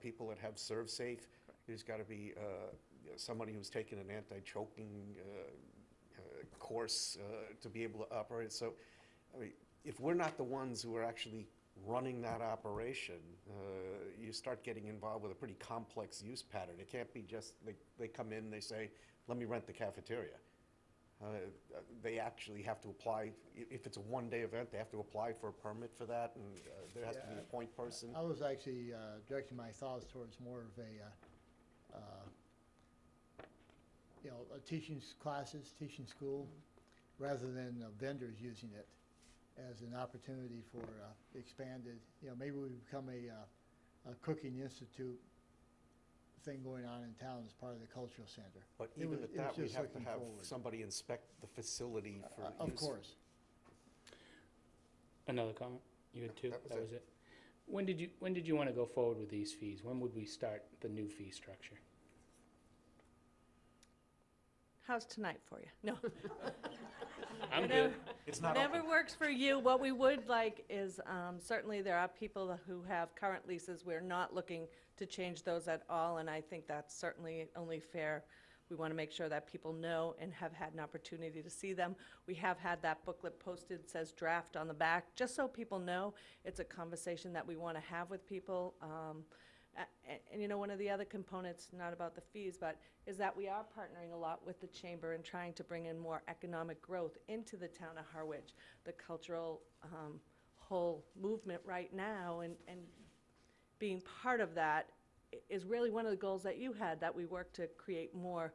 people that have serve safe. There's got to be somebody who's taken an anti-choking course to be able to operate. So, I mean, if we're not the ones who are actually running that operation, you start getting involved with a pretty complex use pattern. It can't be just they come in, they say, let me rent the cafeteria. They actually have to apply, if it's a one-day event, they have to apply for a permit for that, and there has to be a point person. I was actually directing my thoughts towards more of a, teaching classes, teaching school, rather than vendors using it as an opportunity for expanded, maybe we become a cooking institute thing going on in town as part of the cultural center. But even at that, we have to have somebody inspect the facility for use. Of course. Another comment? You had two? That was it. When did you want to go forward with these fees? When would we start the new fee structure? How's tonight for you? No. I'm good. It's not Whatever open. works for you. What we would like is, certainly there are people who have current leases. We're not looking to change those at all, and I think that's certainly only fair. We want to make sure that people know and have had an opportunity to see them. We have had that booklet posted, says draft on the back, just so people know it's a conversation that we want to have with people. And one of the other components, not about the fees, but is that we are partnering a lot with the chamber and trying to bring in more economic growth into the town of Harwich. The cultural whole movement right now, and being part of that is really one of the goals that you had, that we work to create more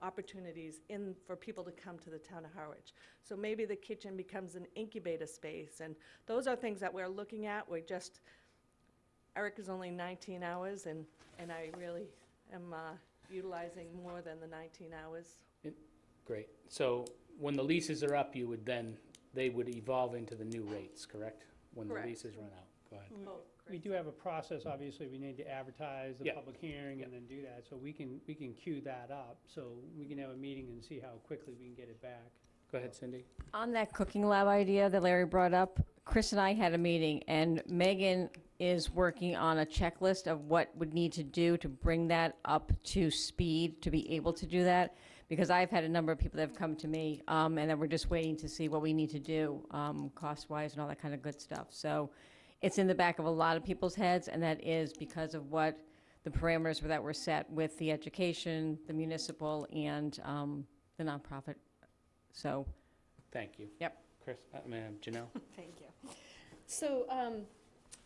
opportunities for people to come to the town of Harwich. So maybe the kitchen becomes an incubator space, and those are things that we're looking at. Eric is only 19 hours, and I really am utilizing more than the 19 hours. Great. So when the leases are up, they would evolve into the new rates, correct? When Correct. the leases run out. Go ahead. We do have a process, obviously, we need to advertise the Yeah. public hearing and then do that, so we can queue that up, so we can have a meeting and see how quickly we can get it back. Go ahead, Cindy. On that cooking lab idea that Larry brought up, Chris and I had a meeting, and Megan is working on a checklist of what would need to do to bring that up to speed to be able to do that. Because I've had a number of people that have come to me, and that we're just waiting to see what we need to do, cost-wise and all that kind of good stuff. So it's in the back of a lot of people's heads, and that is because of what the parameters that were set with the education, the municipal, and the nonprofit. So, Thank you. yep. Chris, Janelle? Thank you. So,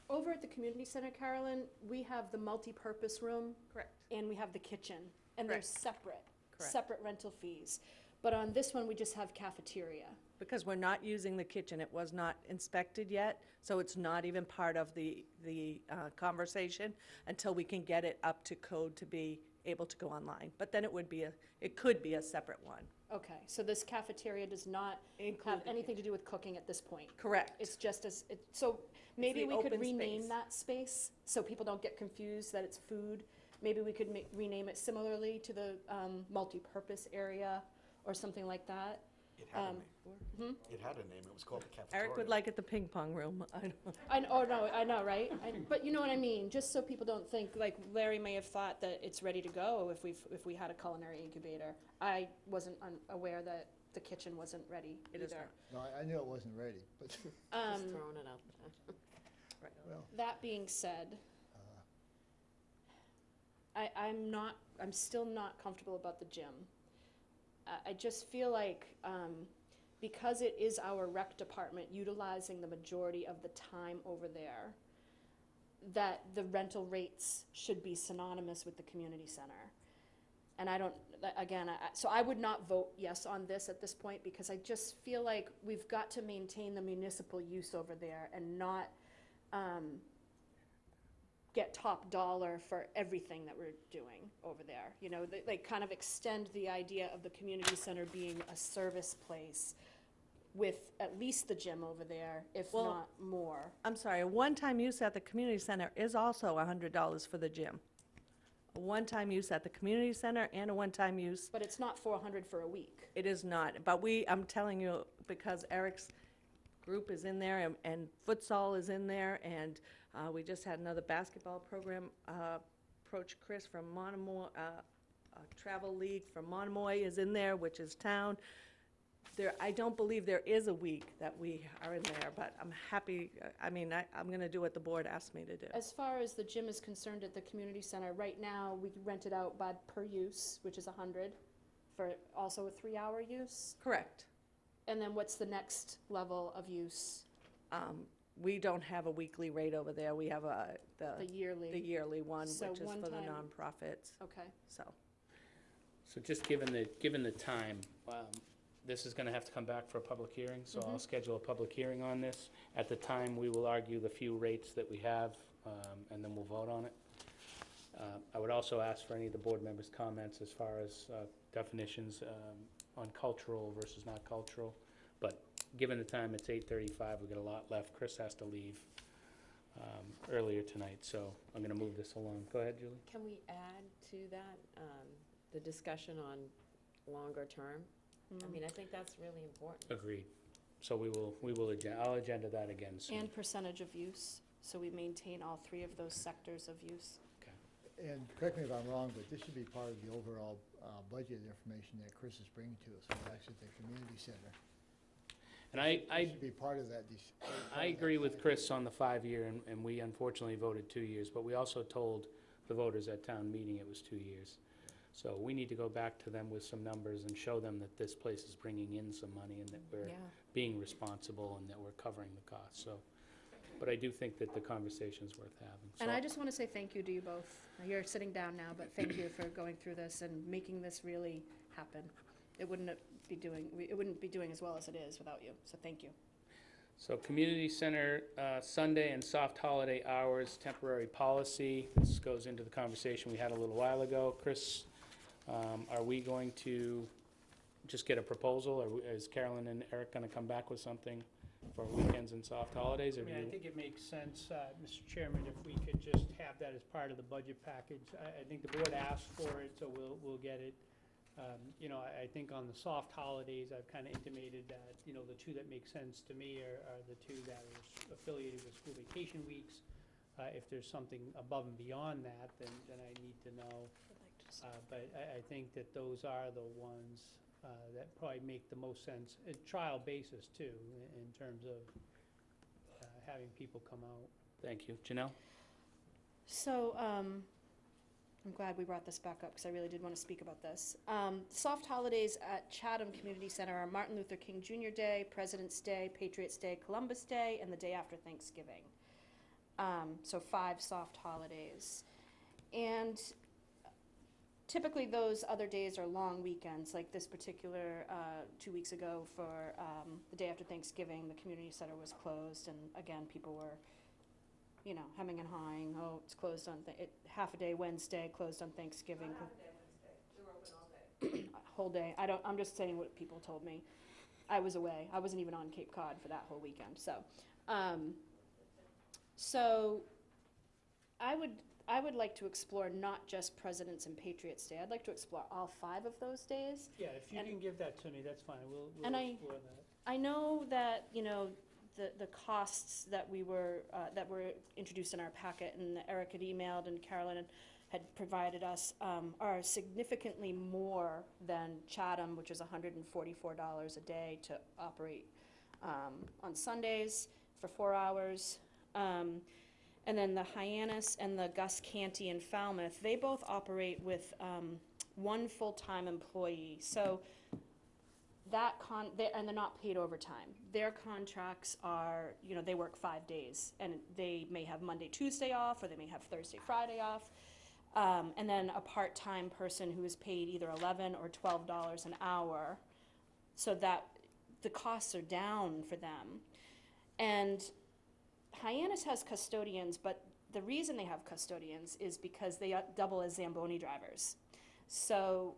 over at the community center, Carolyn, we have the multi-purpose room. Correct. And we have the kitchen, and they're Correct. Correct. separate rental fees. But on this one, we just have cafeteria. Because we're not using the kitchen, it was not inspected yet, so it's not even part of the conversation until we can get it up to code to be able to go online. But then it could be a separate one. Okay, so this cafeteria does not have anything to do with cooking at this point? Correct. It's just so maybe the we could open rename space. that space so people don't get confused that it's food. Maybe we could rename it similarly to the multi-purpose area or something like that. It had a name. It had a name. It was called the cafeteria. Eric would like it the ping pong room. I don't. I know, right? But you know what I mean, just so people don't think, like Larry may have thought that it's ready to go if we had a culinary incubator. I wasn't aware that the kitchen wasn't ready It is either. No, I knew it wasn't ready, but, Just throwing it out there. well, That being said, I'm still not comfortable about the gym. I just feel like, because it is our rec department utilizing the majority of the time over there, that the rental rates should be synonymous with the community center. And so I would not vote yes on this at this point, because I just feel like we've got to maintain the municipal use over there and not, get top dollar for everything that we're doing over there. You know, they kind of extend the idea of the community center being a service place with at least the gym over there, if Well, not more. I'm sorry, a one-time use at the community center is also $100 for the gym. A one-time use at the community center and a one-time use. But it's not $400 for a week. It is not, but I'm telling you, because Eric's group is in there, and futsal is in there, and we just had another basketball program approach Chris from Monomoy, a travel league from Monomoy is in there, which is town. I don't believe there is a week that we are in there, but I'm happy, I'm gonna do what the board asked me to do. As far as the gym is concerned at the community center, right now, we rent it out by per use, which is 100, for also a 3-hour use. Correct. And then what's the next level of use? We don't have a weekly rate over there. We have The yearly. the yearly one, So which is one for the time- nonprofits, Okay. so. So just given the time, this is gonna have to come back for a public hearing, so I'll schedule a public hearing on this. At the time, we will argue the few rates that we have, and then we'll vote on it. I would also ask for any of the board members' comments as far as definitions on cultural versus not cultural. But given the time, it's 8:35, we've got a lot left. Chris has to leave earlier tonight, so I'm gonna move this along. Go ahead, Julie. Can we add to that, the discussion on longer term? I mean, I think that's really important. Agreed. So I'll agenda that again soon. And percentage of use, so we maintain all 3 of those sectors of use. And correct me if I'm wrong, but this should be part of the overall budget information that Chris is bringing to us, when actually at the community center. And It should be part of that. I agree with Chris on the 5-year, and we unfortunately voted 2 years, but we also told the voters at town meeting it was 2 years. So we need to go back to them with some numbers and show them that this place is bringing in some money and that we're being responsible and that we're covering the costs, so. But I do think that the conversation's worth having. And So- I just want to say thank you to you both. You're sitting down now, but thank you for going through this and making this really happen. It wouldn't be doing as well as it is without you, so thank you. So community center, Sunday and soft holiday hours, temporary policy. This goes into the conversation we had a little while ago. Chris, are we going to just get a proposal, or is Carolyn and Eric gonna come back with something for weekends and soft holidays, or I do mean, I you? think it makes sense, Mr. Chairman, if we could just have that as part of the budget package. I think the board asked for it, so we'll get it. You know, I think on the soft holidays, I've kind of intimated that, you know, the 2 that make sense to me are the 2 that are affiliated with school vacation weeks. If there's something above and beyond that, then I need to know. But I think that those are the ones that probably make the most sense, a trial basis too, in terms of having people come out. Thank you. Janelle? So, I'm glad we brought this back up, because I really did want to speak about this. Soft holidays at Chatham Community Center are Martin Luther King Jr. Day, President's Day, Patriots' Day, Columbus Day, and the day after Thanksgiving. So 5 soft holidays. And typically those other days are long weekends, like this particular 2 weeks ago for the day after Thanksgiving, the community center was closed, and again, people were, you know, hemming and hawing, oh, it's closed on, half a day Wednesday, closed on Thanksgiving. Not half a day Wednesday, they're open all day. Whole day, I'm just saying what people told me. I was away, I wasn't even on Cape Cod for that whole weekend, so. So, I would like to explore not just President's and Patriots' Day, I'd like to explore all 5 of those days. Yeah, if you can give that to me, that's fine, we'll And explore that. I know that, you know, the costs that were introduced in our packet, and that Eric had emailed and Carolyn had provided us, are significantly more than Chatham, which is $144 a day to operate on Sundays for 4 hours. And then the Hyannis and the Gus Canty in Falmouth, they both operate with 1 full-time employee. So and they're not paid overtime. Their contracts are, you know, they work 5 days, and they may have Monday, Tuesday off, or they may have Thursday, Friday off. And then a part-time person who is paid either $11 or $12 an hour, so that the costs are down for them. And Hyannis has custodians, but the reason they have custodians is because they double as Zamboni drivers. So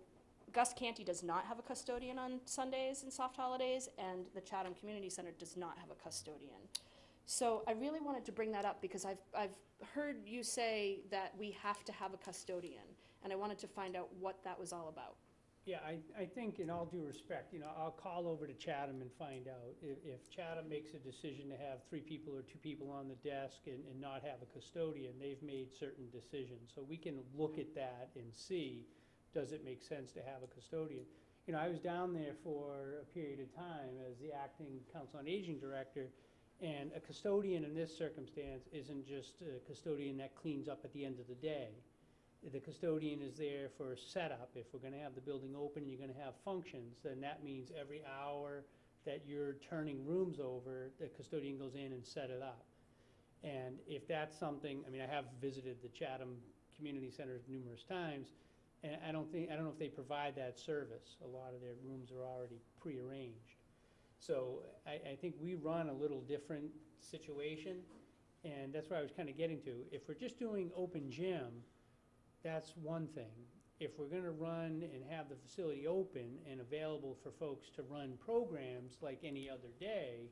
Gus Canty does not have a custodian on Sundays and soft holidays, and the Chatham Community Center does not have a custodian. So I really wanted to bring that up because I've heard you say that we have to have a custodian, and I wanted to find out what that was all about. Yeah, I think in all due respect, I'll call over to Chatham and find out. If Chatham makes a decision to have 3 people or 2 people on the desk and not have a custodian, they've made certain decisions. So we can look at that and see, does it make sense to have a custodian? I was down there for a period of time as the acting Council on Aging Director, and a custodian in this circumstance isn't just a custodian that cleans up at the end of the day. The custodian is there for setup. If we're gonna have the building open, you're gonna have functions, then that means every hour that you're turning rooms over, the custodian goes in and set it up. And if that's something, I have visited the Chatham Community Center numerous times, and I don't know if they provide that service. A lot of their rooms are already prearranged. So I think we run a little different situation, and that's what I was kind of getting to. If we're just doing open gym, that's one thing. If we're gonna run and have the facility open and available for folks to run programs like any other day,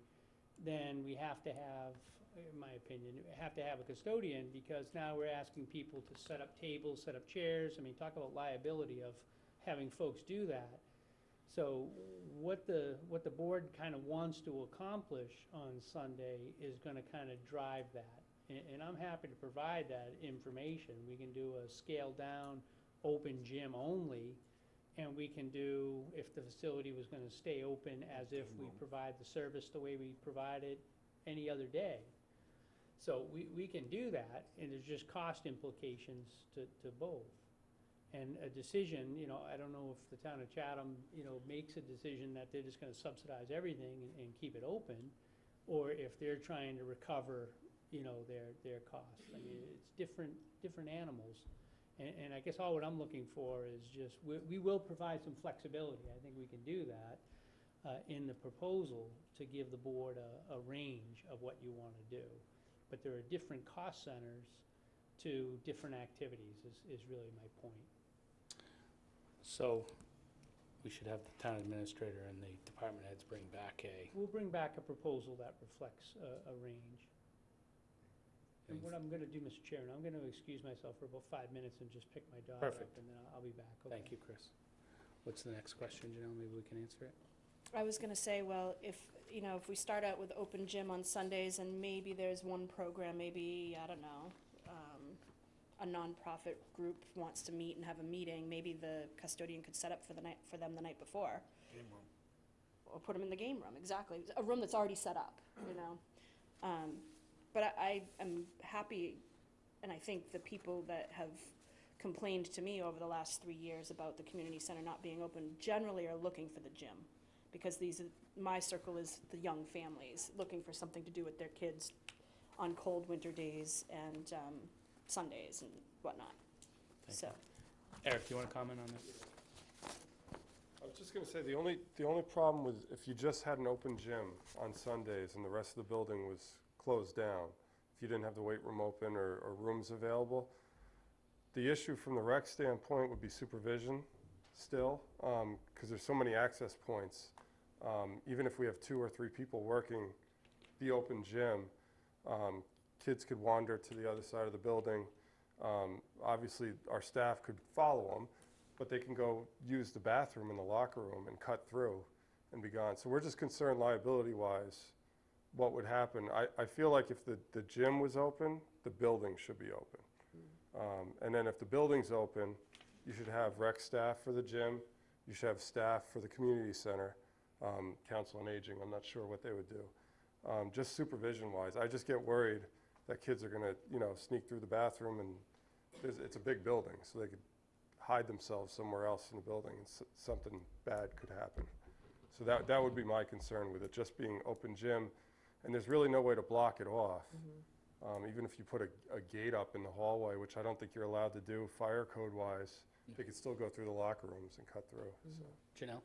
then we have to have, in my opinion, have to have a custodian, because now we're asking people to set up tables, set up chairs. Talk about liability of having folks do that. So what the board kind of wants to accomplish on Sunday is gonna kind of drive that. And I'm happy to provide that information. We can do a scaled down, open gym only, and we can do, if the facility was gonna stay open as if we provide the service the way we provide it any other day. So we can do that, and there's just cost implications to both. And a decision, I don't know if the town of Chatham, makes a decision that they're just gonna subsidize everything and keep it open, or if they're trying to recover their costs. It's different animals. And I guess all what I'm looking for is just, we will provide some flexibility. I think we can do that in the proposal to give the board a range of what you want to do. But there are different cost centers to different activities is really my point. So we should have the town administrator and the department heads bring back We'll bring back a proposal that reflects a range. And what I'm gonna do, Mr. Chairman, I'm gonna excuse myself for about 5 minutes and just pick my dog up, Perfect. and then I'll be back. Okay. Thank you, Chris. What's the next question, Janelle? Maybe we can answer it? I was gonna say, well, if we start out with open gym on Sundays and maybe there's one program, maybe, I don't know, a nonprofit group wants to meet and have a meeting, maybe the custodian could set up for them the night before. Game room. Or put them in the game room, exactly. A room that's already set up, But I am happy, and I think the people that have complained to me over the last 3 years about the community center not being open generally are looking for the gym. Because my circle is the young families, looking for something to do with their kids on cold winter days and Sundays and whatnot. Thank you. Eric, do you want to comment on that? I was just going to say, the only problem with if you just had an open gym on Sundays and the rest of the building was closed down, if you didn't have the weight room open or rooms available, the issue from the rec standpoint would be supervision still, because there's so many access points. Even if we have 2 or 3 people working the open gym, kids could wander to the other side of the building. Obviously, our staff could follow them, but they can go use the bathroom in the locker room and cut through and be gone. So we're just concerned liability-wise what would happen. I feel like if the gym was open, the building should be open. And then if the building's open, you should have rec staff for the gym, you should have staff for the community center, Council on Aging, I'm not sure what they would do. Just supervision-wise, I just get worried that kids are gonna, sneak through the bathroom, and it's a big building, so they could hide themselves somewhere else in the building and something bad could happen. So that would be my concern with it, just being open gym, and there's really no way to block it off. Even if you put a gate up in the hallway, which I don't think you're allowed to do fire code-wise, they could still go through the locker rooms and cut through. So. Janelle?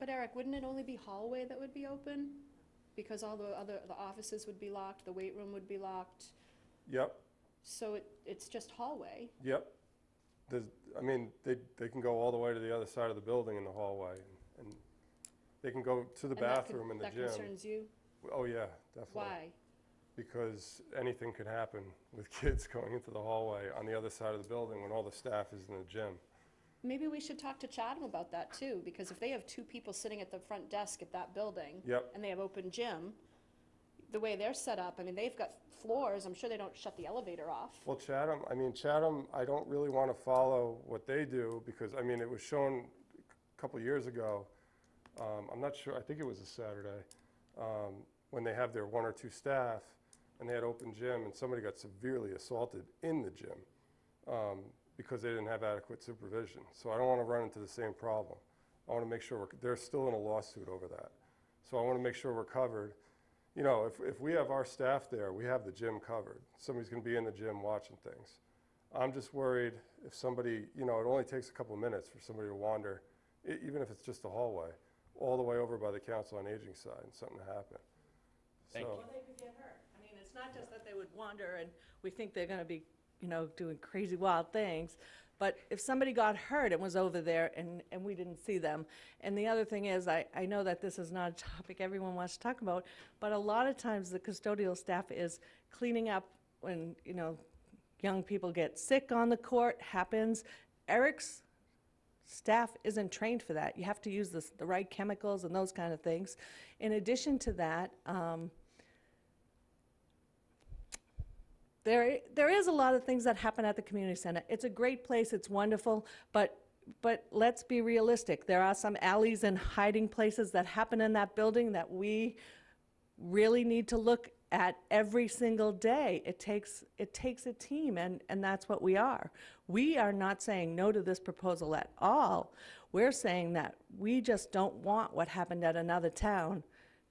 But Eric, wouldn't it only be hallway that would be open? Because all the offices would be locked, the weight room would be locked, Yep, so it's just hallway. yep. They can go all the way to the other side of the building in the hallway, and they can go to the bathroom in the gym. That concerns you? Oh, yeah, definitely. Why? Because anything could happen with kids going into the hallway on the other side of the building when all the staff is in the gym. Maybe we should talk to Chatham about that too, because if they have 2 people sitting at the front desk at that building. Yep. And they have open gym, the way they're set up, I mean, they've got floors, I'm sure they don't shut the elevator off. Well, Chatham, I don't really want to follow what they do because, it was shown a couple years ago. I'm not sure, I think it was a Saturday, when they have their 1 or 2 staff and they had open gym and somebody got severely assaulted in the gym because they didn't have adequate supervision. So I don't want to run into the same problem. I want to make sure they're still in a lawsuit over that. So I want to make sure we're covered. You know, if we have our staff there, we have the gym covered. Somebody's going to be in the gym watching things. I'm just worried if somebody, it only takes a couple of minutes for somebody to wander, even if it's just a hallway, all the way over by the Council on Aging side and something to happen. Thank you. Or they could get hurt. I mean, it's not just that they would wander and we think they're going to be, doing crazy wild things. But if somebody got hurt and was over there and we didn't see them. And the other thing is, I know that this is not a topic everyone wants to talk about, but a lot of times the custodial staff is cleaning up when, young people get sick on the court, happens. Eric's staff isn't trained for that. You have to use the right chemicals and those kind of things. In addition to that, there is a lot of things that happen at the community center. It's a great place, it's wonderful, but let's be realistic. There are some alleys and hiding places that happen in that building that we really need to look at every single day. It takes a team, and that's what we are. We are not saying no to this proposal at all. We're saying that we just don't want what happened at another town.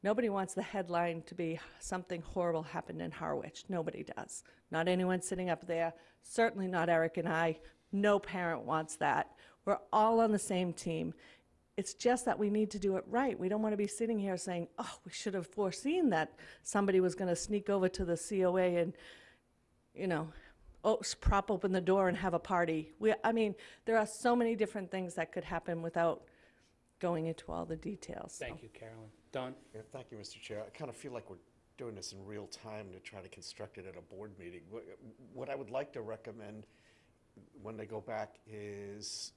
Nobody wants the headline to be something horrible happened in Harwich. Nobody does. Not anyone sitting up there, certainly not Eric and I. No parent wants that. We're all on the same team. It's just that we need to do it right. We don't want to be sitting here saying, oh, we should have foreseen that somebody was going to sneak over to the COA and, prop open the door and have a party. There are so many different things that could happen without going into all the details. Thank you, Carolyn. Don? Yeah, thank you, Mr. Chair. I kind of feel like we're doing this in real time to try to construct it at a board meeting. What I would like to recommend when they go back is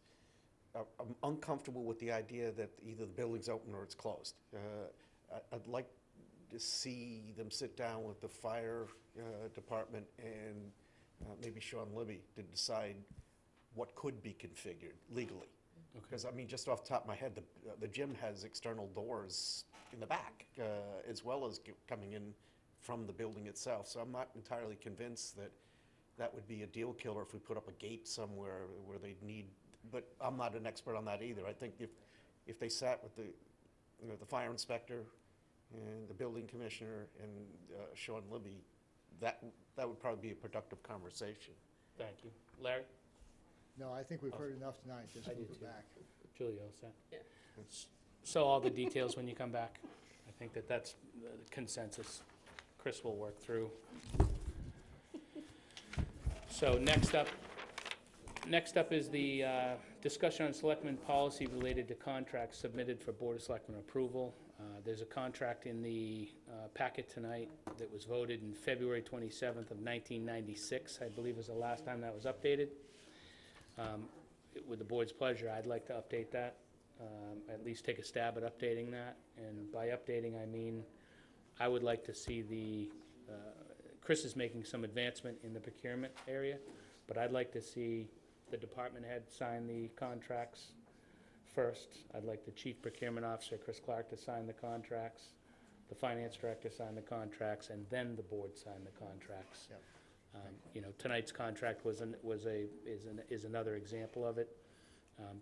I'm uncomfortable with the idea that either the building's open or it's closed. I'd like to see them sit down with the fire department and maybe Sean Libby to decide what could be configured legally. Because, just off the top of my head, the gym has external doors in the back, as well as coming in from the building itself. So I'm not entirely convinced that that would be a deal killer if we put up a gate somewhere where they'd need, but I'm not an expert on that either. I think if they sat with the fire inspector and the building commissioner and Sean Libby, that would probably be a productive conversation. Thank you. Larry? No, I think we've heard enough tonight, just I move do it too. back. Julie, all set? Yeah. So all the details when you come back. I think that's the consensus. Chris will work through. So next up is the discussion on Selectmen policy related to contracts submitted for Board of Selectmen approval. There's a contract in the packet tonight that was voted in February 27th of 1996, I believe is the last time that was updated. With the board's pleasure, I'd like to update that, at least take a stab at updating that. And by updating, I mean I would like to see Chris is making some advancement in the procurement area, but I'd like to see the department head sign the contracts first. I'd like the chief procurement officer, Chris Clark, to sign the contracts, the finance director sign the contracts, and then the board sign the contracts. Yep. Tonight's contract is another example of it.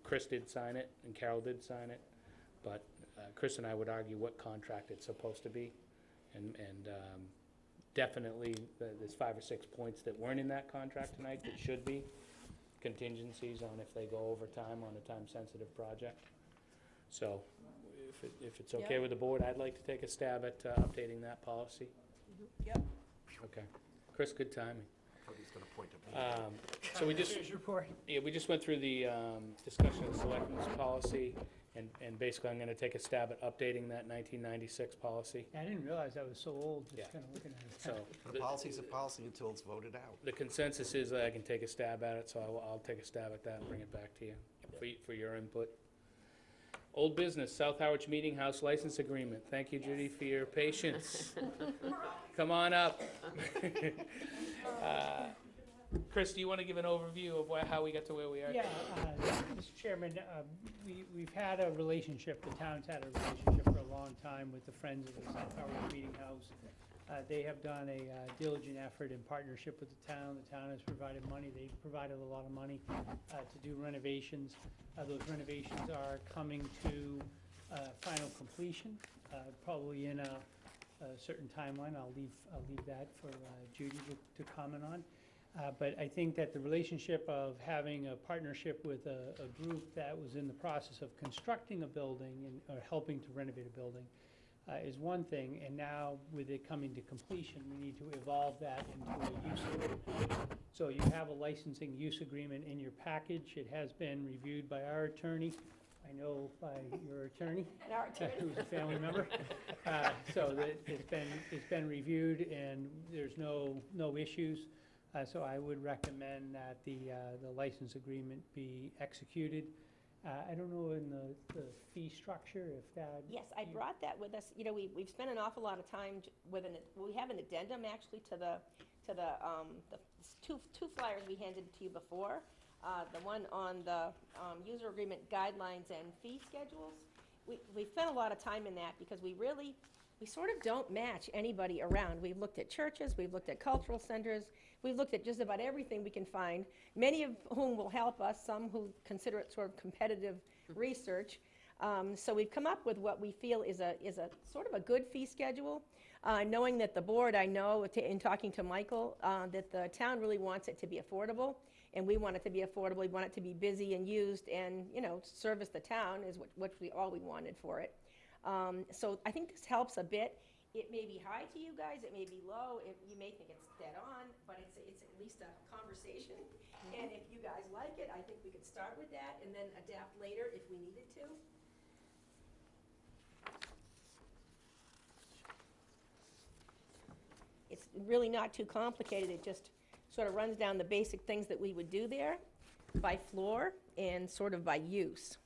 Chris did sign it, and Carol did sign it, but Chris and I would argue what contract it's supposed to be, and definitely there's 5 or 6 points that weren't in that contract tonight that should be. Contingencies on if they go over time on a time-sensitive project. So if it's okay with the board, I'd like to take a stab at updating that policy. Yep. Okay. Chris, good timing. I thought he was going to point at me. So we just went through the discussion of selectmen's policy, and basically I'm going to take a stab at updating that 1996 policy. I didn't realize I was so old, Yeah. just kind of looking at it. So The policy's a policy until it's voted out. the consensus is that I can take a stab at it, so I'll take a stab at that and bring it back to you. for your input. Old business, South Harwich Meeting House License Agreement. Thank you, Judy, for your patience. Come on up. Chris, do you want to give an overview of how we got to where we are? Yeah, Mr. Chairman, we've had a relationship, the town's had a relationship for a long time with the Friends of the South Harwich Meeting House. They have done a diligent effort in partnership with the town. The town has provided money. They've provided a lot of money to do renovations. Those renovations are coming to final completion, probably in a certain timeline. I'll leave that for Judy to comment on. But I think that the relationship of having a partnership with a group that was in the process of constructing a building or helping to renovate a building is one thing, and now with it coming to completion, we need to evolve that into a use agreement. So you have a licensing use agreement in your package. It has been reviewed by our attorney. I know by your attorney, who's a family member. So it's been reviewed, and there's no issues. So I would recommend that the license agreement be executed. I don't know in the fee structure if that. Yes, I brought that with us. You know, we've spent an awful lot of time with we have an addendum actually to the two flyers we handed to you before. The one on the user agreement guidelines and fee schedules. We spent a lot of time in that because we sort of don't match anybody around. We've looked at churches, we've looked at cultural centers, we've looked at just about everything we can find, many of whom will help us, some who consider it sort of competitive research. So we've come up with what we feel is a sort of a good fee schedule, knowing that the board, I know, in talking to Michael, that the town really wants it to be affordable, and we want it to be affordable. We want it to be busy and used and, you know, service the town is what all we wanted for it. So I think this helps a bit. It may be high to you guys, it may be low, you may think it's dead on, but it's at least a conversation. And if you guys like it, I think we could start with that and then adapt later if we needed to. It's really not too complicated. It just sort of runs down the basic things that we would do there by floor and sort of by use.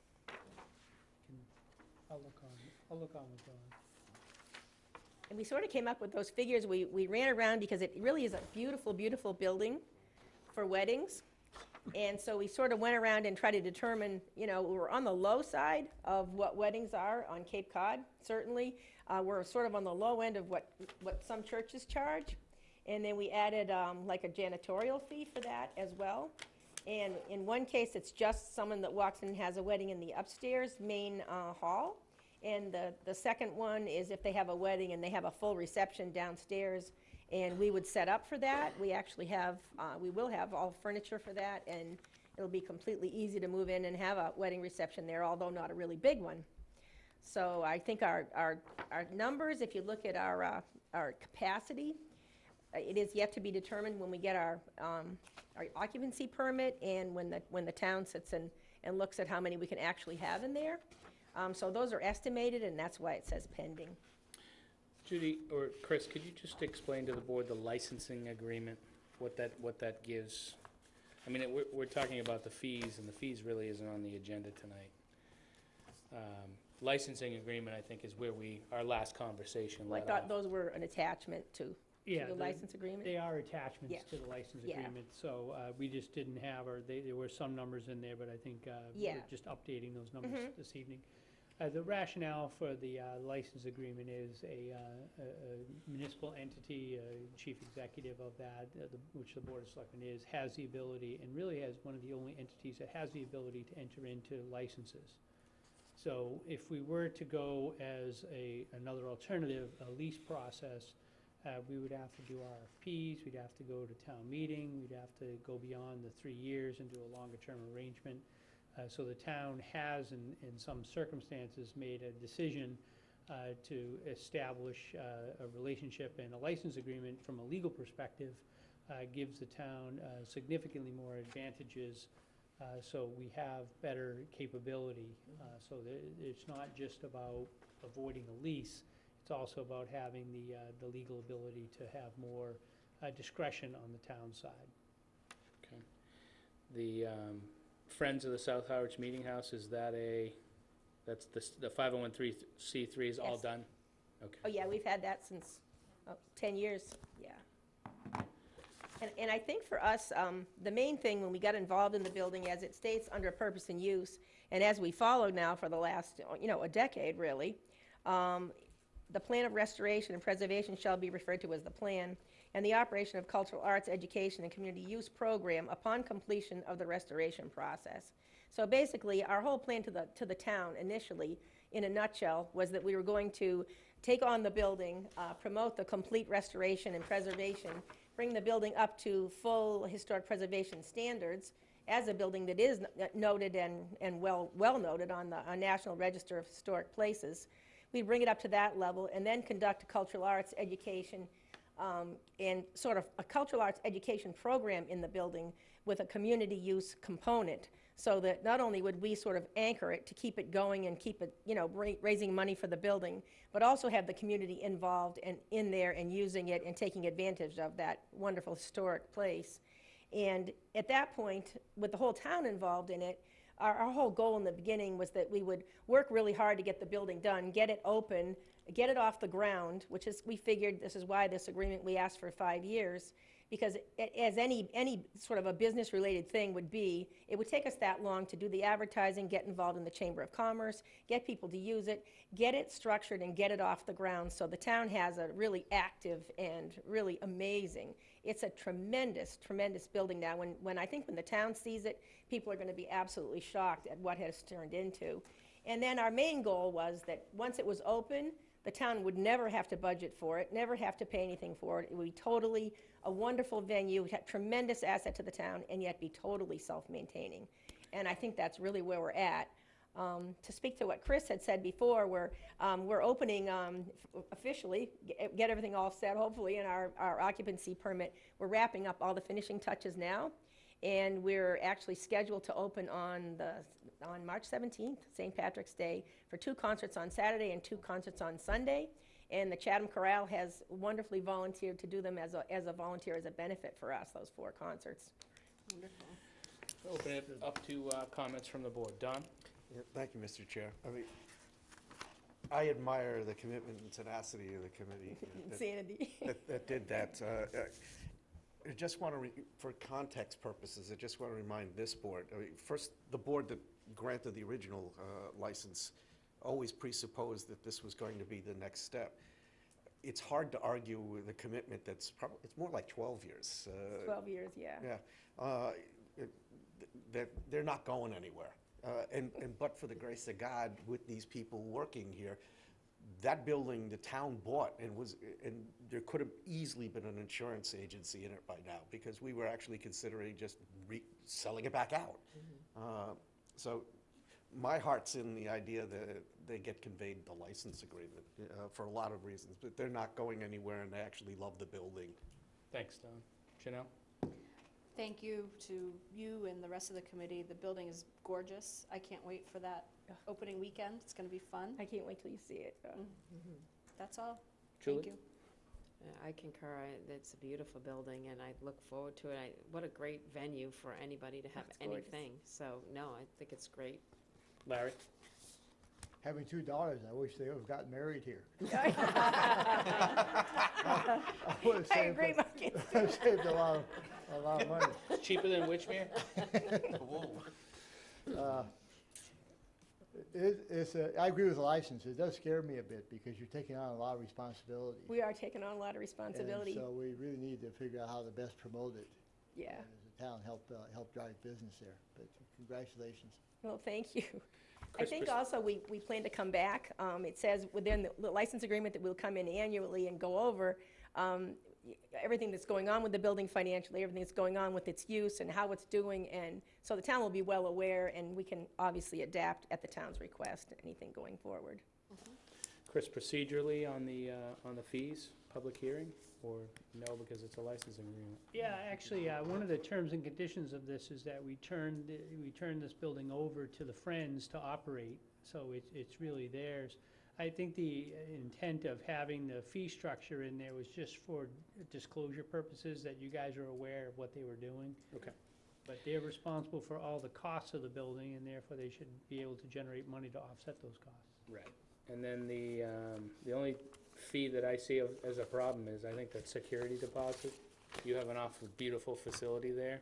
I'll look on with Dawn. And we sort of came up with those figures. We ran around because it really is a beautiful, beautiful building for weddings. And so we sort of went around and tried to determine, you know, we're on the low side of what weddings are on Cape Cod, certainly. We're sort of on the low end of what some churches charge. And then we added like a janitorial fee for that as well. And in one case, it's just someone that walks in and has a wedding in the upstairs main hall. And the second one is if they have a wedding and they have a full reception downstairs, and we would set up for that. We actually have, we will have all furniture for that, and it'll be completely easy to move in and have a wedding reception there, although not a really big one. So I think our numbers, if you look at our capacity, it is yet to be determined when we get our occupancy permit and when the town sits and looks at how many we can actually have in there. So those are estimated, and that's why it says pending. Judy or Chris, could you just explain to the board the licensing agreement, what that gives? I mean, we're talking about the fees, and the fees really isn't on the agenda tonight. Licensing agreement, I think, is where our last conversation Well, I led thought off. those were an attachment to the license agreement? They are attachments Yeah. to the license Yeah. agreement, so we just didn't have, or there were some numbers in there, but I think Yeah. we're just updating those numbers Mhm. this evening. The rationale for the license agreement is a municipal entity, chief executive of that, which the Board of Selectmen has the ability, and really has one of the only entities that has the ability to enter into licenses. So if we were to go as another alternative, a lease process, we would have to do RFPs, we'd have to go to town meeting, we'd have to go beyond the 3 years and do a longer-term arrangement. So the town has, in some circumstances, made a decision to establish a relationship, and a license agreement from a legal perspective gives the town significantly more advantages, so we have better capability. So it's not just about avoiding a lease, it's also about having the legal ability to have more discretion on the town side. Okay. The Friends of the South Harwich Meeting House, is that that's the 501c3 is all Yes. done? Okay. Oh, yeah, we've had that since 10 years, yeah. And I think for us, the main thing when we got involved in the building, as it states under purpose and use, and as we followed now for the last, a decade, really, the plan of restoration and preservation shall be referred to as the plan, and the operation of cultural arts, education, and community use program upon completion of the restoration process. So basically, our whole plan to the town initially, in a nutshell, was that we were going to take on the building, promote the complete restoration and preservation, bring the building up to full historic preservation standards as a building that is noted and well noted on the National Register of Historic Places. We bring it up to that level and then conduct a cultural arts education and sort of a cultural arts education program in the building with a community use component, so that not only would we sort of anchor it to keep it going and keep it, raising money for the building, but also have the community involved and in there and using it and taking advantage of that wonderful historic place. And at that point, with the whole town involved in it, our whole goal in the beginning was that we would work really hard to get the building done, get it open, get it off the ground, which is, we figured this is why this agreement, we asked for 5 years, because as any sort of a business-related thing would be, it would take us that long to do the advertising, get involved in the Chamber of Commerce, get people to use it, get it structured and get it off the ground so the town has a really active and really amazing. It's a tremendous, tremendous building now. When I think when the town sees it, people are going to be absolutely shocked at what it has turned into. And then our main goal was that once it was open, the town would never have to budget for it, never have to pay anything for it. It would be totally a wonderful venue, tremendous asset to the town, and yet be totally self-maintaining. And I think that's really where we're at. To speak to what Chris had said before, we're opening officially, get everything all set, hopefully, in our occupancy permit. We're wrapping up all the finishing touches now, and we're actually scheduled to open on March 17th, St. Patrick's Day, for 2 concerts on Saturday and 2 concerts on Sunday. And the Chatham Chorale has wonderfully volunteered to do them as a volunteer, as a benefit for us, those 4 concerts. Wonderful. Open it up to comments from the board. Don? Yeah, thank you, Mr. Chair. I admire the commitment and tenacity of the committee Insanity. that did that. I just want to, for context purposes, I just want to remind this board, first, the board that granted the original license always presupposed that this was going to be the next step. It's hard to argue with a commitment that's probably, it's more like 12 years. 12 years, yeah. Yeah. That they're not going anywhere. But for the grace of God, with these people working here, that building the town bought and there could have easily been an insurance agency in it by now, because we were actually considering just selling it back out. So my heart's in the idea that they get conveyed the license agreement for a lot of reasons, but they're not going anywhere and they actually love the building. Thanks, Don. Janelle? Thank you to you and the rest of the committee. The building is gorgeous. I can't wait for that opening weekend. It's going to be fun. I can't wait till you see it. That's all. Julie? Thank you. I concur. It's a beautiful building, and I look forward to it. What a great venue for anybody to have That's gorgeous. anything. So, no, I think it's great. Larry? Having 2 daughters, I wish they would have gotten married here. I agree, Mike. I saved a lot of money. Cheaper than Witchmere? I agree with the license. It does scare me a bit because you're taking on a lot of responsibility. We are taking on a lot of responsibility. And so we really need to figure out how to best promote it. Yeah. And as a town, help drive business there. But congratulations. Well, thank you. I Chris, think Chris- also we plan to come back. It says within the license agreement that we'll come in annually and go over everything that's going on with the building financially, everything that's going on with its use and how it's doing. And so the town will be well aware, and we can obviously adapt at the town's request to anything going forward. Chris, procedurally on the fees, public hearing, or no, because it's a licensing agreement? Yeah, actually, one of the terms and conditions of this is that we turn this building over to the Friends to operate, so it's really theirs. I think the intent of having the fee structure in there was just for disclosure purposes, that you guys are aware of what they were doing. Okay. But they're responsible for all the costs of the building, and therefore they should be able to generate money to offset those costs. Right. And then the only fee that I see as a problem is, I think, that security deposit. You have an awful beautiful facility there.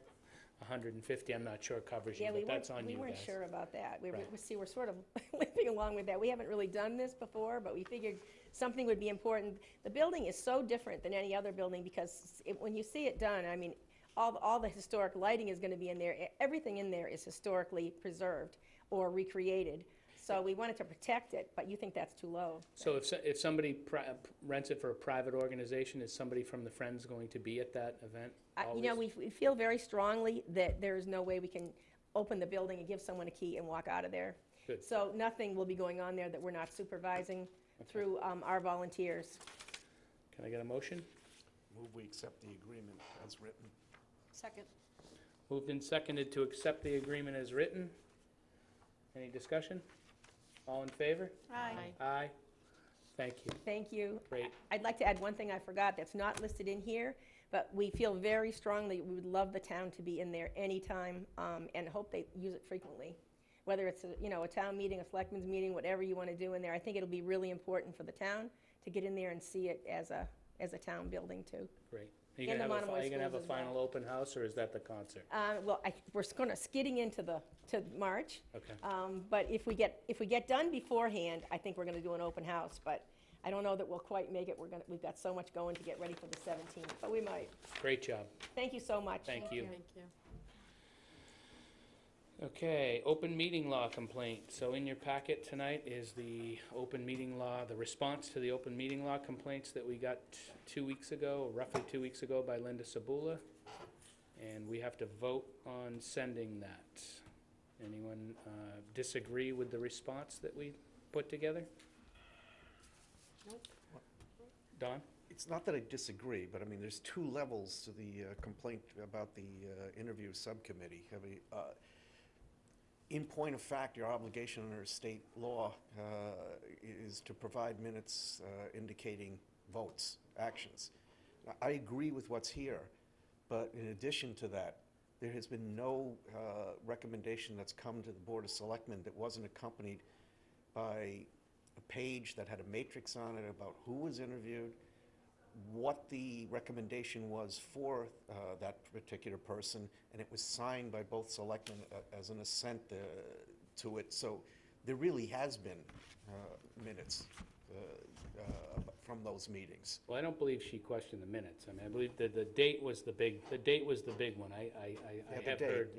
150, I'm not sure covers you, Yeah, but that's on you we weren't guys. sure about that. Right. We're sort of limping along with that. We haven't really done this before, but we figured something would be important. The building is so different than any other building because when you see it done, I mean, all the historic lighting is going to be in there. Everything in there is historically preserved or recreated. So we wanted to protect it, but you think that's too low. So if somebody rents it for a private organization, is somebody from the Friends going to be at that event? You know, we feel very strongly that there is no way we can open the building and give someone a key and walk out of there. Good. So nothing will be going on there that we're not supervising through our volunteers. Can I get a motion? Move we accept the agreement as written. Second. Moved and seconded to accept the agreement as written. Any discussion? All in favor? Aye. Aye. Thank you. Thank you. Great. I'd like to add one thing I forgot that's not listed in here, but we feel very strongly we would love the town to be in there anytime and hope they use it frequently. Whether it's a town meeting, a selectmen's meeting, whatever you want to do in there, I think it'll be really important for the town to get in there and see it as a town building too. Great. Are you And gonna the have Monomoy are you gonna have a schools as well. final open house, or is that the concert? Well, we're kind of skidding into to March. Okay. But if we get done beforehand, I think we're going to do an open house. But I don't know that we'll quite make it. We've got so much going to get ready for the 17th, but we might. Great job. Thank you so much. Thank you. Thank you. Okay, open meeting law complaint. So in your packet tonight is the open meeting law, the response to the open meeting law complaints that we got 2 weeks ago, roughly 2 weeks ago, by Linda Sabula. And we have to vote on sending that. Anyone disagree with the response that we put together? Nope. Don? It's not that I disagree, but I mean, there's two levels to the complaint about the interview subcommittee. I mean, in point of fact, your obligation under state law is to provide minutes indicating votes, actions. Now, I agree with what's here, but in addition to that, there has been no recommendation that's come to the Board of Selectmen that wasn't accompanied by a page that had a matrix on it about who was interviewed, what the recommendation was for that particular person, and it was signed by both selectmen as an assent to it. So there really has been minutes from those meetings. Well, I don't believe she questioned the minutes. I mean, I believe that the date was the big one. I have heard,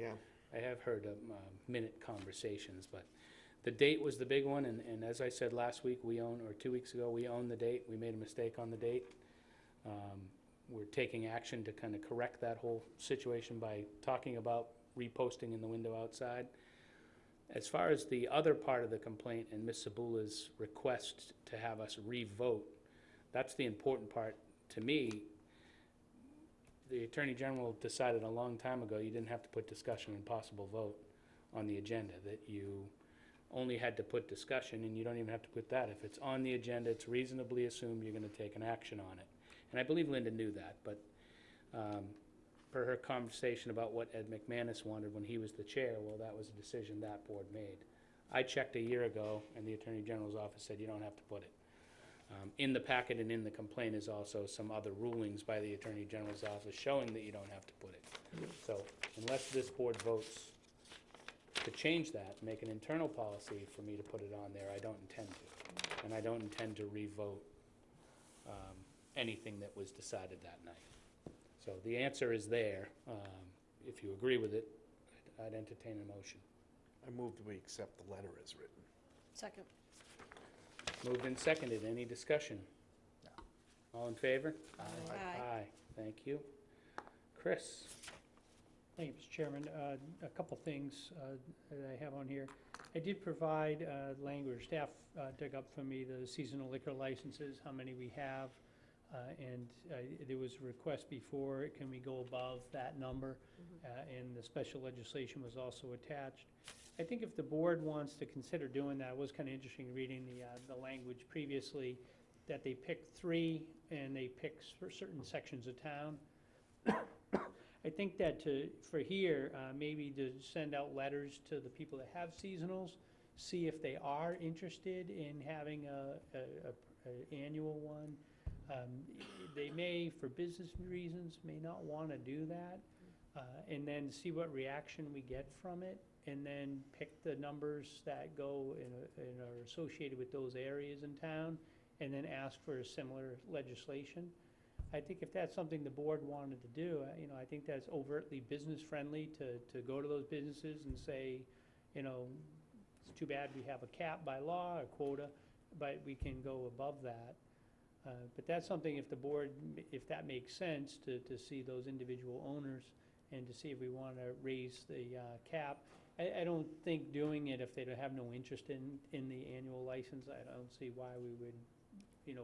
I have heard minute conversations, but the date was the big one, and as I said last week, or 2 weeks ago, we own the date. We made a mistake on the date. We're taking action to kind of correct that whole situation by talking about reposting in the window outside. As far as the other part of the complaint and Ms. Sabula's request to have us re-vote, that's the important part to me. The Attorney General decided a long time ago you didn't have to put discussion and possible vote on the agenda, that you only had to put discussion, and you don't even have to put that. If it's on the agenda, it's reasonably assumed you're going to take an action on it. And I believe Linda knew that, but per her conversation about what Ed McManus wanted when he was the chair, well, that was a decision that board made. I checked a year ago, and the Attorney General's office said you don't have to put it. In the packet and in the complaint is also some other rulings by the Attorney General's office showing that you don't have to put it. So unless this board votes to change that, make an internal policy for me to put it on there, I don't intend to. And I don't intend to re-vote anything that was decided that night. So the answer is there. If you agree with it, I'd entertain a motion. I move that we accept the letter as written. Second. Moved and seconded. Any discussion? All in favor? Aye. Aye. Thank you. Chris? Thank you, Mr. Chairman. A couple things that I have on here. I did provide language. Staff dug up for me the seasonal liquor licenses, how many we have. And there was a request before, can we go above that number? And the special legislation was also attached. I think if the board wants to consider doing that, it was kind of interesting reading the language previously, that they picked 3 and they picked for certain sections of town. I think that for here, maybe to send out letters to the people that have seasonals, see if they are interested in having a annual one. They may, for business reasons, may not want to do that, and then see what reaction we get from it, and then pick the numbers that go and are associated with those areas in town, and then ask for a similar legislation. I think if that's something the board wanted to do, I think that's overtly business-friendly to go to those businesses and say, it's too bad we have a cap by law, a quota, but we can go above that. But that's something, if the board, if that makes sense, to see those individual owners and to see if we want to raise the cap. I don't think doing it if they don't have no interest in the annual license. I don't see why we would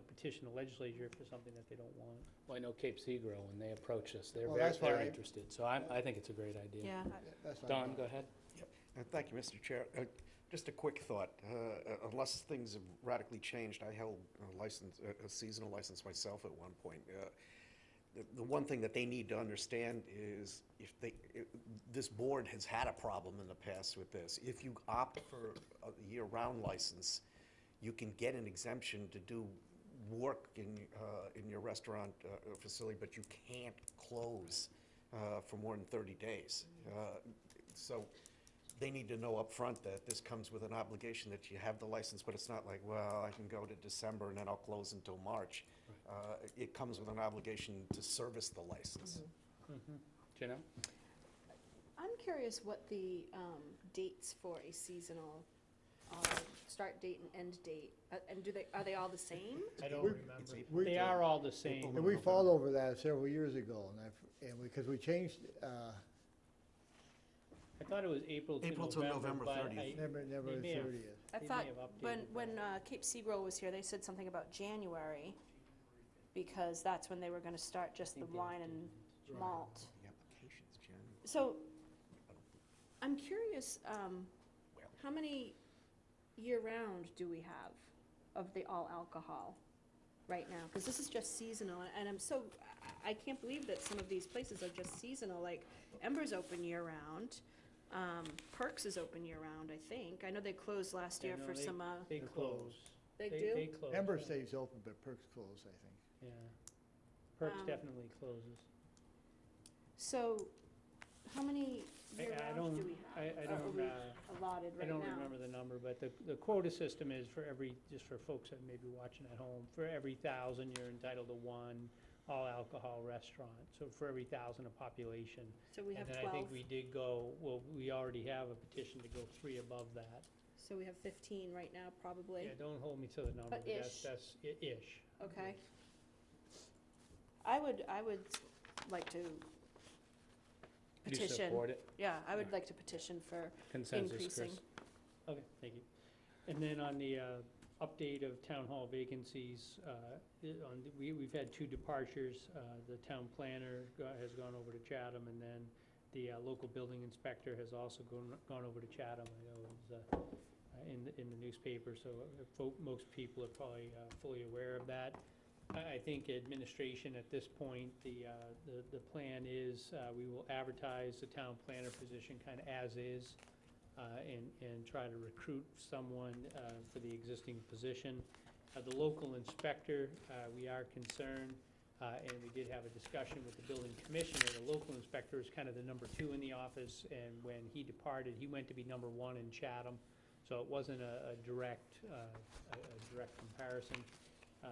petition the legislature for something that they don't want. Well, I know Cape Seagrow, when they approach us, they're Well, very, that's why they're I- interested, so I think it's a great idea. Yeah. That's fine. Don, go ahead. Thank you, Mr. Chair. Just a quick thought. Unless things have radically changed, I held a seasonal license myself at one point. The one thing that they need to understand is this board has had a problem in the past with this. If you opt for a year-round license, you can get an exemption to do work in your restaurant facility, but you can't close for more than 30 days. So they need to know up front that this comes with an obligation that you have the license, but it's not like, well, I can go to December and then I'll close until March. It comes with an obligation to service the license. Jenna? I'm curious what the dates for a seasonal start date and end date, and are they all the same? I don't We- remember. They are all the same. And we fought over that several years ago, because we changed, I thought it was April to April to November but 30th. I- never they may have- 30th. I They may thought have updated when that. Cape Seagrow was here, they said something about January, because that's when they were gonna start just the wine and malt. The application's January. So, I'm curious, how many year-round do we have of the all-alcohol right now? Because this is just seasonal, and I can't believe that some of these places are just seasonal, like Ember's open year-round, Perks is open year-round, I think. I know they closed last year Yeah, no, for some, They They're close. They They do? close. Ember yeah. stays open, but Perks closed, I think. Yeah. Perks Um, definitely closes. So, how many I year-round don't- do we I have? Or don't, are we uh, allotted I right don't now? remember the number, but the quota system is just for folks that may be watching at home, for every 1,000, you're entitled to one all-alcohol restaurant. So for every 1,000 of population. So we have And then I think 12. we did go, we already have a petition to go 3 above that. So we have 15 right now, probably. Yeah, don't hold me to the number, But but ish. that's ish. Okay. I would like to You petition. support it? Yeah, I would like to petition for Consensus, increasing. Chris? Okay, thank you. And then on the update of town hall vacancies, we've had 2 departures. The town planner has gone over to Chatham, and then the local building inspector has also gone over to Chatham. I know it was in the newspaper, so most people are probably fully aware of that. I think administration at this point, the plan is we will advertise the town planner position kind of as is, and try to recruit someone for the existing position. The local inspector, we are concerned, and we did have a discussion with the building commissioner. The local inspector is kind of the number 2 in the office, and when he departed, he went to be number 1 in Chatham. So it wasn't a direct comparison.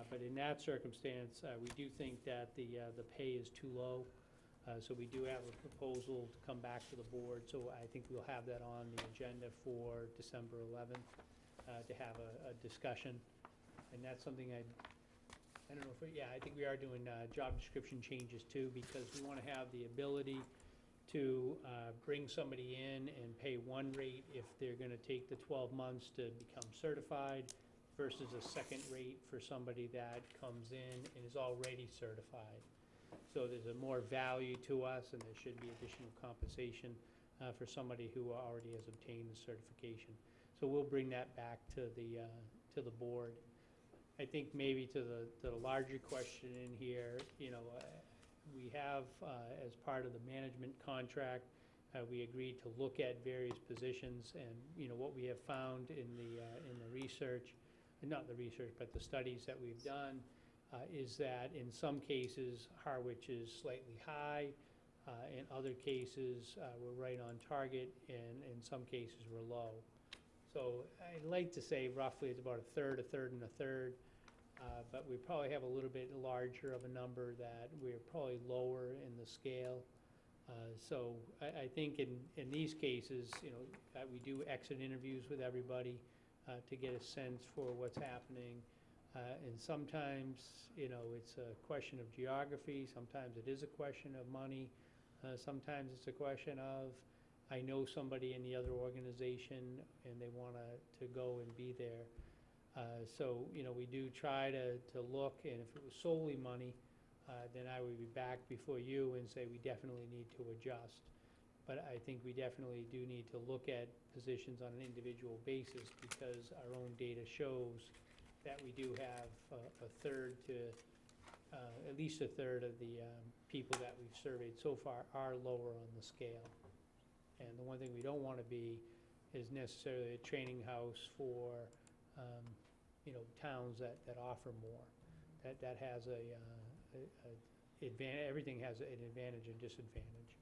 But in that circumstance, we do think that the pay is too low. So we do have a proposal to come back to the board. So I think we'll have that on the agenda for December 11th to have a discussion. And that's something I don't know if, I think we are doing job description changes too, because we want to have the ability to bring somebody in and pay one rate if they're going to take the 12 months to become certified versus a second rate for somebody that comes in and is already certified. So there's a more value to us, and there should be additional compensation for somebody who already has obtained the certification. So we'll bring that back to the board. I think maybe to the larger question in here, we have, as part of the management contract, we agreed to look at various positions, and, you know, what we have found in the research, not the research, but the studies that we've done, is that in some cases, Harwich is slightly high, in other cases, we're right on target, and in some cases, we're low. So I'd like to say roughly it's about a third, and a third, but we probably have a little bit larger of a number that we're probably lower in the scale. So I think in these cases, you know, we do exit interviews with everybody to get a sense for what's happening. And sometimes, you know, it's a question of geography, sometimes it is a question of money, sometimes it's a question of, I know somebody in the other organization and they want to go and be there. So, you know, we do try to look, and if it was solely money, then I would be back before you and say we definitely need to adjust. But I think we definitely do need to look at positions on an individual basis, because our own data shows that we do have a third to, at least a third of the people that we've surveyed so far are lower on the scale. And the one thing we don't want to be is necessarily a training house for, you know, towns that offer more. That has everything has an advantage and disadvantage.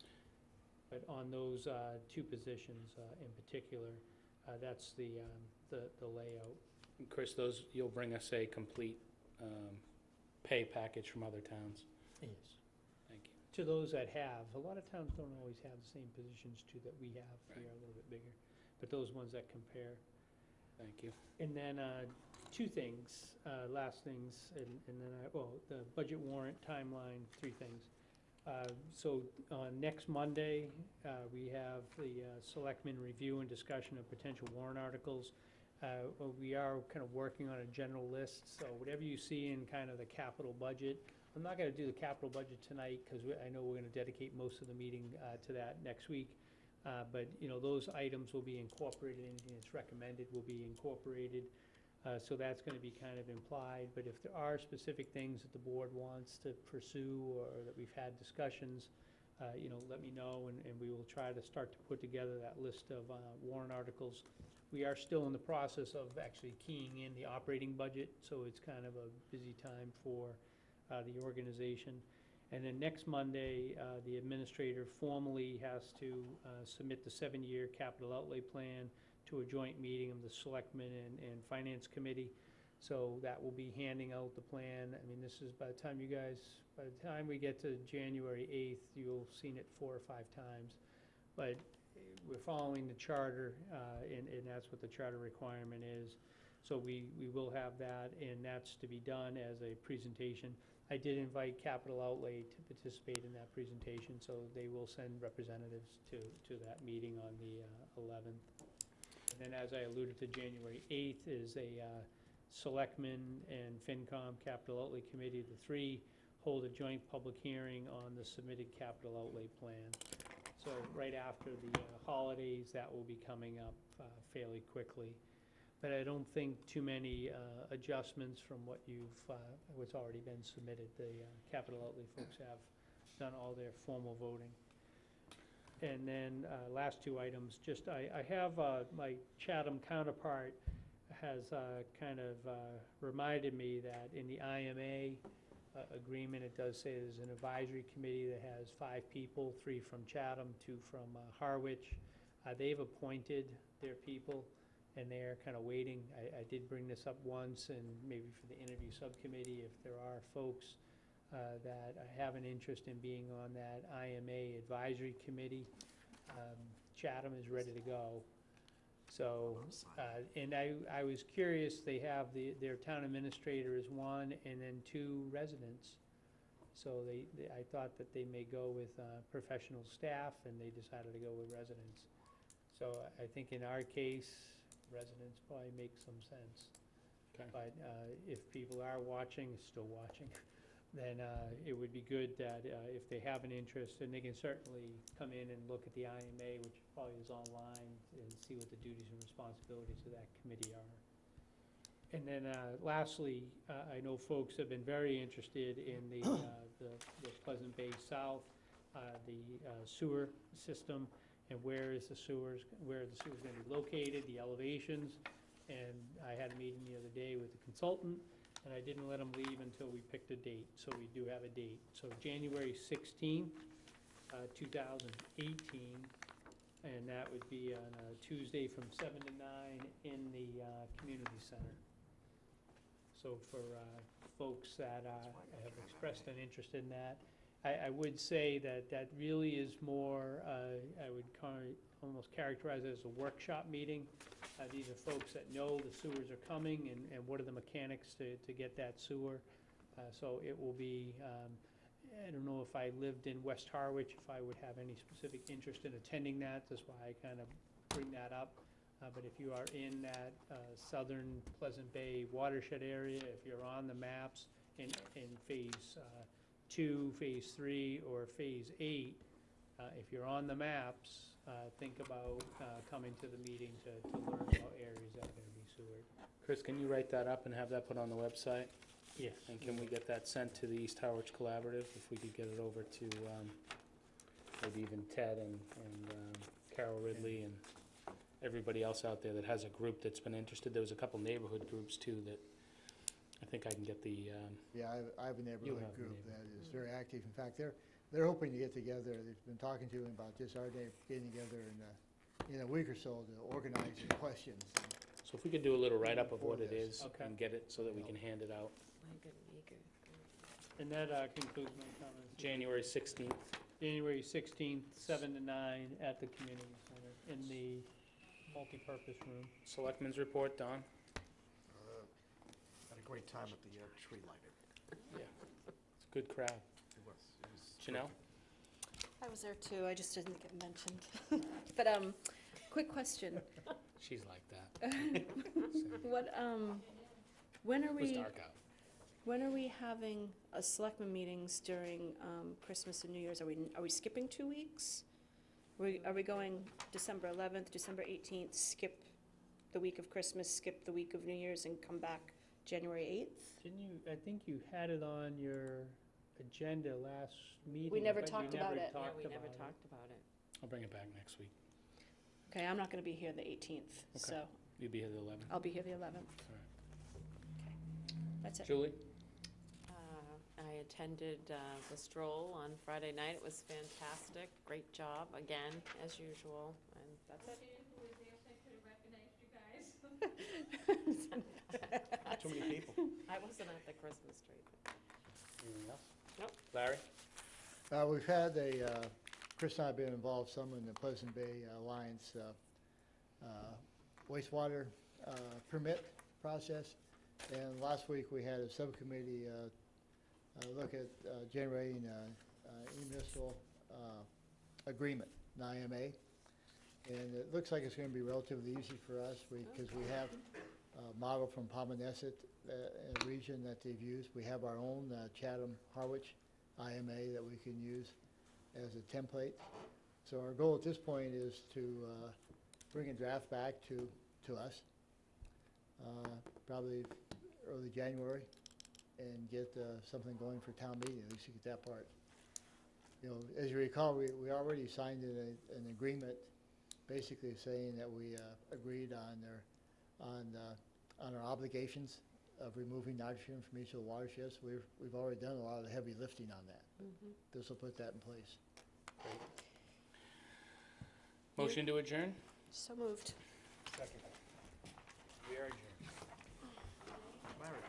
But on those two positions in particular, that's the layout. And Chris, those, you'll bring us a complete pay package from other towns. Yes. Thank you. To those that have, a lot of towns don't always have the same positions too that we have. We Right. are a little bit bigger, but those ones that compare. Thank you. And then two things, last things, and then the budget warrant timeline, three things. So next Monday, we have the Selectmen review and discussion of potential warrant articles. We are kind of working on a general list, so whatever you see in kind of the capital budget, I'm not going to do the capital budget tonight because I know we're going to dedicate most of the meeting to that next week. But, you know, those items will be incorporated, anything that's recommended will be incorporated. So that's going to be kind of implied. But if there are specific things that the board wants to pursue or that we've had discussions, you know, let me know, and we will try to start to put together that list of warrant articles. We are still in the process of actually keying in the operating budget, so it's kind of a busy time for the organization. And then next Monday, the administrator formally has to submit the 7-year capital outlay plan to a joint meeting of the Selectmen and Finance Committee. So that will be handing out the plan. I mean, this is by the time we get to January 8th, you'll have seen it 4 or 5 times. But we're following the charter, and that's what the charter requirement is. So we will have that, and that's to be done as a presentation. I did invite Capital Outlay to participate in that presentation, so they will send representatives to that meeting on the 11th. And then, as I alluded to, January 8th is a Selectmen and FinCom Capital Outlay Committee. The three hold a joint public hearing on the submitted capital outlay plan. So right after the holidays, that will be coming up fairly quickly. But I don't think too many adjustments from what's already been submitted. The capital outlay folks have done all their formal voting. And then last two items, just I have my Chatham counterpart has kind of reminded me that in the IMA agreement, it does say there's an advisory committee that has 5 people, 3 from Chatham, 2 from Harwich. They've appointed their people, and they're kind of waiting. I did bring this up once, and maybe for the interview subcommittee, if there are folks that have an interest in being on that IMA advisory committee, Chatham is ready to go. So, and I was curious, they have their town administrator is 1, and then 2 residents. So I thought that they may go with professional staff, and they decided to go with residents. So I think in our case, residents probably make some sense. Okay. But if people are still watching, then it would be good that if they have an interest, and they can certainly come in and look at the IMA, which probably is online, and see what the duties and responsibilities of that committee are. And then lastly, I know folks have been very interested in the Pleasant Bay South, the sewer system, and where are the sewers going to be located, the elevations. And I had a meeting the other day with the consultant, and I didn't let them leave until we picked a date, so we do have a date. So January 16th, 2018, and that would be on a Tuesday from 7 to 9 in the community center. So for folks that have expressed an interest in that, I would say that that really is more, I would almost characterize it as a workshop meeting. These are folks that know the sewers are coming and what are the mechanics to get that sewer. So it will be, I don't know if I lived in West Harwich, if I would have any specific interest in attending that. That's why I kind of bring that up. But if you are in that southern Pleasant Bay watershed area, if you're on the maps in phase 2, phase 3, or phase 8, if you're on the maps, think about coming to the meeting to learn about areas that are going to be sewered. Chris, can you write that up and have that put on the website? Yes. And can we get that sent to the East Harwich Collaborative, if we could get it over to maybe even Ted and Carol Ridley and everybody else out there that has a group that's been interested. There was a couple neighborhood groups too that I think I can get the. Yeah, I have a neighborhood have a group that is very active. In fact, they're hoping to get together. They've been talking to me about just our day getting together in a week or so to organize the questions. So if we could do a little write-up of what it For is this. Okay. and get it so that we can hand it out. And that concludes my comments. January 16th. January 16th, 7 to 9 at the community center in the multipurpose room. Selectmen's report, Don? Had a great time at the tree lighting. Yeah. It's a good crowd. It was. Janelle? I was there too, I just didn't get mentioned. But, quick question. She's like that. What, when are It was we, dark out. when are we having selectmen meetings during Christmas and New Year's? Are we skipping 2 weeks? Are we going December 11th, December 18th, skip the week of Christmas, skip the week of New Year's, and come back January 8th? Didn't you, I think you had it on your agenda last meeting. We never but you talked about it. Yeah, talked we never about it. talked about it. I'll bring it back next week. Okay, I'm not gonna be here the 18th, so You'll be here the 11th. I'll be here the 11th. All right. Okay, that's it. Julie? I attended the stroll on Friday night. It was fantastic. Great job, again, as usual, and that's it. Too many people. I wasn't at the Christmas tree. Anything else? Nope. Larry? We've had Chris and I have been involved some in the Pleasant Bay Alliance wastewater permit process. And last week we had a subcommittee look at generating a municipal agreement, an IMA. And it looks like it's going to be relatively easy for us because we have a model from Palmanesset region that they've used. We have our own Chatham Harwich IMA that we can use as a template. So our goal at this point is to bring a draft back to us, probably early January, and get something going for town meeting, at least to get that part. You know, as you recall, we already signed an agreement basically saying that we agreed on our obligations of removing nitrogen from each of the watersheds. We've already done a lot of the heavy lifting on that. This will put that in place. Motion to adjourn? So moved. Second. We are adjourned. Larry.